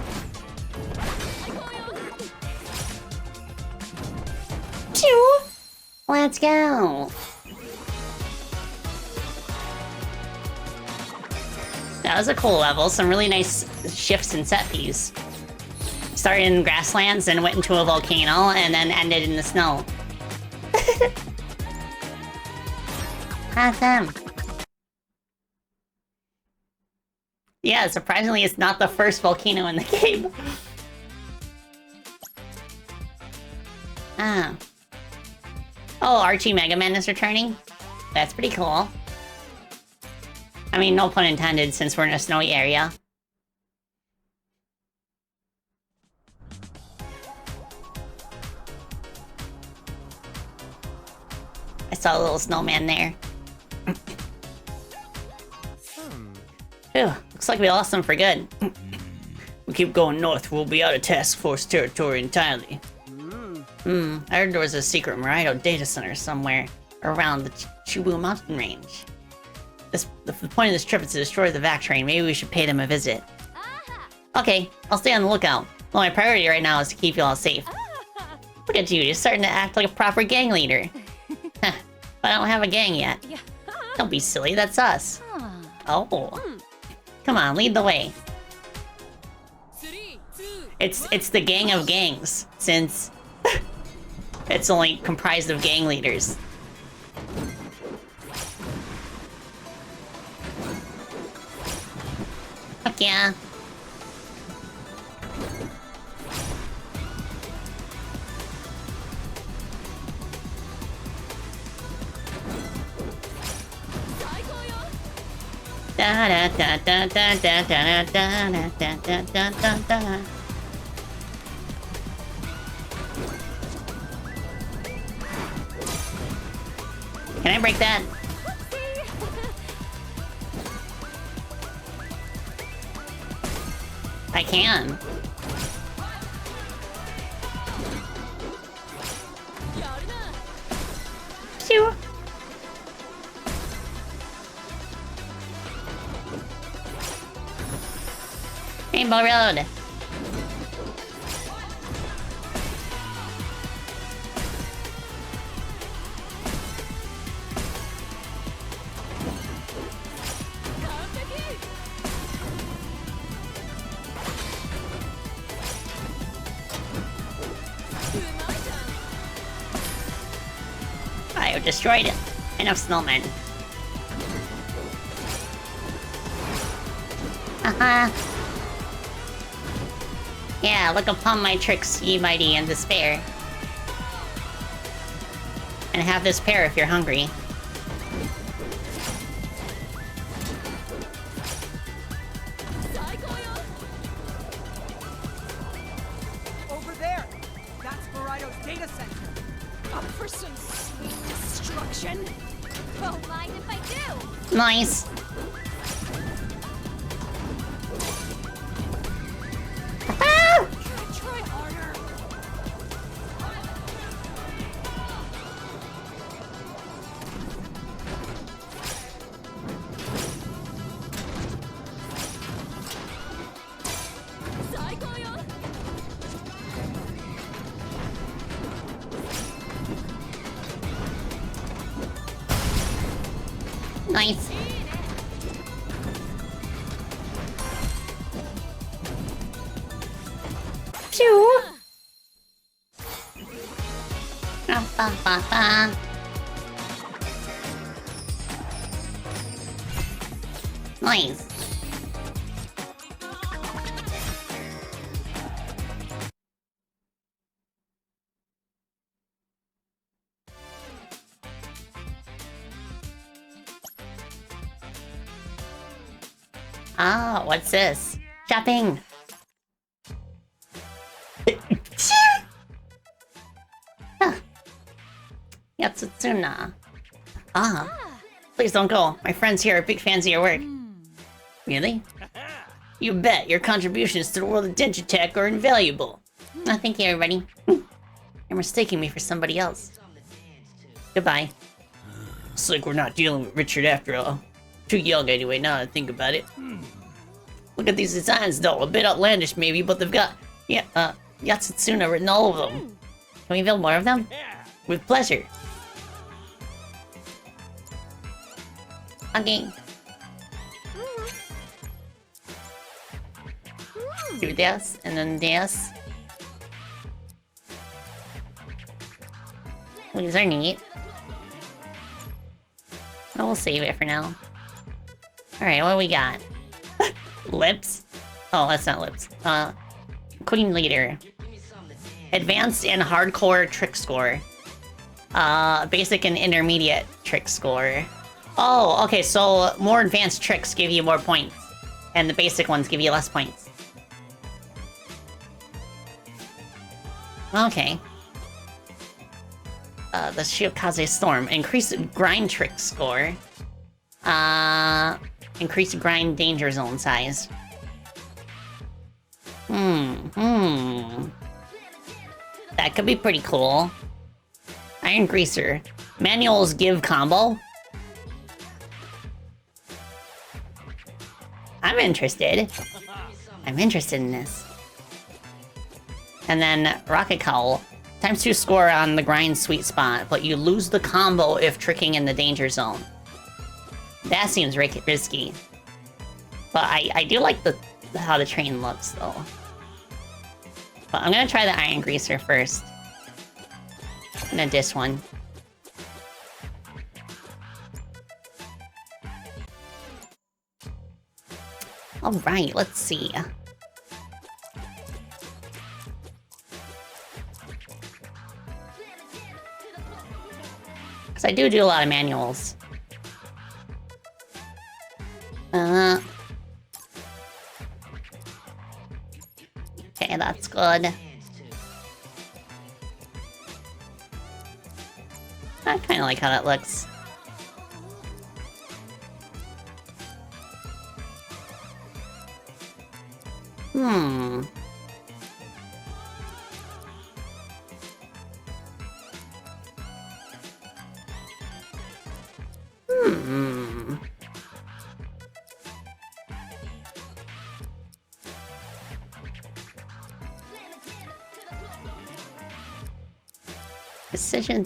Phew! Let's go. That was a cool level. Some really nice shifts in set piece. Started in grasslands and went into a volcano and then ended in the snow. Awesome. Yeah, surprisingly, it's not the first volcano in the game. Ah. Oh, Archie Mega Man is returning? That's pretty cool. I mean, no pun intended, since we're in a snowy area. I saw a little snowman there. Phew, looks like we lost them for good. We keep going north, we'll be out of task force territory entirely. I heard there was a secret Morido data center somewhere around the Chibu mountain range. The point of this trip is to destroy the vac train. Maybe we should pay them a visit. Aha! Okay, I'll stay on the lookout. Well, my priority right now is to keep you all safe. Look at you, you're starting to act like a proper gang leader. But I don't have a gang yet. Don't be silly, that's us. Oh. Come on, lead the way. It's the gang of gangs, since it's only comprised of gang leaders. Fuck yeah. Da da da da da da da da da da da da da. Can I break that? I can. Phew. Rainbow Road. I destroyed it. Enough snowmen. Yeah, look upon my tricks, ye mighty and despair. And have this pear if you're hungry. Over there! That's Morido's data center! Up for some sweet destruction? Won't mind if I do! Nice. Try harder. Nice. Phew. Ba, ba, ba. Nice. Ah, what's this? Shopping! Yatsutsuna. Ah. Please don't go. My friends here are big fans of your work. Really? You bet. Your contributions to the world of Denshattack are invaluable. Oh, thank you, everybody. You're mistaking me for somebody else. Goodbye. Looks like we're not dealing with Richard after all. Too young anyway, now that I think about it. Look at these designs though, a bit outlandish maybe, but they've got Yatsutsuna written all over them. Can we build more of them? With pleasure. Okay. Do this, and then this. These are neat. Oh, we'll save it for now. Alright, what do we got? Lips? Oh, that's not lips. Queen Leader. Advanced and hardcore trick score. Basic and intermediate trick score. Oh, okay, so more advanced tricks give you more points. And the basic ones give you less points. Okay. The Shiokaze Storm. Increased grind trick score. Increased grind danger zone size. That could be pretty cool. Iron Greaser. Manuals give combo. I'm interested. I'm interested in this. And then Rocket Cowl. Times 2 score on the grind sweet spot, but you lose the combo if tricking in the danger zone. That seems risky. But I do like how the train looks, though. But I'm gonna try the Iron Greaser first. I'm gonna diss one. Alright, let's see. Because I do a lot of manuals. Okay, that's good. I kind of like how that looks. Hmm.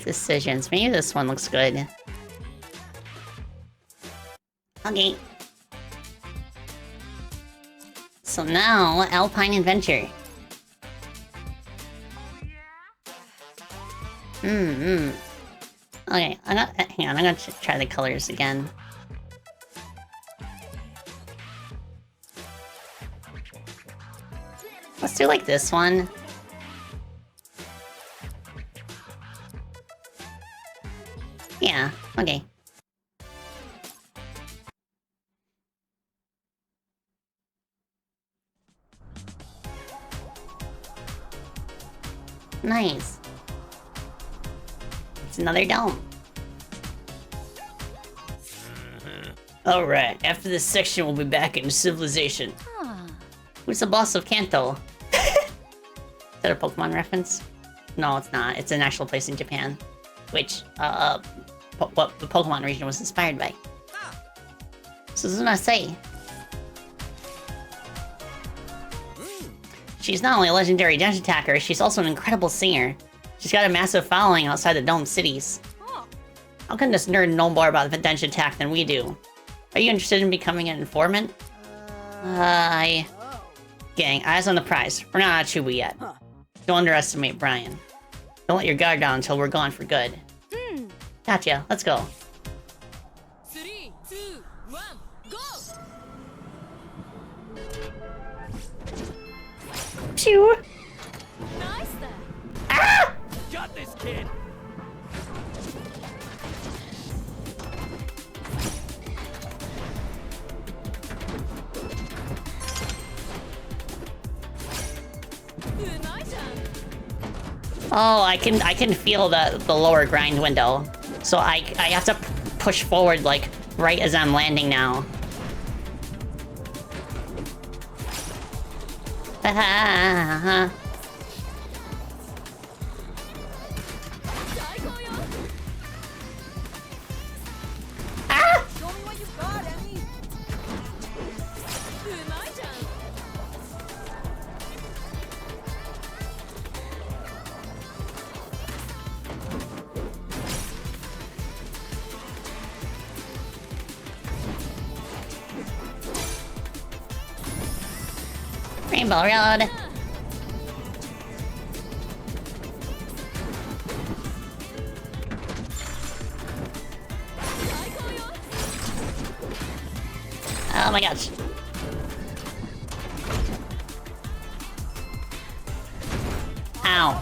Decisions. Maybe this one looks good. Okay. So now, Alpine Adventure. Okay, hang on, I'm gonna try the colors again. Let's do like this one. Yeah, okay. Nice. It's another dome. Alright, after this section we'll be back in Civilization. Who's the boss of Kanto? Is that a Pokemon reference? No, it's not. It's an actual place in Japan. Which, what the Pokemon region was inspired by. So this is what I say. She's not only a legendary Denshattacker, she's also an incredible singer. She's got a massive following outside the Dome cities. How can this nerd know more about the Denshattack than we do? Are you interested in becoming an informant? Gang, eyes on the prize. We're not at Chubu yet. Don't underestimate Brian. Don't let your guard down until we're gone for good. Gotcha, let's go. 3, 2, 1, go! Pew! Nice then! Ah! Got this, kid! Oh, I can feel the lower grind window. So I have to push forward like right as I'm landing now. Show me what you got, Emmy. Rainbow Road. Oh my gosh. Ow.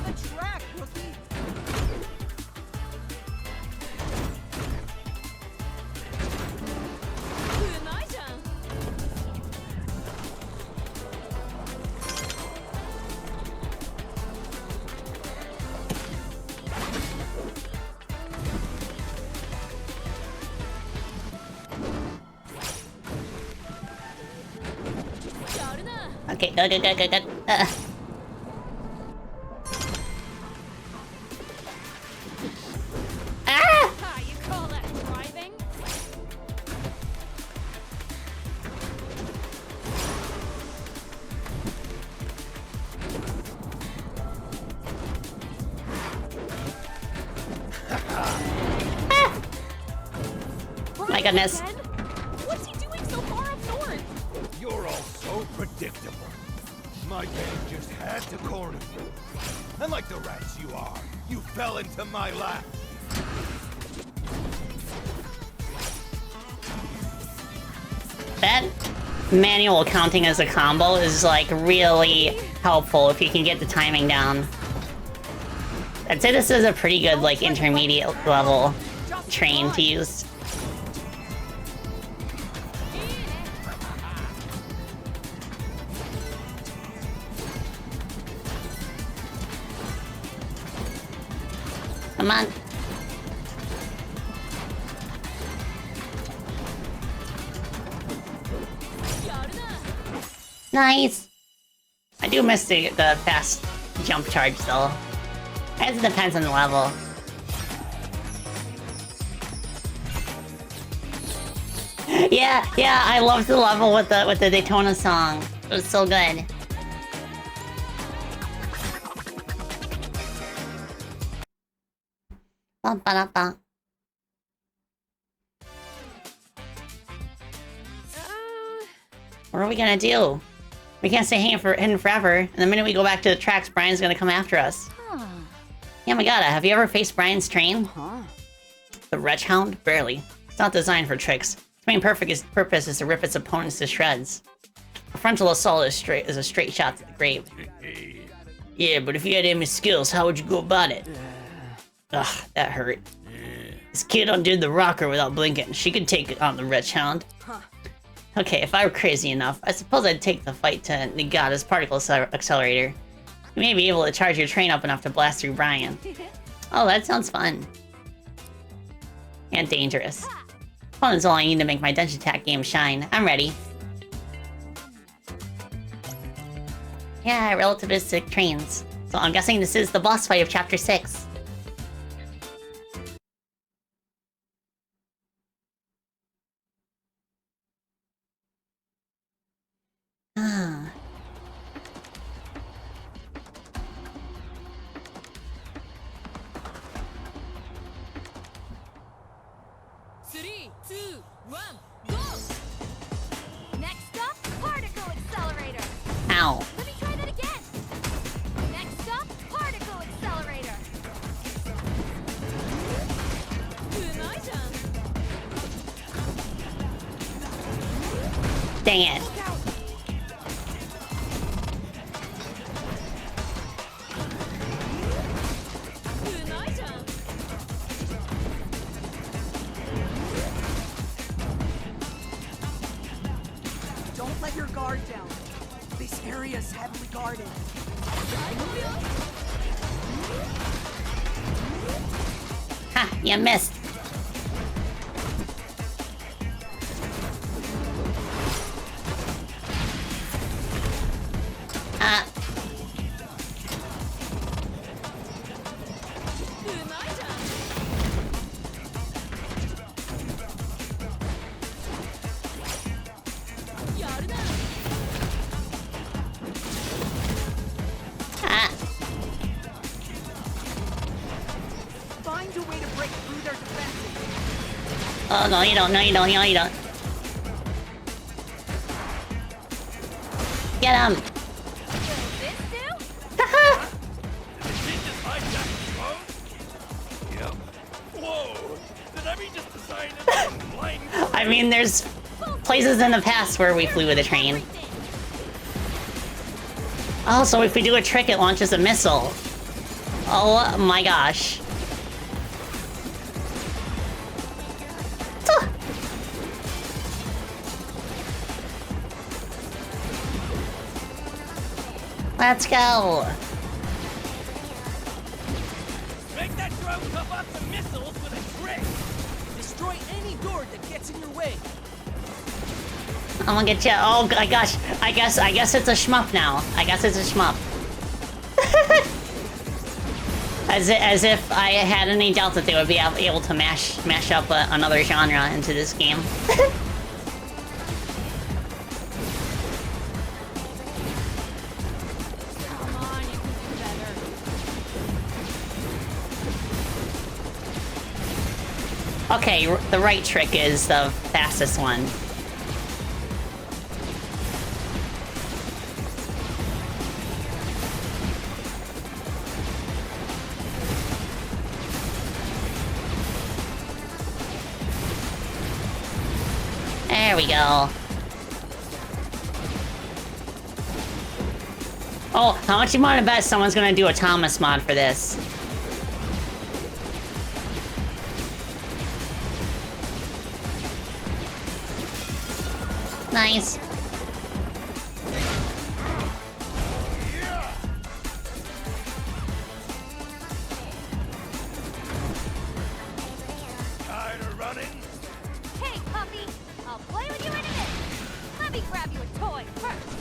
Okay, good. Ah, you call that driving? My goodness. What's he doing so far up north? You're all so predictable. My gang just had to corner you. And like the rats you are, you fell into my lap. That manual counting as a combo is like really helpful if you can get the timing down. I'd say this is a pretty good like intermediate level train to use. Come on. Nice! I do miss the fast jump charge though. I guess it depends on the level. Yeah, I loved the level with the Daytona song. It was so good. Ba-ba-da-ba. What are we gonna do? We can't stay hidden forever, and the minute we go back to the tracks, Brian's gonna come after us. Yeah, my god, have you ever faced Brian's train? The Wretch Hound? Barely. It's not designed for tricks. Its main purpose is to rip its opponents to shreds. A frontal assault is a straight shot to the grave. Yeah, but if you had aiming skills, how would you go about it? Ugh, that hurt. This kid undid the rocker without blinking. She could take on the Wretch Hound. Okay, if I were crazy enough, I suppose I'd take the fight to Nagata's particle accelerator. You may be able to charge your train up enough to blast through Brian. Oh, that sounds fun. And dangerous. Fun is all I need to make my Denshattack game shine. I'm ready. Yeah, relativistic trains. So I'm guessing this is the boss fight of Chapter 6. Ah. 3, 2, 1, go! Next up, particle accelerator. Ow. Let me try that again. Next up, particle accelerator. Dang it. Don't let your guard down. This area is heavily guarded. Ha, you missed. Find a way to break through their defenses. Oh, no, you don't. No, you don't. No, you don't. Get him. Haha. Yep. Whoa! Did Abby just decide to flying? I mean, there's places in the past where we flew with a train. Oh, so if we do a trick, it launches a missile. Oh my gosh. Let's go. Make that drone cuff up some missiles with a trick. Destroy any door that gets in your way. I'm gonna get you. Oh my gosh. I guess it's a shmup now. I guess it's a shmup. As if I had any doubt that they would be able to mash up another genre into this game. Okay, the right trick is the fastest one. There we go. Oh, how much you want to bet someone's gonna do a Thomas mod for this? Nice. Tired of running? Hey, puppy! I'll play with you in a minute! Let me grab you a toy first!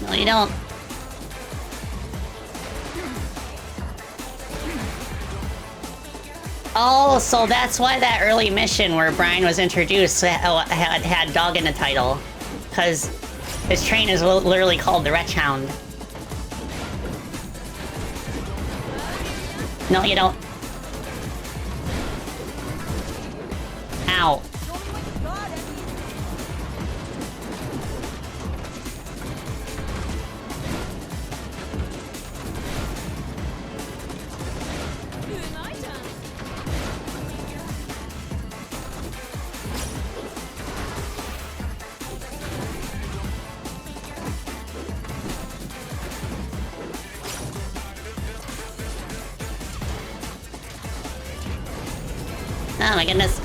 No you don't. Oh, so that's why that early mission where Brian was introduced had dog in the title. Because his train is literally called the Wretch Hound. No, you don't. Ow. Oh my goodness.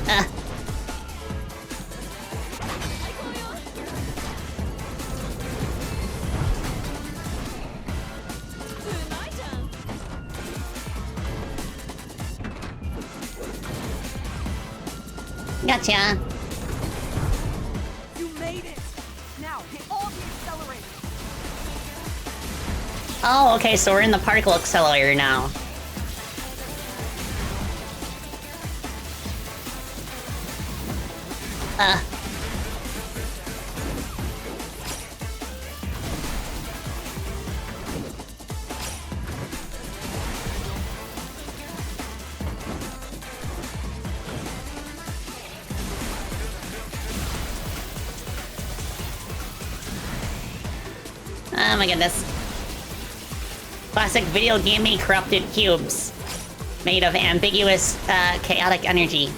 Gotcha. You made it. Now hit all the accelerators. Oh, okay, so we're in the particle accelerator now. Oh my goodness. Classic video gaming corrupted cubes. Made of ambiguous, chaotic energy.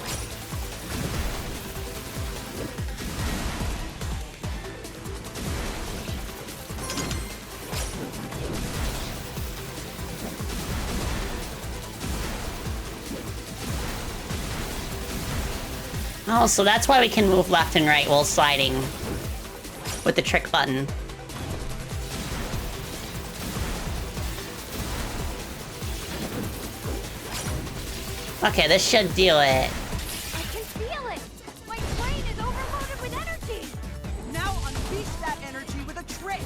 Oh, so that's why we can move left and right while sliding with the trick button. Okay, this should do it. I can feel it! My brain is overloaded with energy! Now unleash that energy with a trick.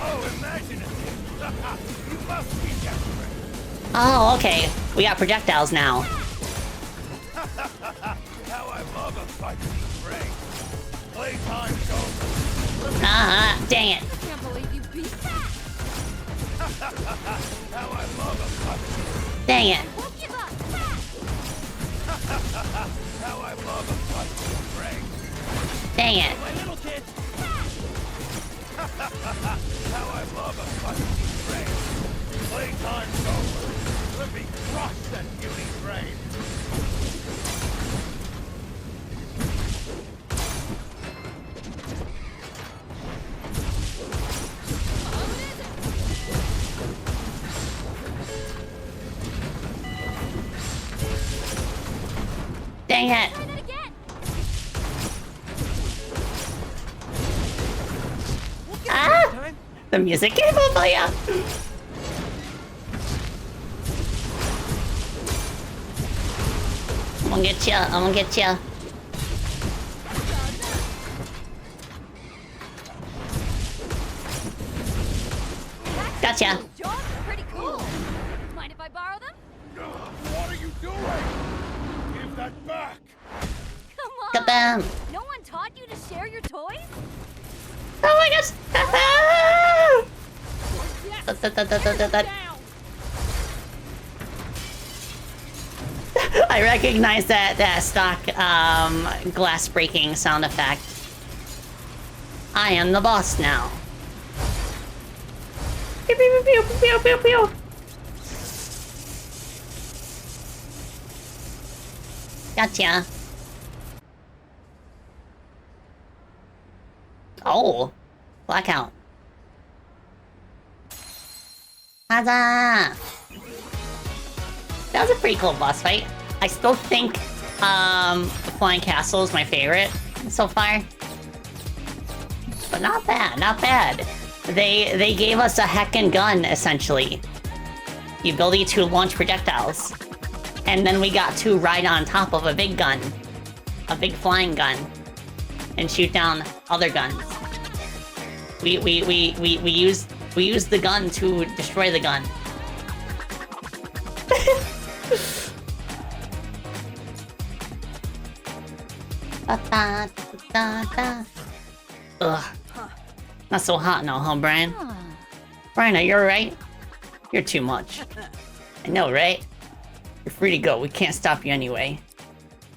Oh, imaginative! You must be desperate. Oh, okay. We got projectiles now. How I love a feisty brain. Playtime's over. Dang it. I can't believe you beat that! How I love a feisty. Dang it. I won't give up! How I love a feisty brain. Dang it. My little kid! How I love a feisty brain. Playtime's over. Let me crush that beauty brain. Dang it. Try that again! Ah! The music came up, oh yeah. I'm gonna get ya. I'm gonna get ya. Gotcha. These jaws are pretty cool. Mind if I borrow them? What are you doing? Give that back! Come on. Got them. No one taught you to share your toys? Oh my gosh. I recognize that stock glass breaking sound effect. I am the boss now. Pew, pew, pew, pew, pew, pew, pew. Gotcha. Oh, blackout. Huzzah! That was a pretty cool boss fight. I still think Flying Castle is my favorite so far. But not bad, not bad. They gave us a heckin' gun, essentially. The ability to launch projectiles. And then we got to ride on top of a big gun. A big flying gun. And shoot down other guns. We used the gun to destroy the gun. Ugh. Not so hot now, huh, Brian? Brian, are you alright? You're too much. I know, right? You're free to go. We can't stop you anyway.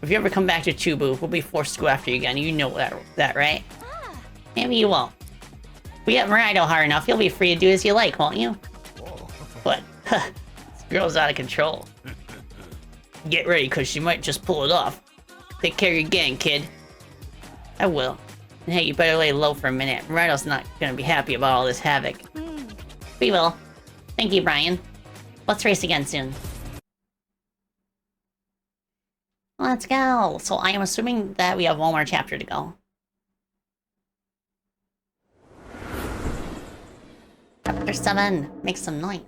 If you ever come back to Chubu, we'll be forced to go after you again. You know that, right? Maybe you won't. If we get Murado hard enough, you'll be free to do as you like, won't you? But, this girl's out of control. Get ready, because she might just pull it off. Take care of your gang, kid. I will. And hey, you better lay low for a minute. Murado's not gonna be happy about all this havoc. We will. Thank you, Brian. Let's race again soon. Let's go. So I am assuming that we have one more chapter to go. Chapter 7. Make some noise.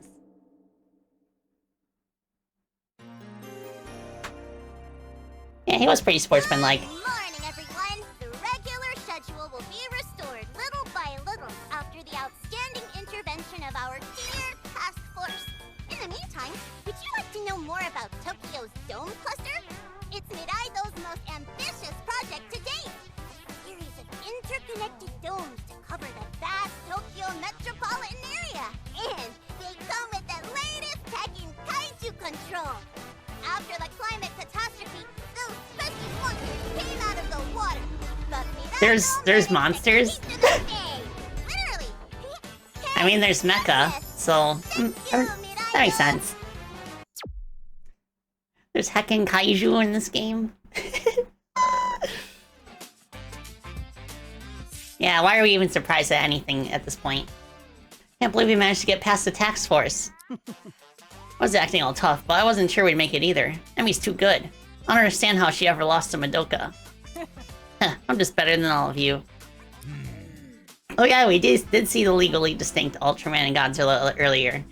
Yeah, he was pretty sportsmanlike. Morning, everyone. The regular schedule will be restored little by little after the outstanding intervention of our dear task force. In the meantime, would you like to know more about Tokyo's dome cluster? It's Miraido's most ambitious project to date. A series of interconnected domes to cover the vast Tokyo metropolitan area. And they come with the latest tech in kaiju control. After the climate catastrophe, those pesky monsters came out of the water. But There's monsters? Literally. I mean, there's mecha, so that makes sense. There's heckin' kaiju in this game. Yeah, why are we even surprised at anything at this point? Can't believe we managed to get past the task force. I was acting all tough, but I wasn't sure we'd make it either. Emmy's too good. I don't understand how she ever lost to Madoka. I'm just better than all of you. Oh yeah, we did see the legally distinct Ultraman and Godzilla earlier.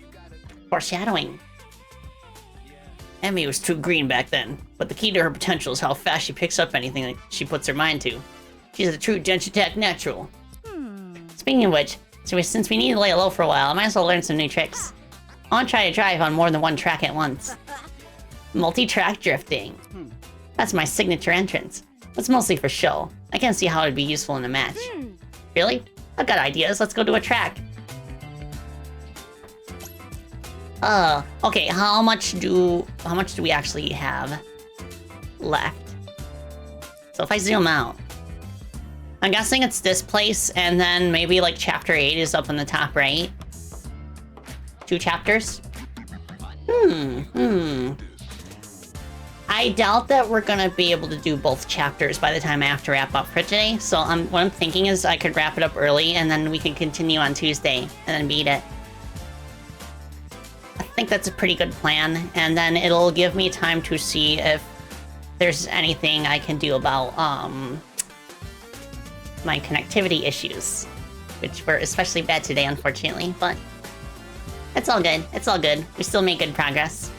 Foreshadowing. Emmy was too green back then, but the key to her potential is how fast she picks up anything that she puts her mind to. She's a true Denshattack natural. Speaking of which, since we need to lay low for a while, I might as well learn some new tricks. I want to try to drive on more than one track at once. Multi-track drifting. That's my signature entrance. It's mostly for show. I can't see how it'd be useful in a match. Really? I've got ideas. Let's go do a track. Okay, how much do we actually have left? So if I zoom out, I'm guessing it's this place, and then maybe like chapter 8 is up in the top right. 2 chapters? I doubt that we're gonna be able to do both chapters by the time I have to wrap up for today. So what I'm thinking is I could wrap it up early, and then we can continue on Tuesday, and then beat it. I think that's a pretty good plan, and then it'll give me time to see if there's anything I can do about my connectivity issues, which were especially bad today, unfortunately, but it's all good. It's all good. We still made good progress,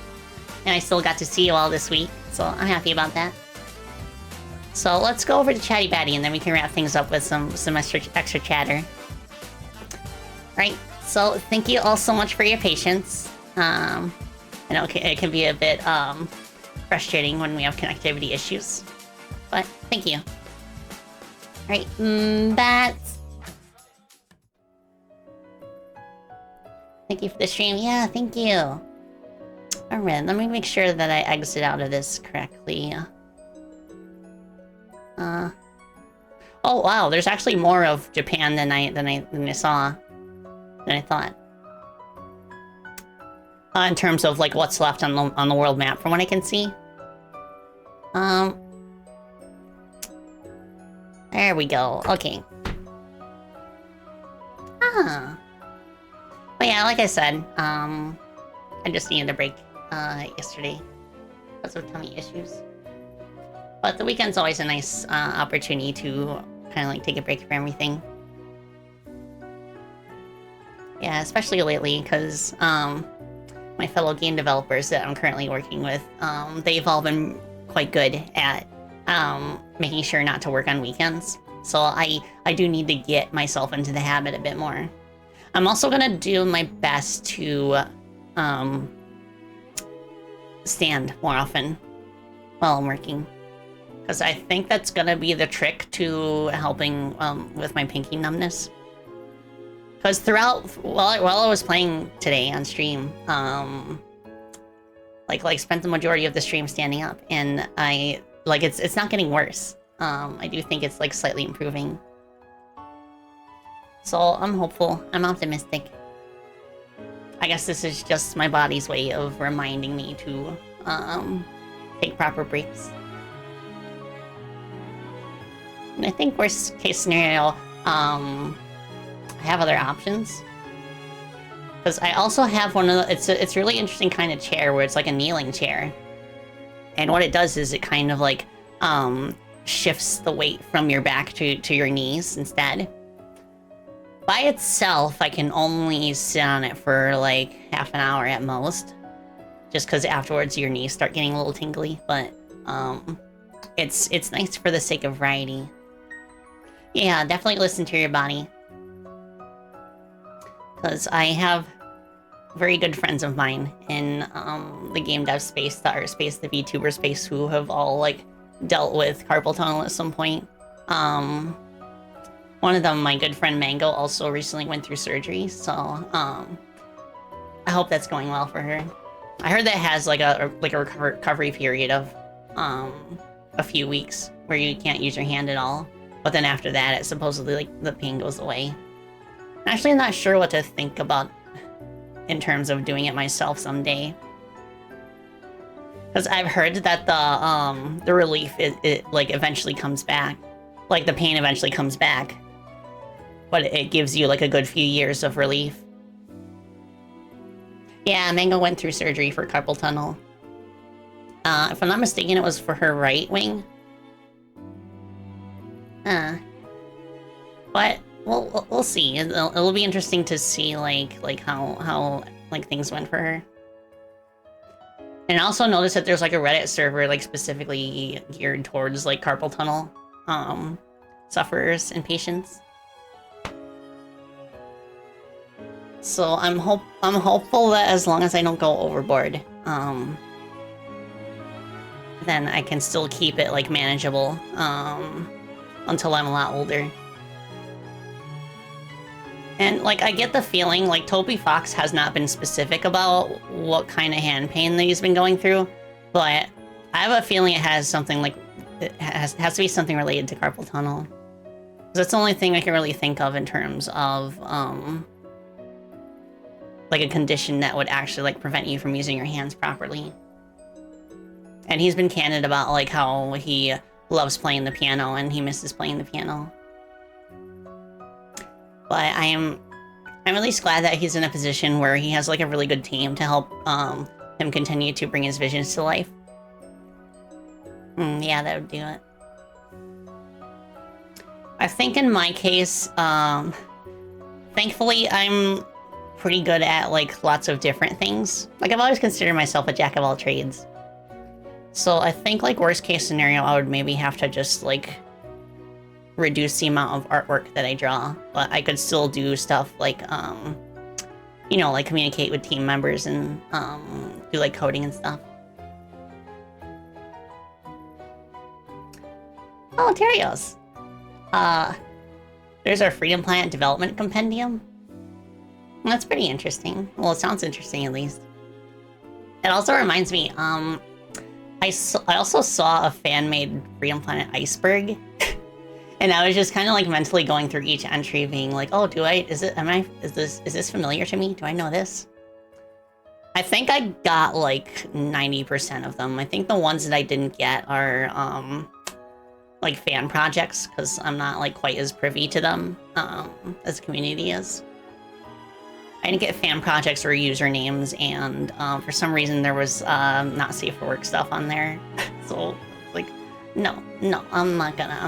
and I still got to see you all this week, so I'm happy about that. So let's go over to Chatty Batty, and then we can wrap things up with some extra chatter. Right, So thank you all so much for your patience. I know it can be a bit frustrating when we have connectivity issues, but thank you. All right, bats. Thank you for the stream. Yeah, thank you. All right, let me make sure that I exit out of this correctly. Oh wow, there's actually more of Japan than I thought. In terms of like what's left on the world map, from what I can see. There we go. Okay. But yeah, like I said, I just needed a break yesterday because of tummy issues. But the weekend's always a nice opportunity to kind of like take a break from everything. Yeah, especially lately because my fellow game developers that I'm currently working with, they've all been quite good at making sure not to work on weekends. So I do need to get myself into the habit a bit more. I'm also gonna do my best to stand more often while I'm working. Because I think that's gonna be the trick to helping with my pinky numbness. Because throughout, while I was playing today on stream, like spent the majority of the stream standing up, and it's not getting worse. I do think it's like slightly improving. So I'm hopeful. I'm optimistic. I guess this is just my body's way of reminding me to take proper breaks. And I think worst case scenario, I have other options. Because I also have one of the, it's a really interesting kind of chair where it's like a kneeling chair. And what it does is it kind of like shifts the weight from your back to your knees instead. By itself, I can only sit on it for like half an hour at most. Just because afterwards your knees start getting a little tingly. But it's nice for the sake of variety. Yeah, definitely listen to your body. Because I have very good friends of mine in the game dev space, the art space, the VTuber space, who have all like dealt with carpal tunnel at some point. One of them, my good friend Mango, also recently went through surgery, so I hope that's going well for her. I heard that has like a recovery period of a few weeks where you can't use your hand at all, but then after that, it supposedly like the pain goes away. Actually, I'm not sure what to think about in terms of doing it myself someday. Because I've heard that the relief it like eventually comes back. Like the pain eventually comes back. But it gives you like a good few years of relief. Yeah, Mango went through surgery for carpal tunnel. If I'm not mistaken, it was for her right wing. But we'll see. It'll be interesting to see like how like things went for her. And I also noticed that there's like a Reddit server like specifically geared towards like carpal tunnel sufferers and patients. So I'm hopeful that as long as I don't go overboard, then I can still keep it like manageable until I'm a lot older. And like I get the feeling like Toby Fox has not been specific about what kind of hand pain that he's been going through, but I have a feeling it has something like it has to be something related to carpal tunnel. That's the only thing I can really think of in terms of like a condition that would actually like prevent you from using your hands properly. And he's been candid about like how he loves playing the piano and he misses playing the piano. But I'm at least glad that he's in a position where he has like a really good team to help him continue to bring his visions to life. Yeah, that would do it. I think in my case, thankfully I'm pretty good at like lots of different things. Like I've always considered myself a jack of all trades. So I think like worst case scenario, I would maybe have to just like reduce the amount of artwork that I draw, but I could still do stuff like you know, like communicate with team members and do like coding and stuff. Oh, Terios. There's our Freedom Planet Development Compendium. That's pretty interesting. Well, it sounds interesting at least. It also reminds me, I also saw a fan-made Freedom Planet iceberg. And I was just kind of like mentally going through each entry being like, oh, is this familiar to me? Do I know this? I think I got like 90% of them. I think the ones that I didn't get are like fan projects, because I'm not like quite as privy to them as the community is. I didn't get fan projects or usernames, and for some reason there was not safe for work stuff on there. So like, no, I'm not gonna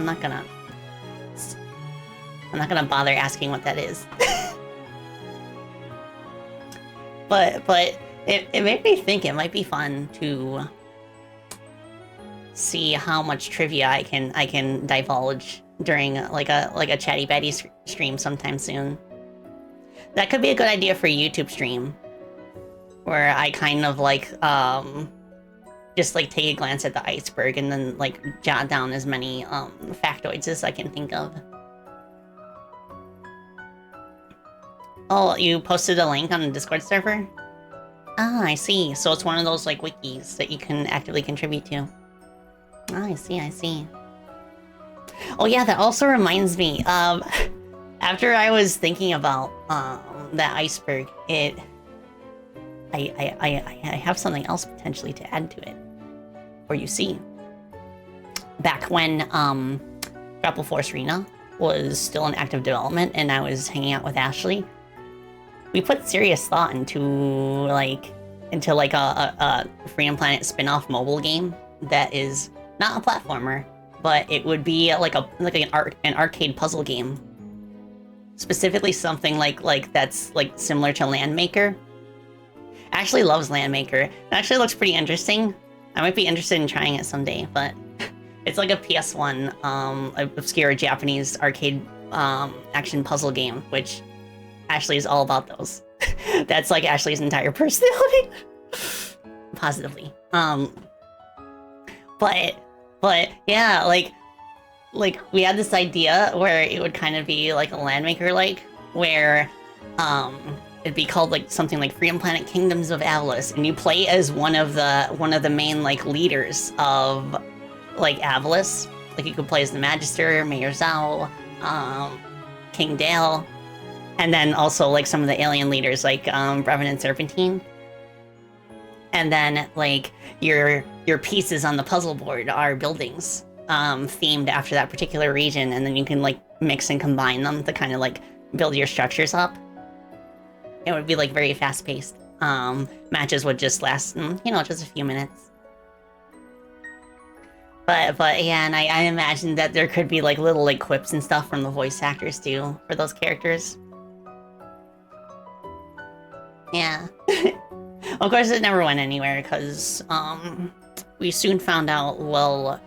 bother asking what that is. but it made me think it might be fun to see how much trivia I can divulge during like a Chatty Batty stream sometime soon. That could be a good idea for a YouTube stream, where I kind of like just like take a glance at the iceberg and then like jot down as many factoids as I can think of. Oh, you posted a link on the Discord server? Ah, I see. So it's one of those like wikis that you can actively contribute to. Ah, I see. Oh yeah, that also reminds me. After I was thinking about that iceberg, I have something else potentially to add to it. Or you see, back when Grapple Force Arena was still in active development and I was hanging out with Ashley, we put serious thought into a Freedom Planet spin-off mobile game that is not a platformer, but it would be like an arcade puzzle game. Specifically something like that's like similar to Landmaker. Ashley loves Landmaker. It actually looks pretty interesting. I might be interested in trying it someday, but it's like a PS1 obscure Japanese arcade action puzzle game, which Ashley is all about those. That's like Ashley's entire personality. Positively. But yeah, like we had this idea where it would kind of be like a Landmaker, like where it'd be called like something like Freedom Planet Kingdoms of Avalis, and you play as one of the main like leaders of like Avalis. Like you could play as the Magister, Mayor Zhao, King Dale, and then also like some of the alien leaders like Brevin and Serpentine. And then like your pieces on the puzzle board are buildings themed after that particular region, and then you can like mix and combine them to kind of like build your structures up. It would be like very fast-paced. Matches would just last, just a few minutes. But yeah, and I imagine that there could be like little like quips and stuff from the voice actors too for those characters. Yeah. Of course, it never went anywhere because we soon found out while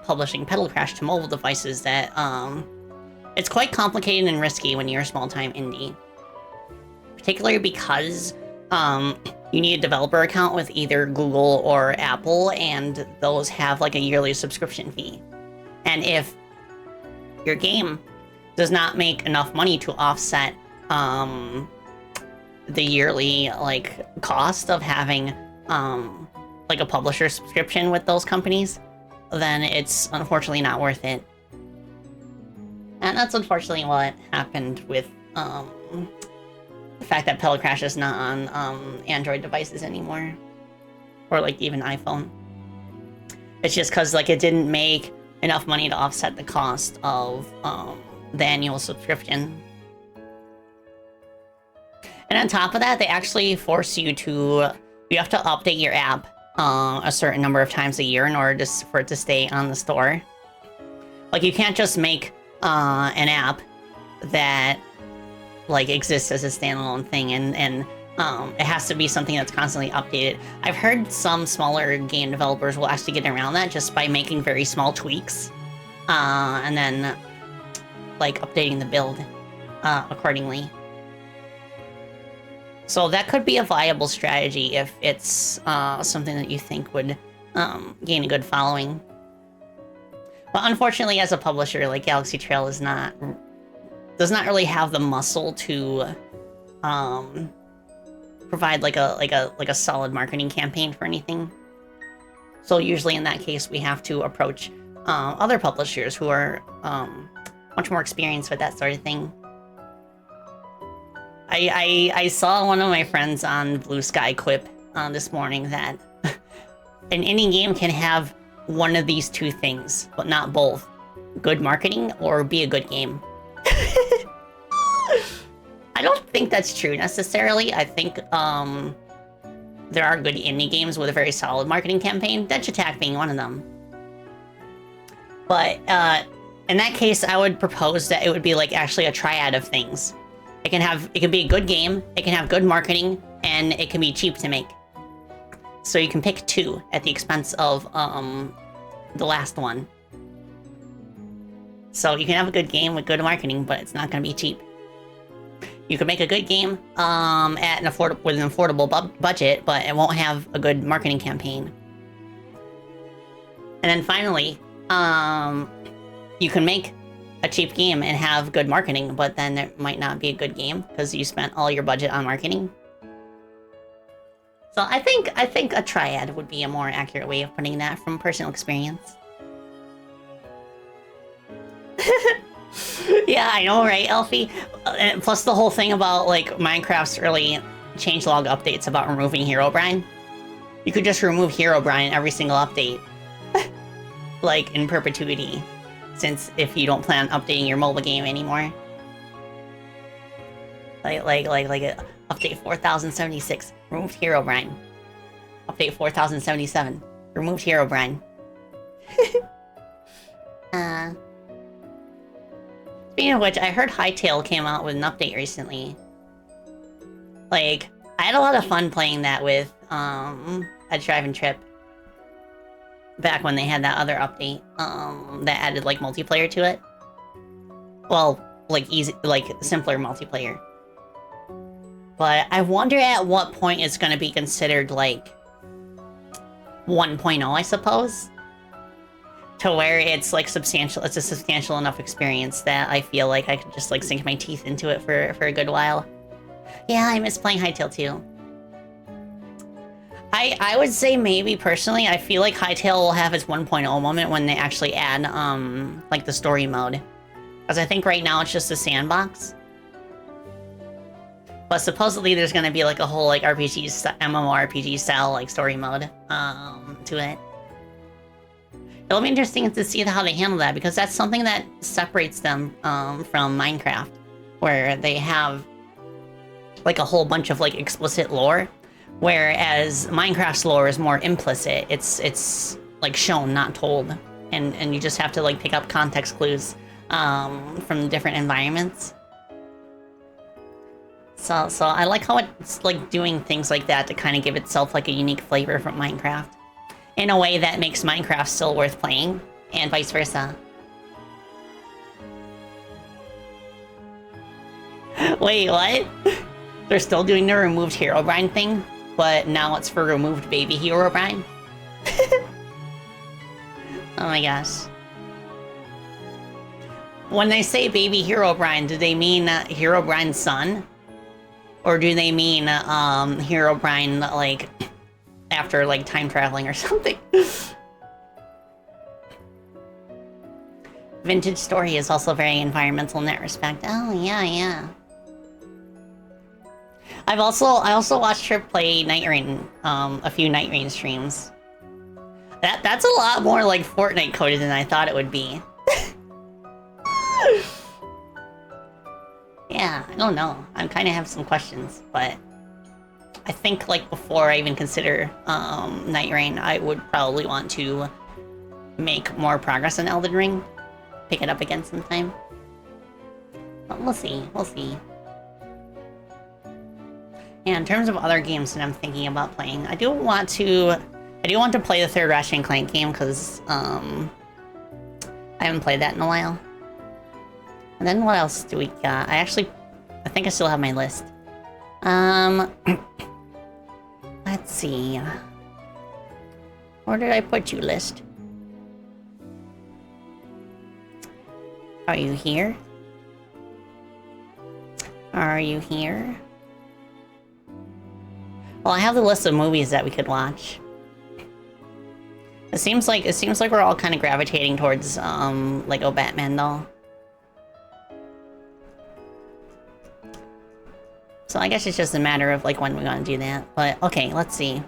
publishing Pedal Crash to mobile devices that it's quite complicated and risky when you're a small-time indie. Particularly because you need a developer account with either Google or Apple, and those have like a yearly subscription fee. And if your game does not make enough money to offset the yearly like cost of having like a publisher subscription with those companies, then it's unfortunately not worth it. And that's unfortunately what happened with the fact that Pedal Crash is not on Android devices anymore, or like even iPhone. It's just because like it didn't make enough money to offset the cost of the annual subscription. And on top of that, they actually force you have to update your app a certain number of times a year in order for it to stay on the store. Like you can't just make an app that like exists as a standalone thing, and it has to be something that's constantly updated. I've heard some smaller game developers will actually get around that just by making very small tweaks and then like updating the build accordingly. So that could be a viable strategy if it's something that you think would gain a good following. But unfortunately, as a publisher, like Galaxy Trail does not really have the muscle to provide like a solid marketing campaign for anything. So usually in that case, we have to approach other publishers who are much more experienced with that sort of thing. I saw one of my friends on Blue Sky quip this morning that an indie game can have one of these two things, but not both. Good marketing or be a good game. I don't think that's true necessarily. I think there are good indie games with a very solid marketing campaign, Denshattack being one of them. But in that case, I would propose that it would be like actually a triad of things. It can be a good game, it can have good marketing, and it can be cheap to make. So you can pick two at the expense of the last one. So you can have a good game with good marketing, but it's not going to be cheap. You can make a good game with an affordable budget, but it won't have a good marketing campaign. And then finally, you can make a cheap game and have good marketing, but then it might not be a good game because you spent all your budget on marketing. So I think a triad would be a more accurate way of putting that from personal experience. Yeah, I know, right, Elfie? And plus the whole thing about like Minecraft's early changelog updates about removing Herobrine. You could just remove Herobrine every single update. Like in perpetuity. Since if you don't plan on updating your mobile game anymore. Like update 4076, removed Herobrine. Update 4077, removed Herobrine. Speaking of which, I heard Hytale came out with an update recently. Like, I had a lot of fun playing that with a Drive and Trip. Back when they had that other update that added like multiplayer to it. Well, like simpler multiplayer. But I wonder at what point it's going to be considered like 1.0, I suppose. To where it's like substantial, it's a substantial enough experience that I feel like I could just like sink my teeth into it for a good while. Yeah, I miss playing Hytale too. I would say maybe personally, I feel like Hytale will have its 1.0 moment when they actually add like the story mode. Because I think right now it's just a sandbox. But supposedly there's gonna be like a whole like MMORPG style like story mode to it. It'll be interesting to see how they handle that, because that's something that separates them from Minecraft, where they have like a whole bunch of like explicit lore. Whereas Minecraft's lore is more implicit. It's like shown, not told. And you just have to like pick up context clues from different environments. So I like how it's like doing things like that to kind of give itself like a unique flavor from Minecraft. In a way that makes Minecraft still worth playing, and vice versa. Wait, what? They're still doing the removed Herobrine thing? But now it's for removed baby Herobrine? Oh my gosh. When they say baby Herobrine, do they mean Herobrine's son? Or do they mean Herobrine, like, after, like, time traveling or something? Vintage Story is also very environmental in that respect. Oh, yeah. I also watched her play Night Rain, a few Night Rain streams. That's a lot more like Fortnite coded than I thought it would be. Yeah, I don't know. I kind of have some questions, but I think like before I even consider Night Rain, I would probably want to make more progress on Elden Ring. Pick it up again sometime. But we'll see. Yeah, in terms of other games that I'm thinking about playing, I do want to play the third Ratchet & Clank game, because I haven't played that in a while. And then what else do we got? I think I still have my list. Let's see. Where did I put you, list? Are you here? Are you here? Well, I have the list of movies that we could watch. It seems like we're all kind of gravitating towards Lego Batman though. So I guess it's just a matter of like when we want to do that. But okay, let's see.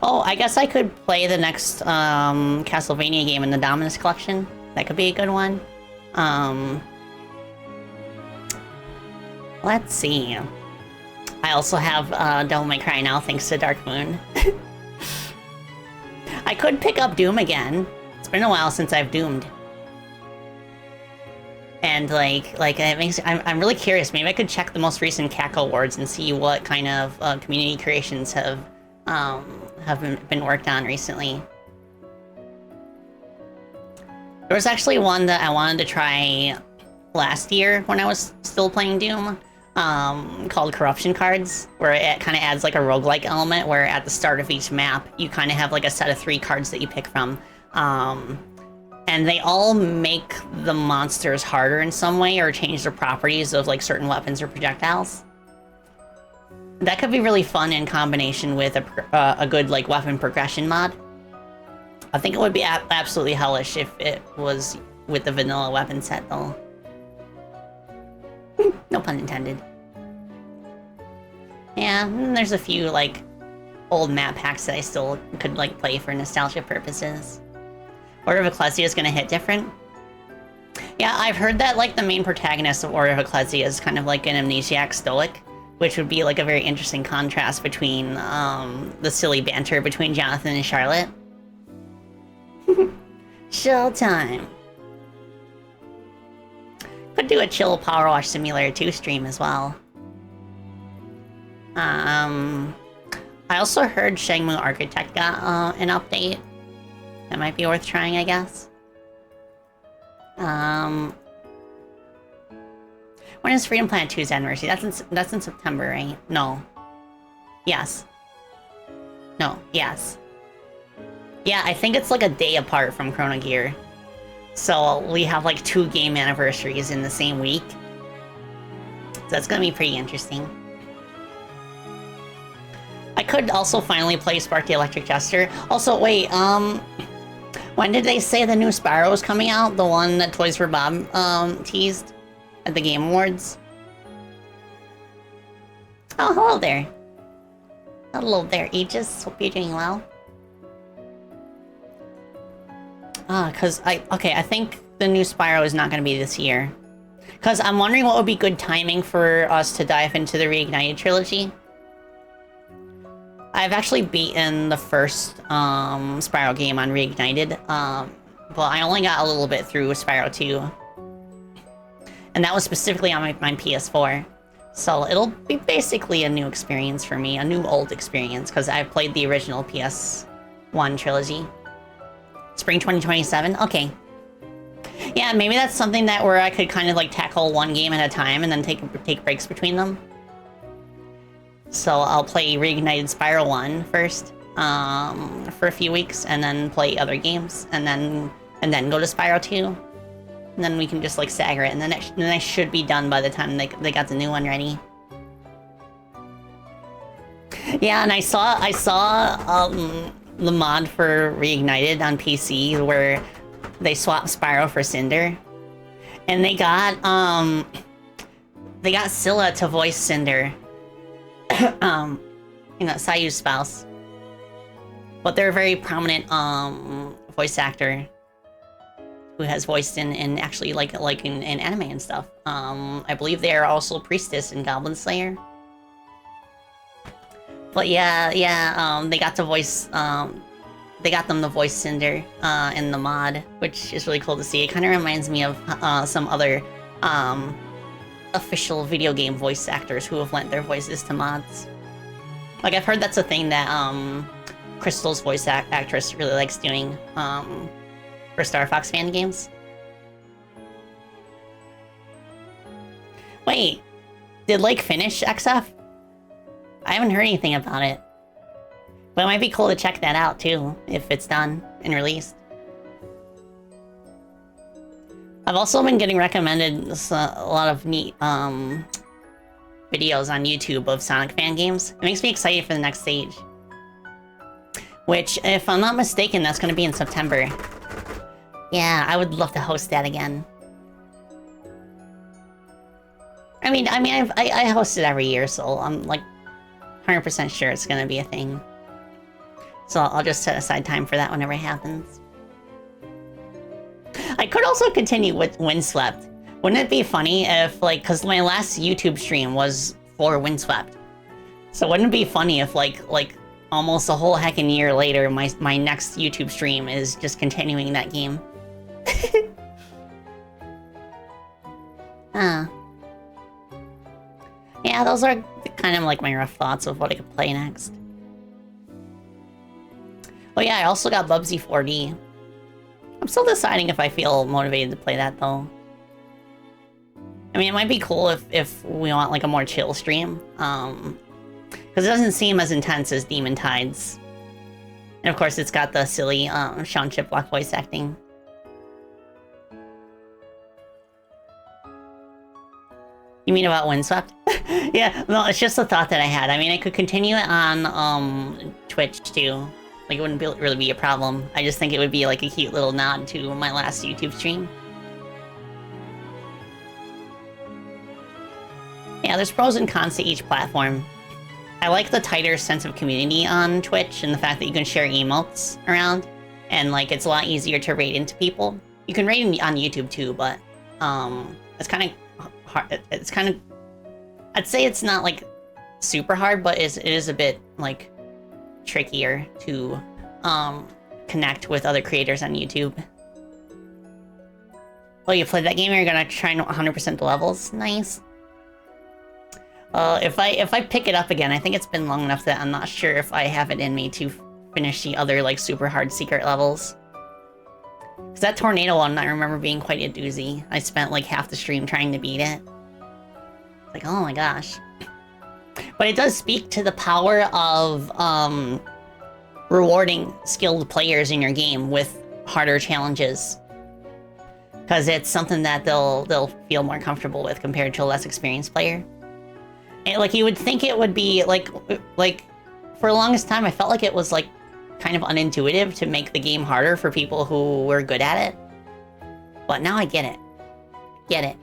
Oh, I guess I could play the next Castlevania game in the Dominus collection. That could be a good one. Let's see. I also have Devil May Cry now thanks to Dark Moon. I could pick up Doom again. It's been a while since I've Doomed. And like it makes I'm really curious. Maybe I could check the most recent CAC awards and see what kind of community creations have been worked on recently. There was actually one that I wanted to try last year when I was still playing Doom, called Corruption Cards, where it kind of adds like a roguelike element where at the start of each map you kind of have like a set of 3 cards that you pick from. And they all make the monsters harder in some way or change the properties of like certain weapons or projectiles. That could be really fun in combination with a good like weapon progression mod. I think it would be absolutely hellish if it was with the vanilla weapon set though. No pun intended. Yeah, and there's a few like old map packs that I still could like play for nostalgia purposes. Order of Ecclesia is gonna hit different. Yeah, I've heard that like the main protagonist of Order of Ecclesia is kind of like an amnesiac stoic, which would be like a very interesting contrast between the silly banter between Jonathan and Charlotte. Showtime. Could do a chill Power Wash Simulator 2 stream as well. I also heard Shenmue Architect got an update. That might be worth trying, I guess. When is Freedom Planet 2's anniversary? That's in September, right? No. Yes. No. Yes. Yeah, I think it's like a day apart from Chrono Gear. So we have like 2 game anniversaries in the same week. So that's gonna be pretty interesting. I could also finally play Spark the Electric Jester. Also, wait, when did they say the new Spyro is coming out? The one that Toys for Bob teased at the Game Awards? Oh, hello there. Hello there, Aegis. Hope you're doing well. I think the new Spyro is not going to be this year. Because I'm wondering what would be good timing for us to dive into the Reignited trilogy. I've actually beaten the first Spyro game on Reignited, but I only got a little bit through Spyro 2. And that was specifically on my PS4. So it'll be basically a new experience for me, a new old experience, because I've played the original PS1 trilogy. Spring 2027? Okay. Yeah, maybe that's something that where I could kind of like tackle one game at a time and then take breaks between them. So I'll play Reignited Spyro 1 first, for a few weeks, and then play other games, and then go to Spyro 2. And then we can just like stagger it, and then I should be done by the time they got the new one ready. Yeah, and I saw the mod for Reignited on PC where they swapped Spyro for Cinder, and they got Scylla to voice Cinder. You know, Sayu's spouse. But they're a very prominent voice actor who has voiced in actually like in anime and stuff. I believe they are also Priestess in Goblin Slayer. But yeah, they got to voice they got them to voice Cinder in the mod, which is really cool to see. It kind of reminds me of some other official video game voice actors who have lent their voices to mods. Like, I've heard that's a thing that Crystal's voice actress really likes doing for Star Fox fan games. Wait, did Lake finish XF? I haven't heard anything about it. But it might be cool to check that out too, if it's done and released. I've also been getting recommended a lot of neat videos on YouTube of Sonic fan games. It makes me excited for the next stage. Which, if I'm not mistaken, that's going to be in September. Yeah, I would love to host that again. I mean, I host it every year, so I'm like 100% sure it's going to be a thing. So I'll just set aside time for that whenever it happens. I could also continue with Windswept. Wouldn't it be funny if, like, because my last YouTube stream was for Windswept. So wouldn't it be funny if, like almost a whole heckin' year later, my next YouTube stream is just continuing that game? Yeah, those are kind of like my rough thoughts of what I could play next. Oh yeah, I also got Bubsy 4D. I'm still deciding if I feel motivated to play that though. I mean, it might be cool if we want like a more chill stream. Because it doesn't seem as intense as Demon Tides. And of course it's got the silly Sean Chiplock voice acting. You mean about Windswept? Yeah, no, it's just a thought that I had. I mean, I could continue it on Twitch too. Like, it wouldn't really be a problem. I just think it would be like a cute little nod to my last YouTube stream. Yeah, there's pros and cons to each platform. I like the tighter sense of community on Twitch and the fact that you can share emotes around. And, like, it's a lot easier to raid into people. You can raid on YouTube too, but it's kind of hard. It's kind of... I'd say it's not, like, super hard, but it is a bit, like, trickier to connect with other creators on YouTube. Oh, you played that game? You're gonna try 100% the levels? Nice. If I pick it up again, I think it's been long enough that I'm not sure if I have it in me to finish the other, like, super hard secret levels. Because that tornado one, I remember being quite a doozy. I spent, like, half the stream trying to beat it. Like, oh my gosh. But it does speak to the power of rewarding skilled players in your game with harder challenges. Because it's something that they'll feel more comfortable with compared to a less experienced player. And, like, you would think it would be, like, for the longest time, I felt like it was, like, kind of unintuitive to make the game harder for people who were good at it. But now I get it. Get it.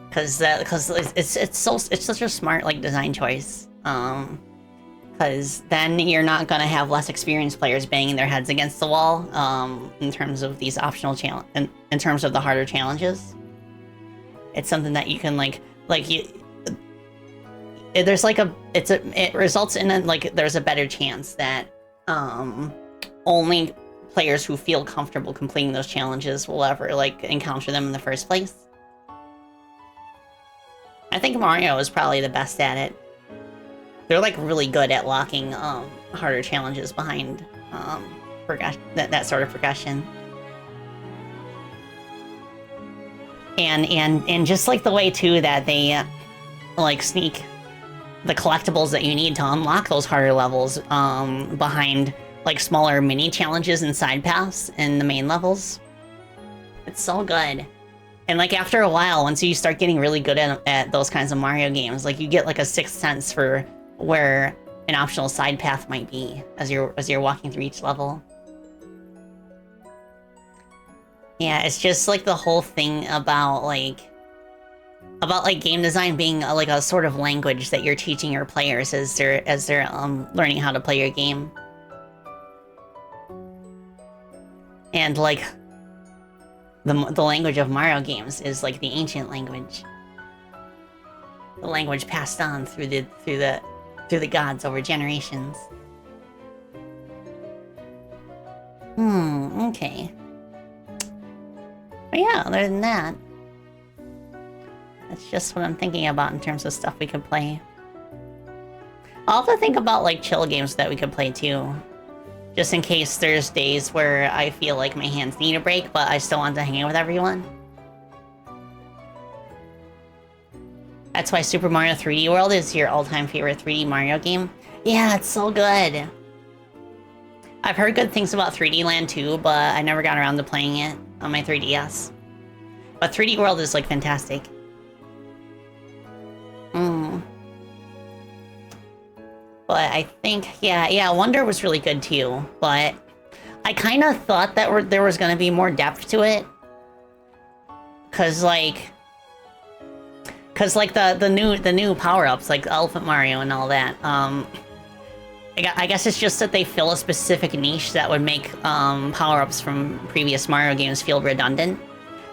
Because it's such a smart, like, design choice. Because then you're not gonna have less experienced players banging their heads against the wall, in terms of these optional in terms of the harder challenges. It's something that you can, it results in there's a better chance that only players who feel comfortable completing those challenges will ever, like, encounter them in the first place. I think Mario is probably the best at it. They're, like, really good at locking harder challenges behind that sort of progression. And just, like, the way too that they like sneak the collectibles that you need to unlock those harder levels behind, like, smaller mini challenges and side paths in the main levels. It's so good. And, like, after a while, once you start getting really good at those kinds of Mario games, like, you get, like, a sixth sense for where an optional side path might be as you're walking through each level. Yeah, it's just, like, the whole thing about game design being like a sort of language that you're teaching your players as they're learning how to play your game. And, like, the language of Mario games is, like, the ancient language. The language passed on through the gods over generations. Okay. But yeah, other than that, that's just what I'm thinking about in terms of stuff we could play. I'll have to think about, like, chill games that we could play too. Just in case there's days where I feel like my hands need a break, but I still want to hang out with everyone. That's why Super Mario 3D World is your all-time favorite 3D Mario game? Yeah, it's so good. I've heard good things about 3D Land too, but I never got around to playing it on my 3DS. But 3D World is like fantastic. But I think, yeah, Wonder was really good too. But I kind of thought that there was going to be more depth to it. Cause like the new power-ups, like Elephant Mario and all that. I guess it's just that they fill a specific niche that would make power-ups from previous Mario games feel redundant.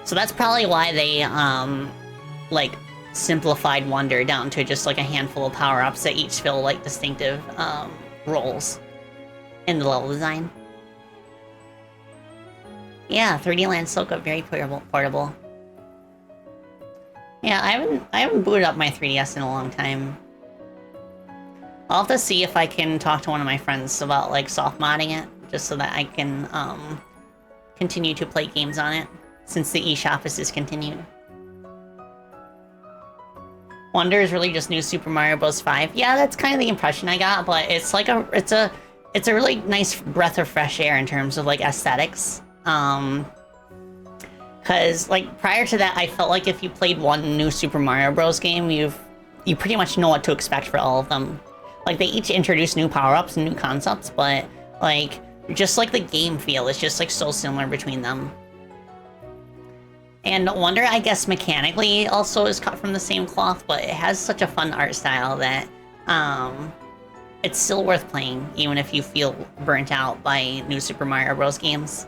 So that's probably why they like simplified Wonder down to just like a handful of power-ups that each fill like distinctive roles in the level design. Yeah, 3D Land's so good, very portable. Yeah, I haven't booted up my 3DS in a long time. I'll have to see if I can talk to one of my friends about like soft modding it, just so that I can continue to play games on it, since the eShop is discontinued. Wonder is really just new Super Mario Bros. 5. Yeah, that's kind of the impression I got, but it's like it's a really nice breath of fresh air in terms of like aesthetics. Cause like prior to that, I felt like if you played one new Super Mario Bros. Game, you pretty much know what to expect for all of them. Like they each introduce new power-ups and new concepts, but like just like the game feel is just like so similar between them. And Wonder, I guess mechanically also is cut from the same cloth, but it has such a fun art style that it's still worth playing, even if you feel burnt out by new Super Mario Bros. Games.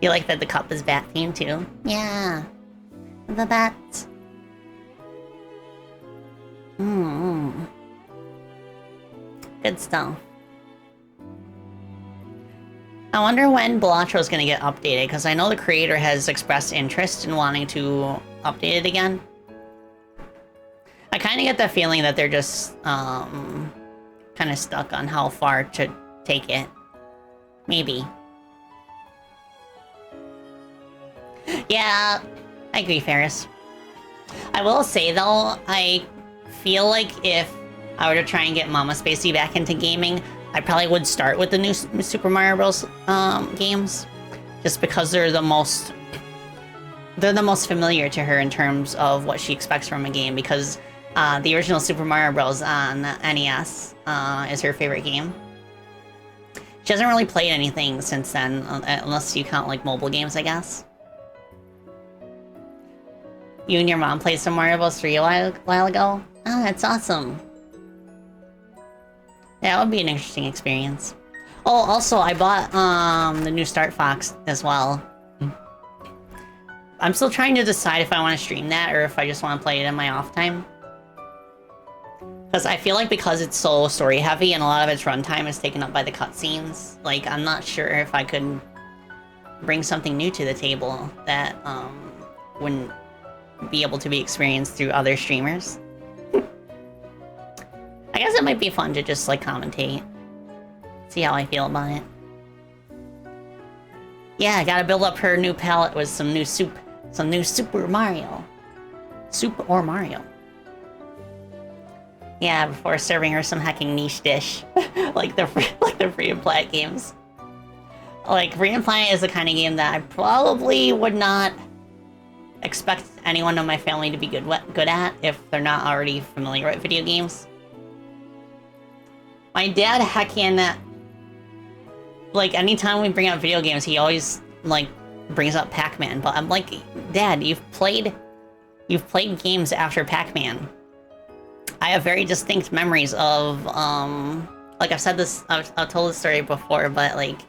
You like that the cup is bat themed too? Yeah. The bats. Good stuff. I wonder when Balatro is going to get updated, because I know the creator has expressed interest in wanting to update it again. I kind of get the feeling that they're just kind of stuck on how far to take it. Maybe. Yeah, I agree, Ferris. I will say, though, I feel like if I were to try and get Mama Spacey back into gaming, I probably would start with the new Super Mario Bros. Games. Just because they're the most familiar to her in terms of what she expects from a game, because the original Super Mario Bros. On NES is her favorite game. She hasn't really played anything since then, unless you count, like, mobile games, I guess. You and your mom played some Mario Bros. 3 a while ago? Oh, that's awesome. Yeah, it would be an interesting experience. Oh, also, I bought the new Start Fox as well. I'm still trying to decide if I want to stream that or if I just want to play it in my off time. Because I feel like because it's so story heavy and a lot of its runtime is taken up by the cutscenes, like, I'm not sure if I could bring something new to the table that wouldn't be able to be experienced through other streamers. I guess it might be fun to just, like, commentate. See how I feel about it. Yeah, I gotta build up her new palette with some new Super Mario. Soup or Mario. Yeah, before serving her some hecking niche dish. like the Freedom Planet games. Like, Freedom Planet is the kind of game that I probably would not expect anyone in my family to be good at if they're not already familiar with video games. My dad heckin', like, anytime we bring up video games, he always, like, brings up Pac-Man. But I'm like, Dad, you've played games after Pac-Man. I have very distinct memories of, like, I've told this story before, but, like,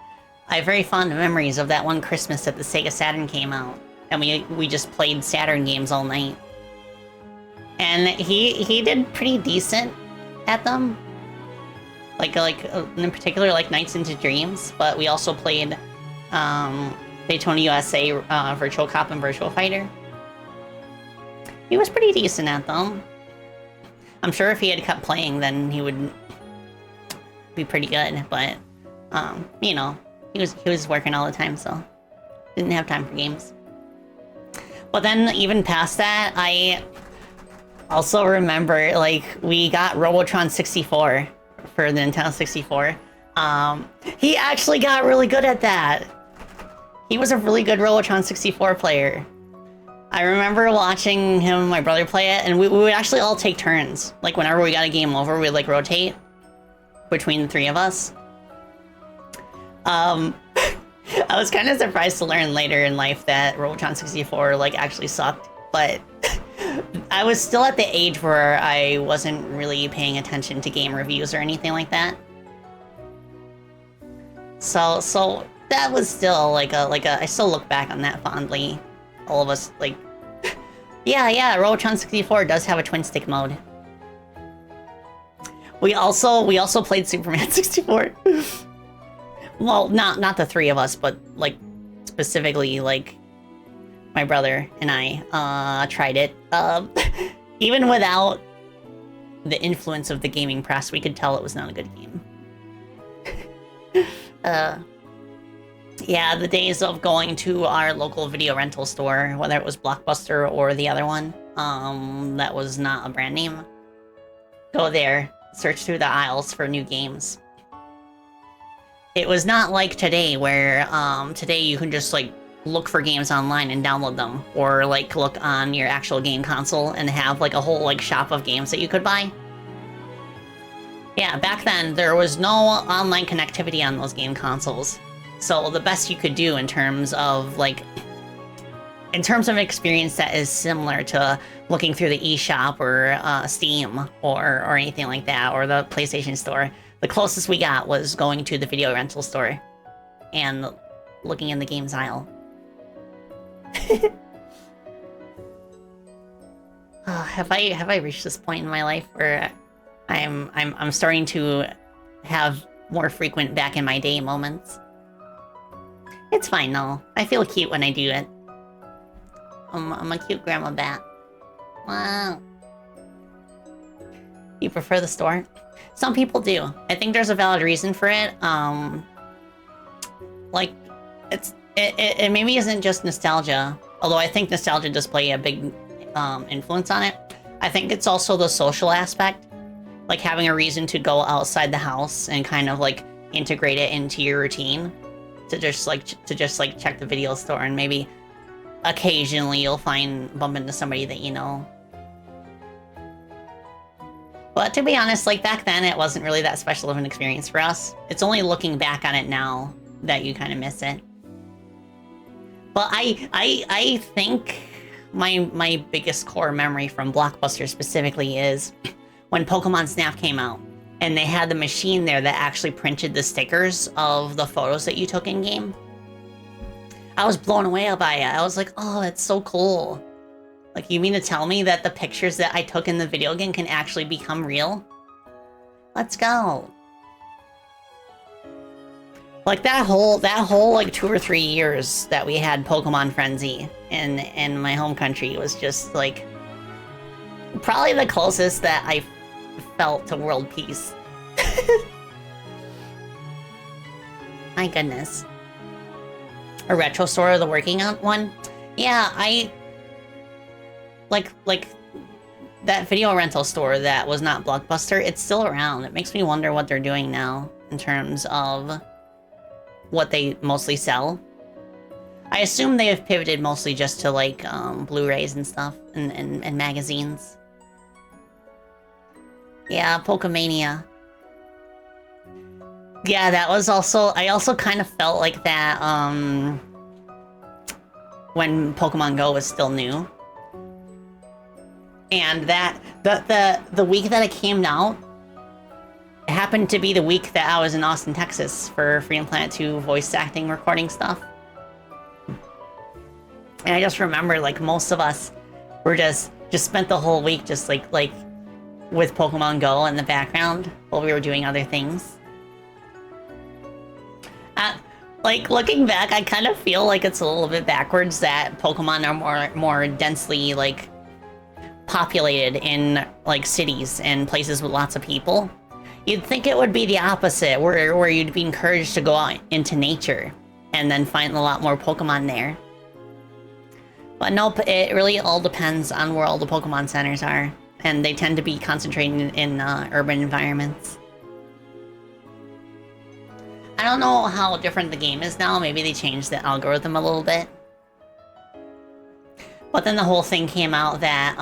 I have very fond memories of that one Christmas that the Sega Saturn came out. And we just played Saturn games all night. And he did pretty decent at them. Like in particular, like Nights into Dreams. But we also played Daytona USA, Virtual Cop and Virtual Fighter. He was pretty decent at them. I'm sure if he had kept playing, then he would be pretty good. But you know, he was working all the time, so didn't have time for games. But then even past that, I also remember, like, we got Robotron 64 for the Nintendo 64. He actually got really good at that. He was a really good Robotron 64 player. I remember watching him and my brother play it, and we would actually all take turns. Like, whenever we got a game over, we'd, like, rotate between the three of us. I was kind of surprised to learn later in life that Robotron 64, like, actually sucked, but I was still at the age where I wasn't really paying attention to game reviews or anything like that. So that was still like a I still look back on that fondly. All of us, like, yeah, Robotron 64 does have a twin stick mode. We also played Superman 64. Well, not the three of us, but like specifically like my brother and I tried it. Even without the influence of the gaming press, we could tell it was not a good game. Yeah, the days of going to our local video rental store, whether it was Blockbuster or the other one, that was not a brand name. Go there, search through the aisles for new games. It was not like today, where today you can just like look for games online and download them, or like look on your actual game console and have like a whole like shop of games that you could buy. Yeah, back then there was no online connectivity on those game consoles. So the best you could do in terms of an experience that is similar to looking through the eShop or Steam or anything like that, or the PlayStation Store, the closest we got was going to the video rental store and looking in the games aisle. Have I reached this point in my life where I'm starting to have more frequent back in my day moments? It's fine though. I feel cute when I do it. I'm a cute grandma bat. Wow. You prefer the store? Some people do. I think there's a valid reason for it. Like, it maybe isn't just nostalgia, although I think nostalgia does play a big influence on it. I think it's also the social aspect, like having a reason to go outside the house and kind of like integrate it into your routine. To just check the video store, and maybe occasionally you'll bump into somebody that you know. But to be honest, like back then it wasn't really that special of an experience for us. It's only looking back on it now that you kind of miss it. But I think my biggest core memory from Blockbuster specifically is when Pokemon Snap came out. And they had the machine there that actually printed the stickers of the photos that you took in-game. I was blown away by it. I was like, oh, that's so cool. Like, you mean to tell me that the pictures that I took in the video game can actually become real? Let's go. Like, that whole like 2 or 3 years that we had Pokemon Frenzy in my home country was just, like, probably the closest that I felt to world peace. My goodness. A retro store, the working on one? Yeah, like that video rental store that was not Blockbuster, it's still around. It makes me wonder what they're doing now in terms of what they mostly sell. I assume they have pivoted mostly just to like Blu-rays and stuff and magazines. Yeah, Pokemania. Yeah, that was also... I also kind of felt like that, when Pokemon Go was still new. And that... The week that it came out, it happened to be the week that I was in Austin, Texas for Freedom Planet 2 voice acting recording stuff. And I just remember, like, most of us were just spent the whole week just, like... with Pokemon Go in the background while we were doing other things. Like, looking back, I kind of feel like it's a little bit backwards that Pokemon are more densely, like, populated in, like, cities and places with lots of people. You'd think it would be the opposite, where you'd be encouraged to go out into nature and then find a lot more Pokemon there. But nope, it really all depends on where all the Pokemon centers are. And they tend to be concentrated in urban environments. I don't know how different the game is now. Maybe they changed the algorithm a little bit. But then the whole thing came out that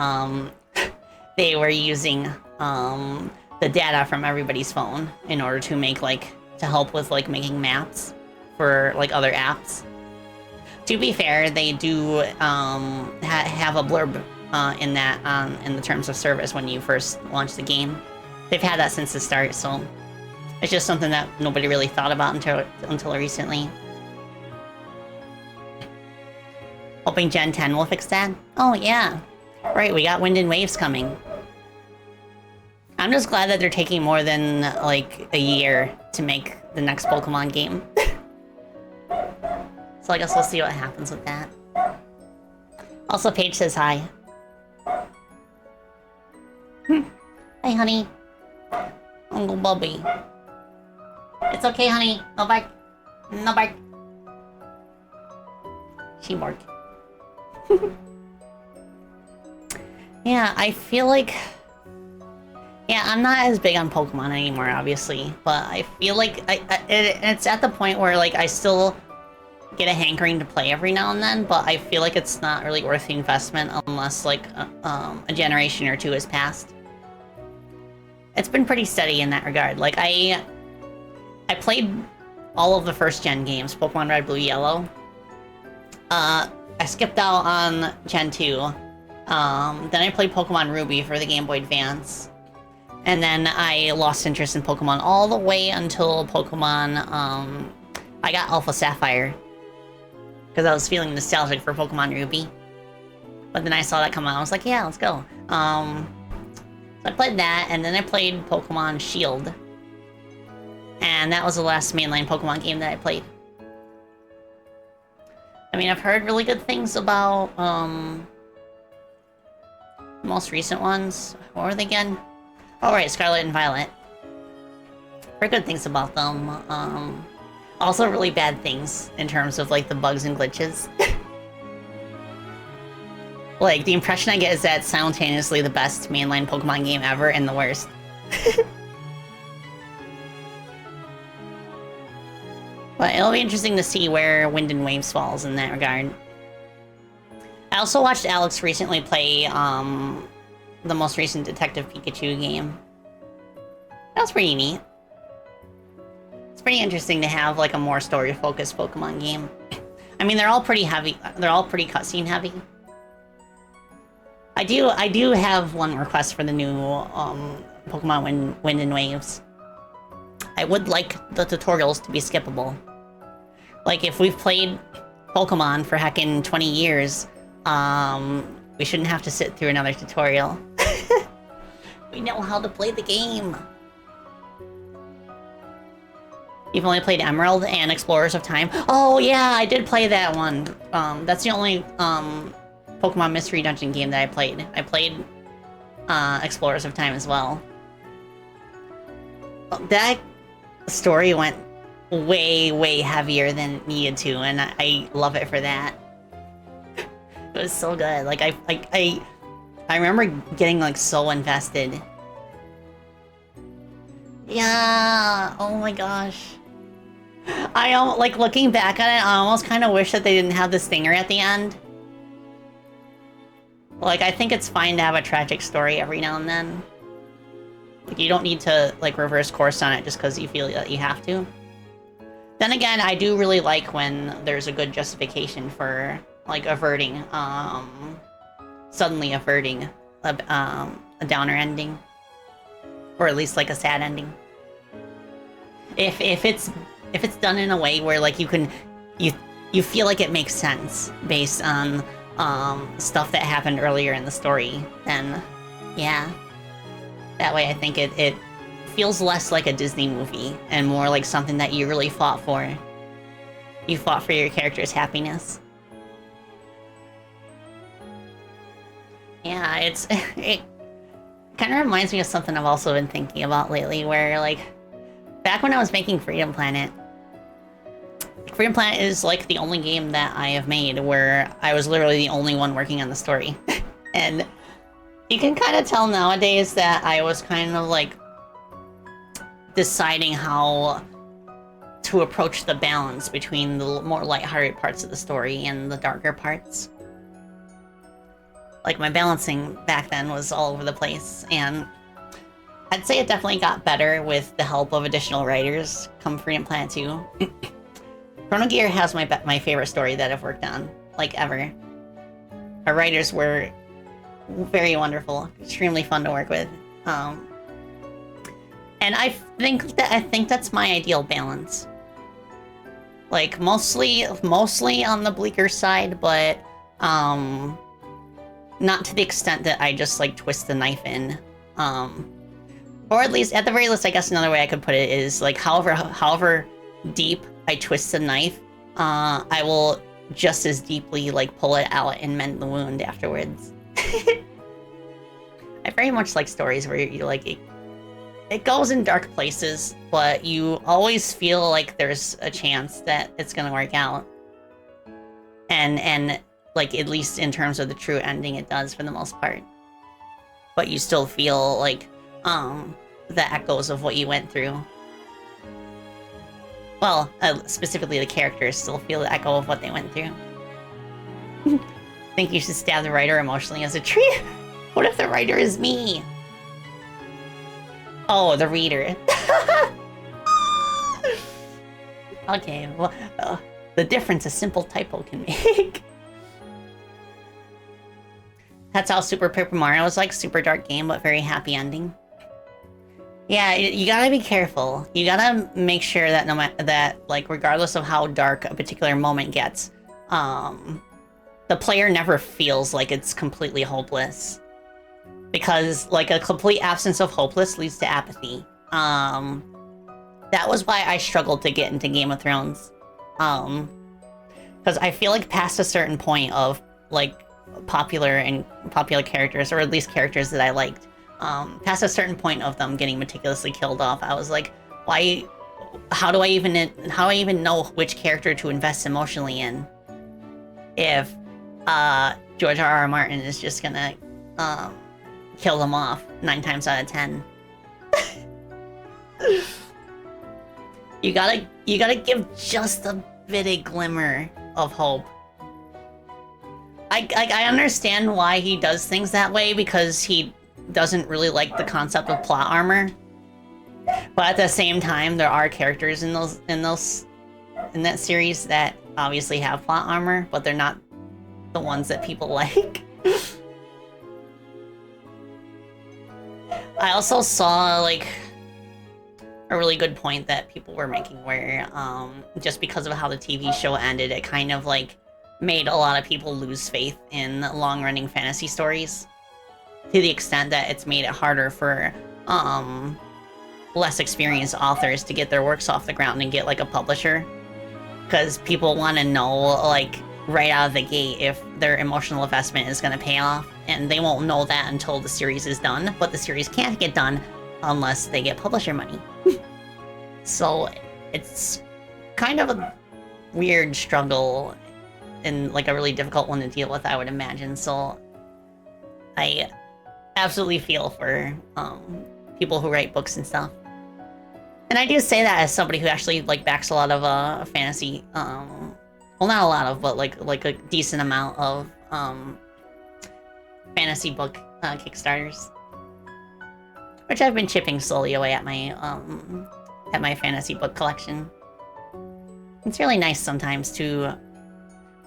they were using the data from everybody's phone in order to make, like, to help with, like, making maps for, like, other apps. To be fair, they do have a blurb in that in the terms of service when you first launch the game. They've had that since the start, so it's just something that nobody really thought about until recently. Hoping Gen 10 will fix that. Oh yeah, right. We got Wind and Waves coming. I'm just glad that they're taking more than like a year to make the next Pokemon game. So I guess we'll see what happens with that. Also, Paige says hi. Hi, honey. Uncle Bubby. It's okay, honey. No bark. No bark. She barked. Yeah, I feel like... Yeah, I'm not as big on Pokemon anymore, obviously. But I feel like it's at the point where, like, I still get a hankering to play every now and then, but I feel like it's not really worth the investment unless, like, a generation or two has passed. It's been pretty steady in that regard. Like, I played all of the first-gen games, Pokemon Red, Blue, Yellow. I skipped out on Gen 2. Then I played Pokemon Ruby for the Game Boy Advance. And then I lost interest in Pokemon all the way until Pokemon, I got Alpha Sapphire. Because I was feeling nostalgic for Pokemon Ruby. But then I saw that come out, I was like, yeah, let's go. So I played that, and then I played Pokemon Shield. And that was the last mainline Pokemon game that I played. I mean, I've heard really good things about, the most recent ones. What were they again? Oh, right, Scarlet and Violet. Heard good things about them. Also really bad things in terms of, like, the bugs and glitches. Like, the impression I get is that it's simultaneously the best mainline Pokemon game ever and the worst. But it'll be interesting to see where Wind and Waves falls in that regard. I also watched Alex recently play, the most recent Detective Pikachu game. That was pretty neat. It's pretty interesting to have, like, a more story-focused Pokemon game. I mean, they're all pretty heavy. They're all pretty cutscene heavy. I do have one request for the new, Pokemon Wind and Waves. I would like the tutorials to be skippable. Like, if we've played Pokemon for heckin' 20 years, we shouldn't have to sit through another tutorial. We know how to play the game. You've only played Emerald and Explorers of Time? Oh yeah, I did play that one. That's the only Pokemon Mystery Dungeon game that I played. I played Explorers of Time as well. That story went way, way heavier than it needed to, and I love it for that. It was so good. Like, I remember getting, like, so invested. Yeah, oh my gosh. Like, looking back at it, I almost kind of wish that they didn't have the stinger at the end. Like, I think it's fine to have a tragic story every now and then. Like, you don't need to, like, reverse course on it just because you feel that you have to. Then again, I do really like when there's a good justification for, like, averting, suddenly averting a downer ending. Or at least, like, a sad ending. If it's done in a way where, like, you feel like it makes sense based on stuff that happened earlier in the story, then yeah. That way I think it feels less like a Disney movie and more like something that you really fought for. You fought for your character's happiness. Yeah, it kind of reminds me of something I've also been thinking about lately, where, like, back when I was making Freedom Planet, Freedom Planet is like the only game that I have made where I was literally the only one working on the story. And you can kind of tell nowadays that I was kind of like deciding how to approach the balance between the more lighthearted parts of the story and the darker parts. Like, my balancing back then was all over the place, and I'd say it definitely got better with the help of additional writers come Freedom Planet 2. Chrono Gear has my favorite story that I've worked on, like, ever. Our writers were very wonderful, extremely fun to work with. And I think that's my ideal balance. Like, mostly on the bleaker side, but not to the extent that I just like twist the knife in. Or at the very least, I guess another way I could put it is like however deep I twist the knife, I will just as deeply like pull it out and mend the wound afterwards. I very much like stories where you like it goes in dark places, but you always feel like there's a chance that it's gonna work out. And like, at least in terms of the true ending, it does for the most part. But you still feel like the echoes of what you went through. Well, specifically the characters still feel the echo of what they went through. Think you should stab the writer emotionally as a treat? What if the writer is me? Oh, the reader. Okay, well, the difference a simple typo can make. That's how Super Paper Mario was like. Super dark game, but very happy ending. Yeah, you gotta be careful. You gotta make sure that like, regardless of how dark a particular moment gets, the player never feels like it's completely hopeless. Because, like, a complete absence of hopeless leads to apathy. That was why I struggled to get into Game of Thrones. Because I feel like past a certain point of, like, popular characters, or at least characters that I liked, past a certain point of them getting meticulously killed off, I was like, why? How do I even know which character to invest emotionally in? If George R.R. Martin is just gonna kill them off 9 times out of 10. You gotta give just a bit of glimmer of hope. I understand why he does things that way, because he doesn't really like the concept of plot armor. But at the same time, there are characters in that series that obviously have plot armor, but they're not the ones that people like. I also saw, like, a really good point that people were making where, just because of how the TV show ended, it kind of, like, made a lot of people lose faith in long-running fantasy stories. To the extent that it's made it harder for, less experienced authors to get their works off the ground and get, like, a publisher. Because people want to know, like, right out of the gate if their emotional investment is going to pay off. And they won't know that until the series is done, but the series can't get done unless they get publisher money. So it's kind of a weird struggle and like a really difficult one to deal with, I would imagine. So I absolutely feel for people who write books and stuff. And I do say that as somebody who actually like backs a lot of fantasy, well, not a lot of, but like a decent amount of fantasy book Kickstarters, which I've been chipping slowly away at my fantasy book collection. It's really nice sometimes to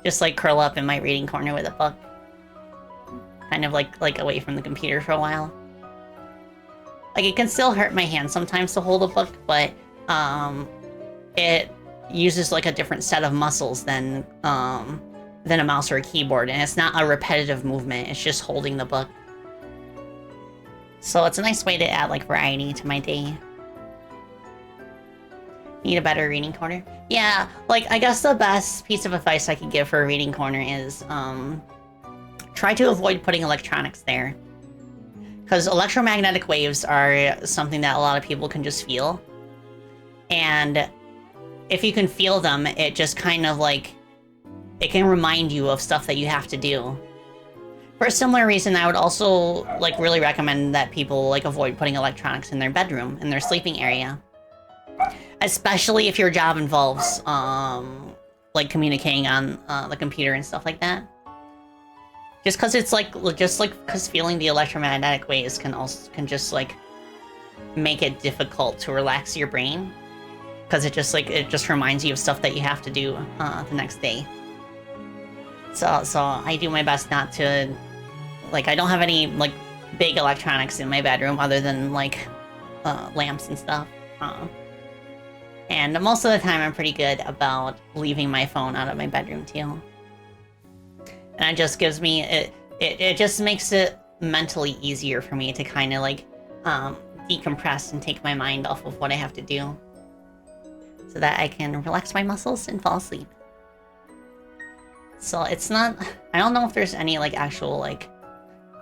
just like curl up in my reading corner with a book, kind of like away from the computer for a while. Like, it can still hurt my hand sometimes to hold a book, but it uses like a different set of muscles than a mouse or a keyboard, and it's not a repetitive movement, it's just holding the book. So it's a nice way to add like variety to my day. Need a better reading corner? Yeah, like, I guess the best piece of advice I could give for a reading corner is try to avoid putting electronics there. Because electromagnetic waves are something that a lot of people can just feel. And if you can feel them, it just kind of like, it can remind you of stuff that you have to do. For a similar reason, I would also like really recommend that people like avoid putting electronics in their bedroom, in their sleeping area. Especially if your job involves like communicating on the computer and stuff like that. Just because it's like, because feeling the electromagnetic waves can just like make it difficult to relax your brain. Because it just reminds you of stuff that you have to do the next day. So I do my best not to, like, I don't have any like big electronics in my bedroom other than like lamps and stuff. And most of the time I'm pretty good about leaving my phone out of my bedroom too. And it just gives me, it just makes it mentally easier for me to kind of like decompress and take my mind off of what I have to do. So that I can relax my muscles and fall asleep. So it's not, I don't know if there's any like actual like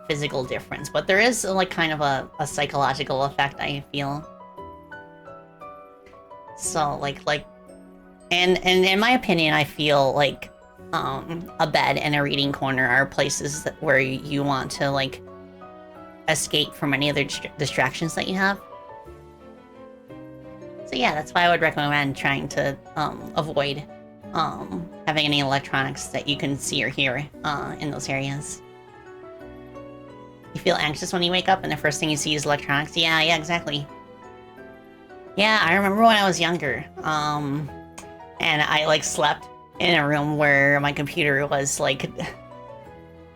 physical difference, but there is like kind of a psychological effect I feel. So like, and in my opinion, I feel like a bed and a reading corner are places where you want to like escape from any other distractions that you have. So yeah, that's why I would recommend trying to avoid having any electronics that you can see or hear in those areas. You feel anxious when you wake up and the first thing you see is electronics? Yeah, exactly. Yeah, I remember when I was younger, and I like slept in a room where my computer was like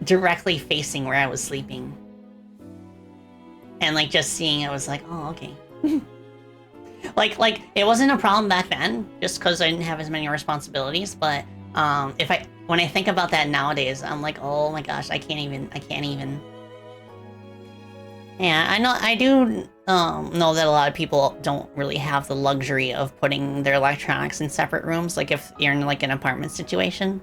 directly facing where I was sleeping. And like just seeing it was like, oh, okay. Like it wasn't a problem back then, just because I didn't have as many responsibilities. But when I think about that nowadays, I'm like, oh my gosh, I can't even. Yeah, I do know that a lot of people don't really have the luxury of putting their electronics in separate rooms. Like if you're in like an apartment situation,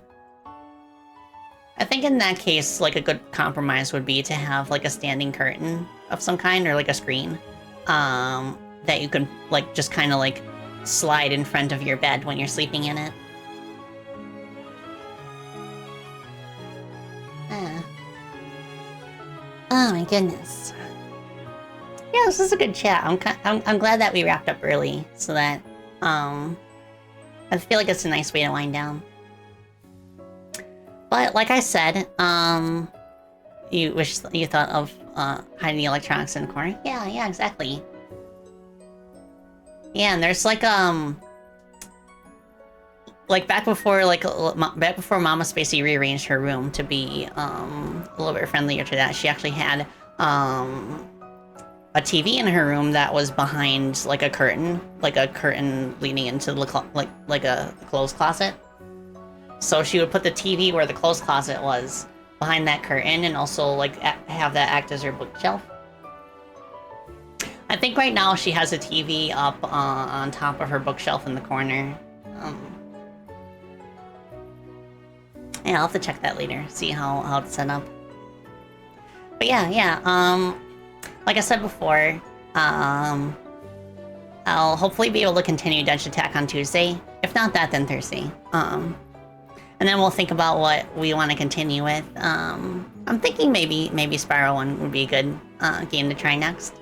I think in that case, like a good compromise would be to have like a standing curtain of some kind or like a screen. That you could like just kind of like slide in front of your bed when you're sleeping in it. Oh my goodness. Yeah, this is a good chat. I'm glad that we wrapped up early so that I feel like it's a nice way to wind down. But like I said, you thought of hiding the electronics in the corner. Yeah, exactly. Yeah, and there's like back before Mama Spacey rearranged her room to be a little bit friendlier to that, she actually had a TV in her room that was behind like a curtain leading into the like a clothes closet. So she would put the TV where the clothes closet was behind that curtain, and also like have that act as her bookshelf. I think right now she has a TV up on top of her bookshelf in the corner. Yeah, I'll have to check that later, see how it's set up. But yeah, like I said before, I'll hopefully be able to continue Denshattack on Tuesday. If not that, then Thursday. And then we'll think about what we want to continue with. I'm thinking maybe Spiral 1 would be a good game to try next.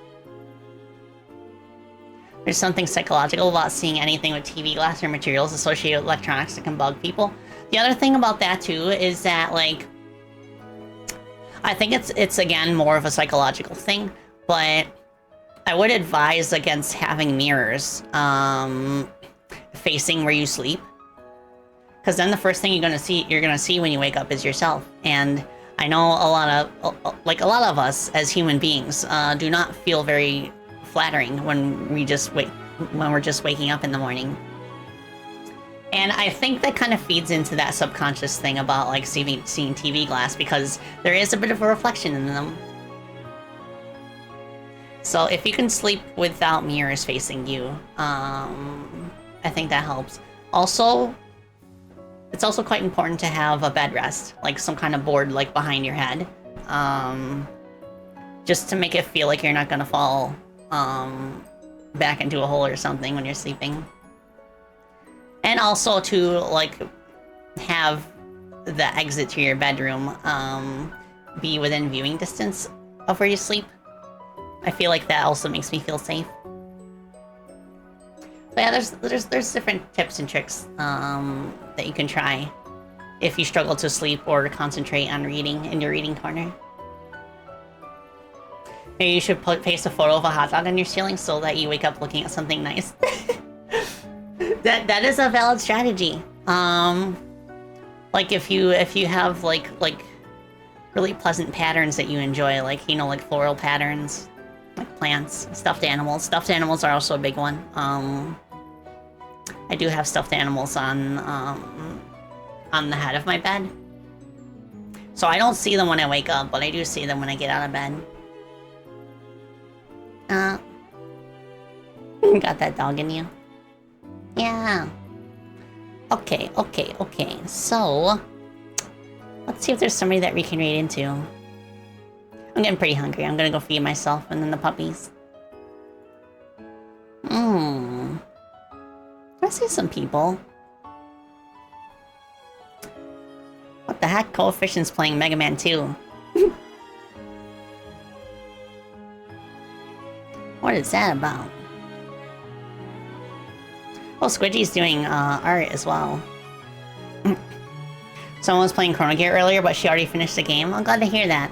There's something psychological about seeing anything with TV glass or materials associated with electronics that can bug people. The other thing about that too is that like, I think it's again more of a psychological thing, but I would advise against having mirrors facing where you sleep, because then the first thing you're gonna see when you wake up is yourself. And I know a lot of us as human beings do not feel very flattering when we're just waking up in the morning. And I think that kind of feeds into that subconscious thing about like seeing TV glass, because there is a bit of a reflection in them. So if you can sleep without mirrors facing you, I think that helps. Also, it's also quite important to have a bed rest, like some kind of board like behind your head, just to make it feel like you're not gonna fall back into a hole or something when you're sleeping. And also to, like, have the exit to your bedroom be within viewing distance of where you sleep. I feel like that also makes me feel safe. But yeah, there's different tips and tricks that you can try if you struggle to sleep or concentrate on reading in your reading corner. Maybe you should paste a photo of a hot dog on your ceiling so that you wake up looking at something nice. That is a valid strategy. Like if you have like really pleasant patterns that you enjoy, like, you know, like floral patterns, like plants, stuffed animals. Stuffed animals are also a big one. I do have stuffed animals on the head of my bed. So I don't see them when I wake up, but I do see them when I get out of bed. Got that dog in you? Yeah. Okay. So, let's see if there's somebody that we can raid into. I'm getting pretty hungry. I'm gonna go feed myself and then the puppies. I see some people. What the heck? Coefficient's playing Mega Man 2. What is that about? Oh, Squidgy's doing art as well. Someone was playing Chrono Gear earlier, but she already finished the game. I'm glad to hear that.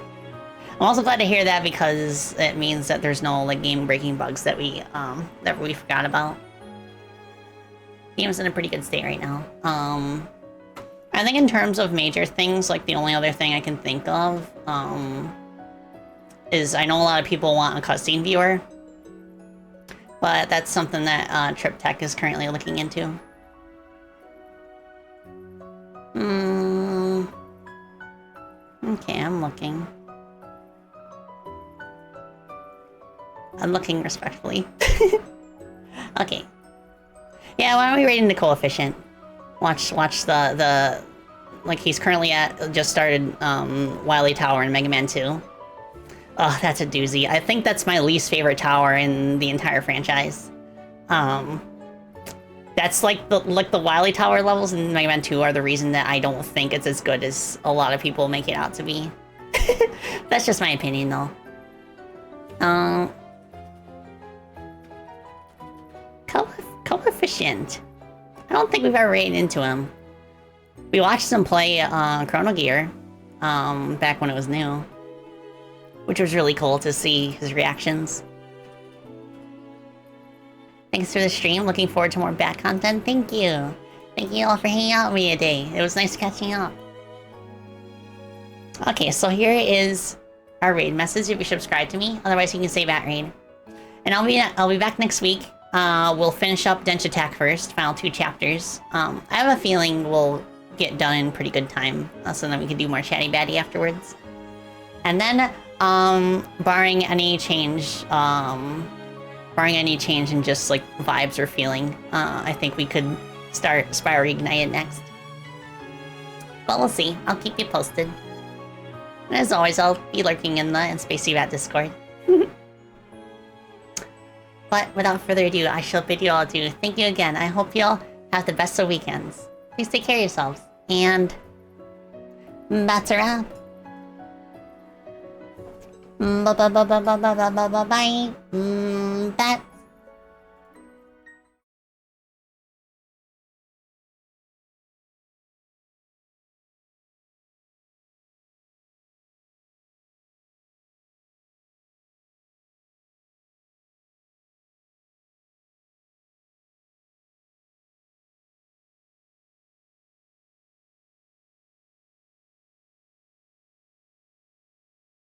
I'm also glad to hear that because it means that there's no like game-breaking bugs that we forgot about. Game's in a pretty good state right now. I think in terms of major things, like the only other thing I can think of is I know a lot of people want a cutscene viewer, but that's something that TripTech is currently looking into. Okay, I'm looking. I'm looking respectfully. Okay. Yeah, why don't we rate in the coefficient? Watch the like he's currently at just started Wily Tower in Mega Man 2. Oh, that's a doozy. I think that's my least favorite tower in the entire franchise. That's like the Wily Tower levels in Mega Man 2 are the reason that I don't think it's as good as a lot of people make it out to be. That's just my opinion though. Coefficient. I don't think we've ever rated into him. We watched him play Chrono Gear back when it was new, which was really cool to see his reactions. Thanks for the stream. Looking forward to more Bat content. Thank you. Thank you all for hanging out with me today. It was nice catching up. Okay, so here is our raid message if you subscribe to me. Otherwise, you can say Bat Raid. And I'll be back next week. We'll finish up Denshattack first, final 2 chapters. I have a feeling we'll get done in pretty good time, so then we can do more Chatty Batty afterwards. And then, barring any change in just like vibes or feeling, I think we could start Spyro Reignited next. But we'll see. I'll keep you posted. And as always, I'll be lurking in the SpaceyBat Discord. But without further ado, I shall bid you all adieu. Thank you again. I hope you all have the best of weekends. Please take care of yourselves. And bats are up. Bye. Bats.